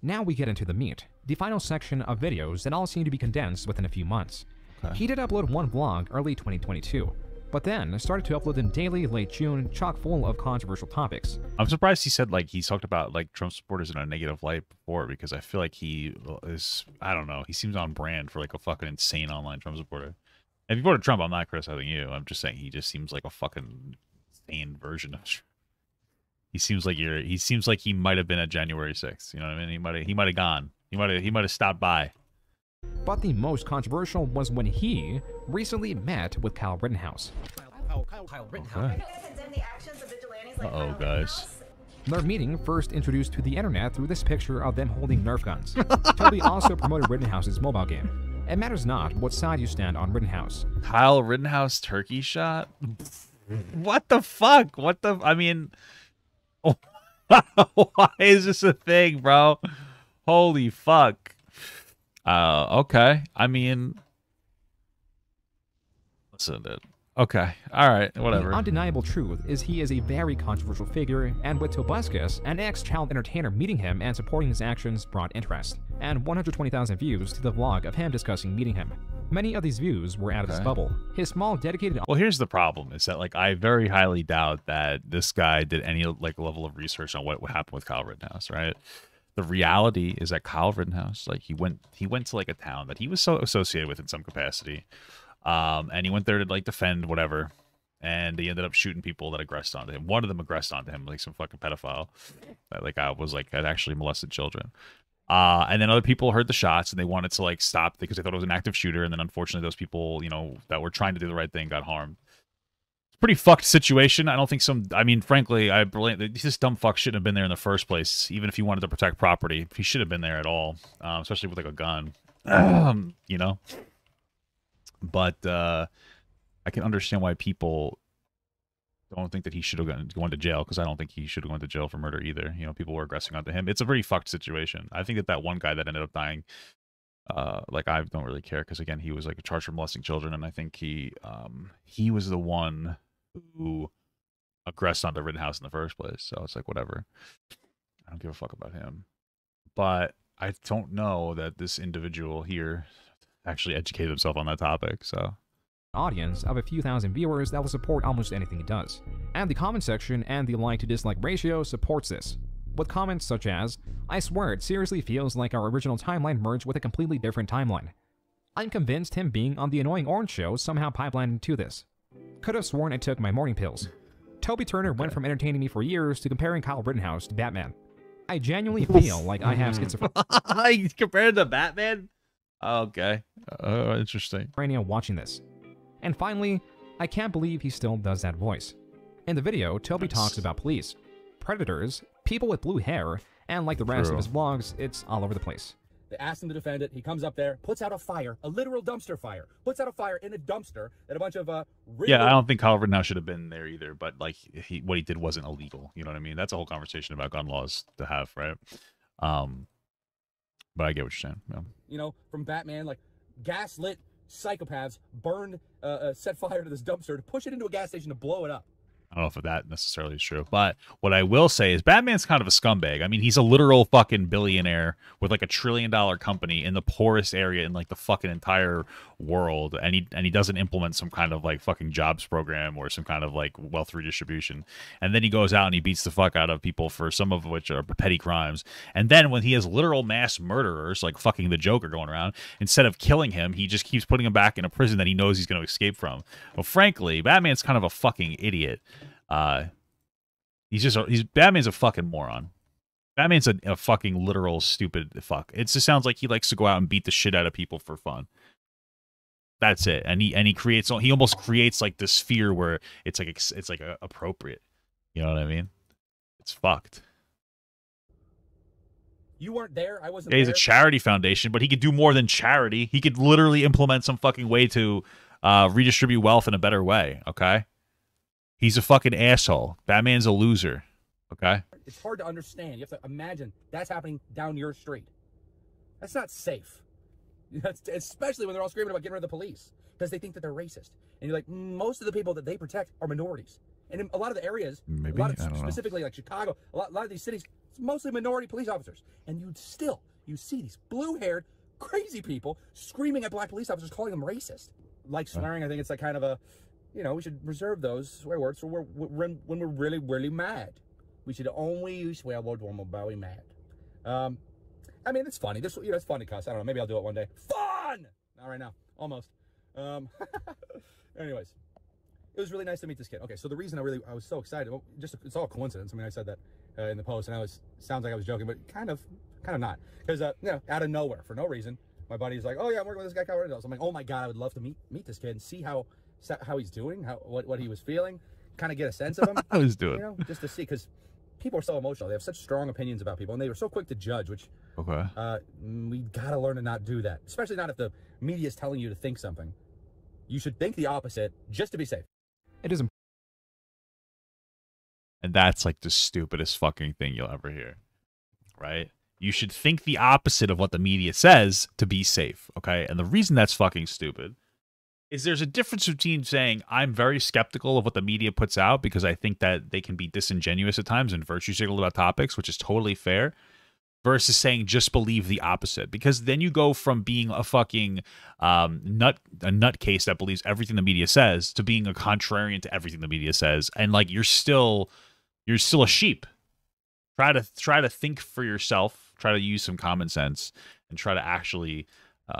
Now we get into the meat, the final section of videos that all seem to be condensed within a few months. He did upload 1 vlog early 2022, but then started to upload them daily late June, chock full of controversial topics. I'm surprised he said, like, he's talked about, like, Trump supporters in a negative light before, because I feel like he is, I don't know, he seems on brand for, like, a fucking insane online Trump supporter. If you voted Trump, I'm not criticizing you. I'm just saying he just seems like a fucking insane version of Trump. He seems like he might have been at January 6th. You know what I mean? He might have gone. He might have stopped by. But the most controversial was when he recently met with Kyle Rittenhouse. Kyle Rittenhouse. Uh-oh, guys. Their meeting first introduced to the internet through this picture of them holding Nerf guns. Toby also promoted Rittenhouse's mobile game. It matters not what side you stand on Rittenhouse. Kyle Rittenhouse turkey shot? What the fuck? I mean... Why is this a thing, bro? Holy fuck. Okay. I mean, listen, dude. Okay. All right. Whatever. The undeniable truth is he is a very controversial figure, and with Tobuscus, an ex-child entertainer, meeting him and supporting his actions brought interest, and 120,000 views to the vlog of him discussing meeting him. Many of these views were out of his bubble. His small, dedicated... Well, here's the problem, is that, like, I very highly doubt that this guy did any, like, level of research on what happened with Kyle Rittenhouse, right? The reality is that Kyle Rittenhouse, like, he went to, like, a town that he was so associated with in some capacity, and he went there to, like, defend whatever, and he ended up shooting people that aggressed onto him. One of them aggressed onto him, like, some fucking pedophile that, like, had actually molested children. And then other people heard the shots and they wanted to, like, stop because they thought it was an active shooter. And then unfortunately those people, you know, that were trying to do the right thing got harmed. It's a pretty fucked situation. I don't think frankly, this dumb fuck shouldn't have been there in the first place. Even if he wanted to protect property, he should have been there at all. Especially with, like, a gun, you know? But, I can understand why people don't think that he should have gone to jail, because I don't think he should have gone to jail for murder either. You know, people were aggressing onto him. It's a very fucked situation. I think that one guy that ended up dying, like, I don't really care, because again, he was, like, charged for molesting children, and I think he was the one who aggressed onto Rittenhouse in the first place. So it's like, whatever. I don't give a fuck about him. But I don't know that this individual here actually educated himself on that topic. So. Audience of a few thousand viewers that will support almost anything he does. And the comment section and the like to dislike ratio supports this, with comments such as, "I swear it seriously feels like our original timeline merged with a completely different timeline. I'm convinced him being on the Annoying Orange show somehow pipelined into this. Could have sworn I took my morning pills. Toby Turner went from entertaining me for years to comparing Kyle Rittenhouse to Batman. I genuinely feel like I have schizophrenia." Compared to Batman? Okay. Interesting. Watching this. And finally, I can't believe he still does that voice. In the video, Toby talks about police, predators, people with blue hair, and like the rest of his vlogs, it's all over the place. They asked him to defend it. He comes up there, puts out a fire, a literal dumpster fire, puts out a fire in a dumpster that a bunch of yeah, I don't think Kyle Rittenhouse should have been there either, but, like, what he did wasn't illegal. You know what I mean? That's a whole conversation about gun laws to have, right? But I get what you're saying. Yeah. You know, from Batman, like, gaslit psychopaths set fire to this dumpster to push it into a gas station to blow it up. I don't know if that necessarily is true, but what I will say is Batman's kind of a scumbag. I mean, he's a literal fucking billionaire with, like, $1 trillion company in the poorest area in, like, the fucking entire world, and he doesn't implement some kind of, like, fucking jobs program or some kind of, like, wealth redistribution. And then he goes out and he beats the fuck out of people for some of which are petty crimes. And then when he has literal mass murderers like fucking the Joker going around, instead of killing him, he just keeps putting him back in a prison that he knows he's going to escape from. Well, frankly, Batman's kind of a fucking idiot. Batman's a fucking moron. Batman's a fucking literal stupid fuck. It just sounds like he likes to go out and beat the shit out of people for fun. That's it. And he almost creates, like, this fear where it's like appropriate. You know what I mean? It's fucked. You weren't there. I wasn't there. He's a charity foundation, but he could do more than charity. He could literally implement some fucking way to redistribute wealth in a better way, okay? He's a fucking asshole. Batman's a loser, okay? It's hard to understand. You have to imagine that's happening down your street. That's not safe. Especially when they're all screaming about getting rid of the police because they think that they're racist. And you're like, most of the people that they protect are minorities. And in a lot of the areas, maybe, specifically like Chicago, a lot of these cities, it's mostly minority police officers. And you see these blue-haired, crazy people screaming at black police officers, calling them racist. Like swearing, I think it's like kind of a, you know, we should reserve those swear words for when we're really, really mad. We should only use swear words when we're very mad. I mean, it's funny. This, you know, it's fun to cuss. I don't know. Maybe I'll do it one day. Fun! Not right now. Almost. Anyways, it was really nice to meet this kid. Okay, so the reason I was so excited, well, it's all coincidence. I mean, I said that in the post, and sounds like I was joking, but kind of not. Because, you know, out of nowhere, for no reason, my buddy's like, oh yeah, I'm working with this guy, Kyle Rittenhouse. I'm like, oh my God, I would love to meet this kid and see how he's doing, what he was feeling, kind of get a sense of him. How he's doing. You know, just to see, because people are so emotional. They have such strong opinions about people, and they were so quick to judge, which we gotta learn to not do that, especially not if the media is telling you to think something. You should think the opposite just to be safe. It is. And that's like the stupidest fucking thing you'll ever hear, right? You should think the opposite of what the media says to be safe, okay? And the reason that's fucking stupid is there's a difference between saying I'm very skeptical of what the media puts out because I think that they can be disingenuous at times and virtue signal about topics, which is totally fair, versus saying just believe the opposite. Because then you go from being a fucking nutcase that believes everything the media says to being a contrarian to everything the media says, and like you're still a sheep. Try to think for yourself. Try to use some common sense and try to actually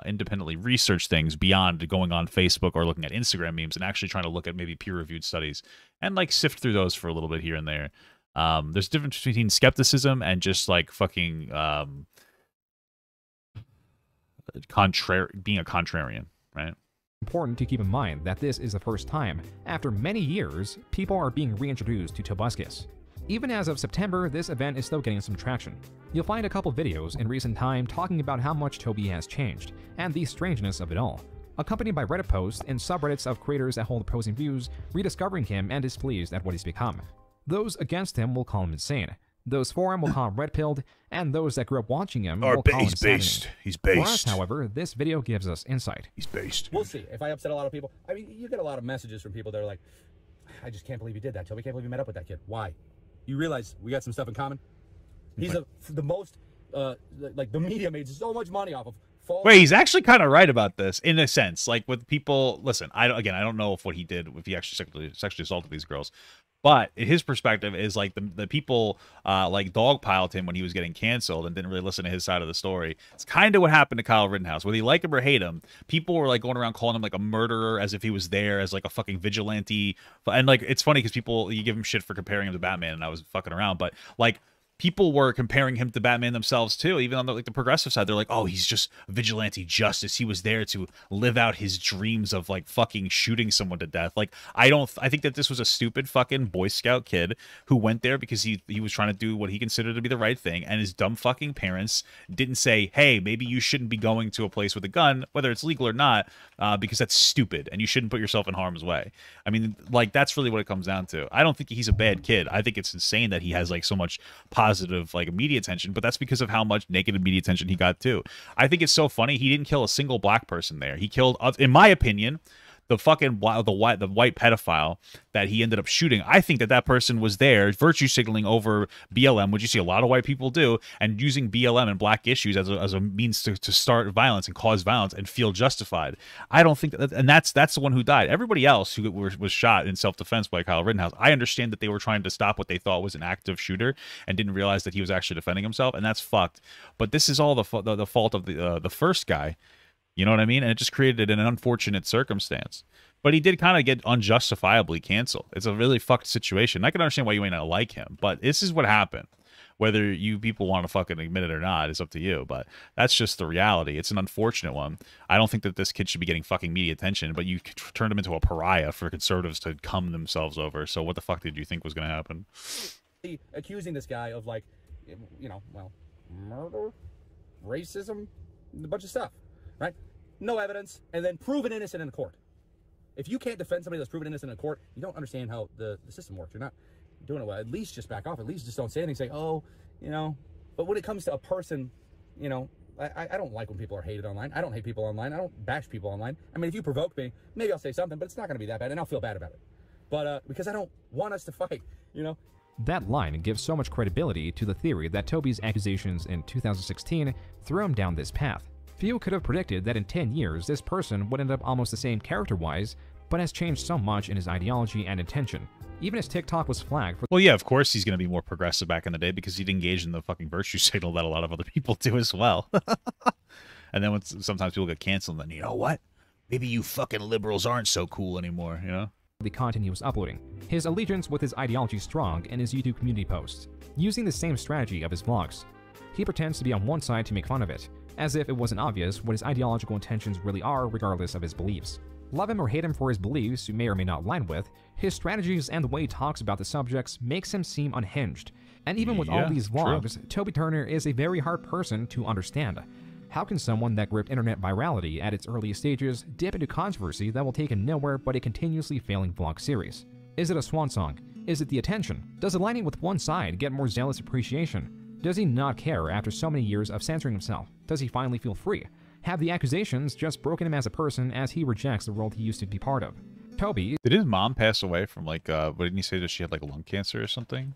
independently research things beyond going on Facebook or looking at Instagram memes and actually trying to look at maybe peer-reviewed studies and like sift through those for a little bit here and there. There's a difference between skepticism and just like fucking being a contrarian, right? Important to keep in mind that this is the first time, after many years, people are being reintroduced to Tobuscus. Even as of September, this event is still getting some traction. You'll find a couple videos in recent time talking about how much Toby has changed, and the strangeness of it all, accompanied by Reddit posts and subreddits of creators that hold opposing views, rediscovering him and displeased at what he's become. Those against him will call him insane, those for him will call him red-pilled, and those that grew up watching him will call him saddening. He's based. For us, however, this video gives us insight. He's based. We'll see. If I upset a lot of people, I mean, you get a lot of messages from people that are like, I just can't believe you did that, Toby. I can't believe you met up with that kid. Why? You realize we got some stuff in common? He's the most, like, the media made so much money off of false. Wait, he's actually kind of right about this, in a sense. Like, with people, listen, I don't know if what he did, if he actually sexually assaulted these girls. But his perspective is, like, the people, like, dogpiled him when he was getting canceled and didn't really listen to his side of the story. It's kind of what happened to Kyle Rittenhouse. Whether you like him or hate him, people were, like, going around calling him, like, a murderer as if he was there as, like, a fucking vigilante. And, like, it's funny because people, you give him shit for comparing him to Batman, and I was fucking around. But, like, people were comparing him to Batman themselves too, even on the, like, the progressive side. They're like, oh, he's just vigilante justice. He was there to live out his dreams of like fucking shooting someone to death. Like, I think that this was a stupid fucking Boy Scout kid who went there because he was trying to do what he considered to be the right thing, and his dumb fucking parents didn't say, hey, maybe you shouldn't be going to a place with a gun, whether it's legal or not, because that's stupid and you shouldn't put yourself in harm's way. I mean, like, that's really what it comes down to. I don't think he's a bad kid. I think it's insane that he has like so much positive like media attention, but that's because of how much negative media attention he got too. I think it's so funny he didn't kill a single black person there. He killed, in my opinion, the fucking the white pedophile that he ended up shooting. I think that person was there virtue signaling over BLM, which you see a lot of white people do, and using BLM and black issues as a means to start violence and cause violence and feel justified. I don't think that, and that's the one who died. Everybody else who was shot in self-defense by Kyle Rittenhouse, I understand that they were trying to stop what they thought was an active shooter and didn't realize that he was actually defending himself, and that's fucked. But this is all the fault of the first guy. You know what I mean? And it just created an unfortunate circumstance. But he did kind of get unjustifiably canceled. It's a really fucked situation. I can understand why you may not like him, but this is what happened. Whether you people want to fucking admit it or not is up to you, but that's just the reality. It's an unfortunate one. I don't think that this kid should be getting fucking media attention, but you turned him into a pariah for conservatives to cum themselves over. So what the fuck did you think was going to happen? Accusing this guy of, like, you know, well, murder, racism, a bunch of stuff, right? No evidence, and then proven innocent in court. If you can't defend somebody that's proven innocent in court, you don't understand how the system works. You're not doing it well. At least just back off. At least just don't say anything. Say, oh, you know. But when it comes to a person, you know, I don't like when people are hated online. I don't hate people online. I don't bash people online. I mean, if you provoke me, maybe I'll say something, but it's not going to be that bad, and I'll feel bad about it. But because I don't want us to fight, you know. That line gives so much credibility to the theory that Toby's accusations in 2016 threw him down this path. Few could have predicted that in 10 years, this person would end up almost the same character-wise but has changed so much in his ideology and intention. Even his TikTok was flagged for— Well, yeah, of course he's going to be more progressive back in the day because he'd engage in the fucking virtue signal that a lot of other people do as well. And then when sometimes people get canceled, then, you know what? Maybe you fucking liberals aren't so cool anymore, you know? The content he was uploading, his allegiance with his ideology strong in his YouTube community posts, using the same strategy of his vlogs. He pretends to be on one side to make fun of it, as if it wasn't obvious what his ideological intentions really are regardless of his beliefs. Love him or hate him for his beliefs you may or may not align with, his strategies and the way he talks about the subjects makes him seem unhinged. And even with all these vlogs, Toby Turner is a very hard person to understand. How can someone that gripped internet virality at its earliest stages dip into controversy that will take him nowhere but a continuously failing vlog series? Is it a swan song? Is it the attention? Does aligning with one side get more zealous appreciation? Does he not care after so many years of censoring himself? Does he finally feel free? Have the accusations just broken him as a person as he rejects the world he used to be part of? Toby— Did his mom pass away from like, what didn't he say that she had like lung cancer or something?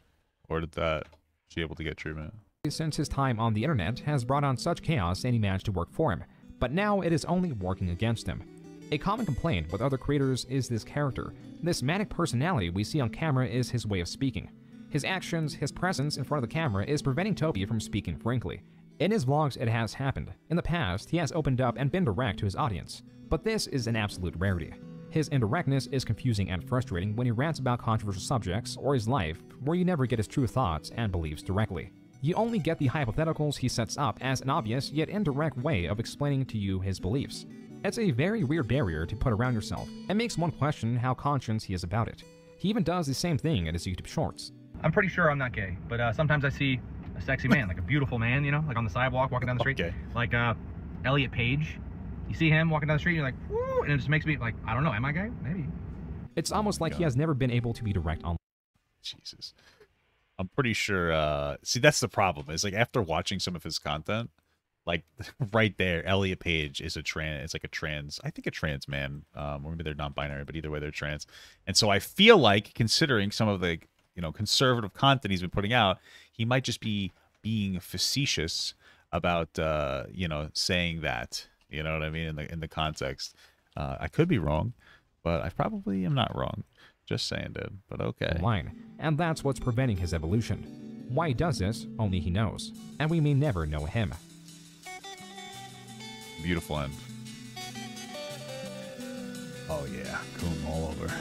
Or did she able to get treatment? Since his time on the internet has brought on such chaos and he managed to work for him, but now it is only working against him. A common complaint with other creators is this character. This manic personality we see on camera is his way of speaking. His actions, his presence in front of the camera is preventing Toby from speaking frankly. In his vlogs it has happened. In the past, he has opened up and been direct to his audience, but this is an absolute rarity. His indirectness is confusing and frustrating when he rants about controversial subjects or his life, where you never get his true thoughts and beliefs directly. You only get the hypotheticals he sets up as an obvious yet indirect way of explaining to you his beliefs. It's a very weird barrier to put around yourself, and makes one question how conscious he is about it. He even does the same thing in his YouTube shorts. I'm pretty sure I'm not gay, but sometimes I see a sexy man, like a beautiful man, you know, like on the sidewalk, walking down the street. Okay. Like Elliot Page. You see him walking down the street, and you're like, woo, and it just makes me like, I don't know, am I gay? Maybe. It's almost like he has never been able to be direct on. Jesus. I'm pretty sure, see, that's the problem. Is like after watching some of his content, like right there, Elliot Page is it's like a trans man, or maybe they're non-binary, but either way they're trans. And so I feel like, considering some of the, you know, conservative content he's been putting out, he might just be being facetious about, you know, saying that, you know what I mean, in the context. I could be wrong, but I probably am not wrong. Just saying, dude, but okay. Line, and that's what's preventing his evolution. Why he does this, only he knows, and we may never know him. Beautiful end. Oh yeah, coom all over.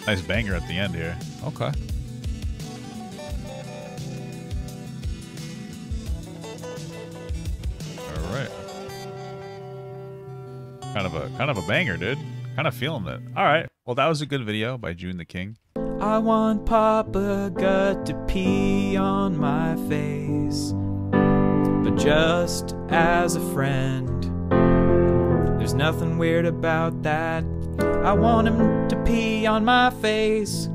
Nice banger at the end here. Okay. All right. Kind of a banger, dude. Kind of feeling it. All right. Well, that was a good video by June the King. I want Papa Gut to pee on my face, but just as a friend. There's nothing weird about that. I want him to pee on my face.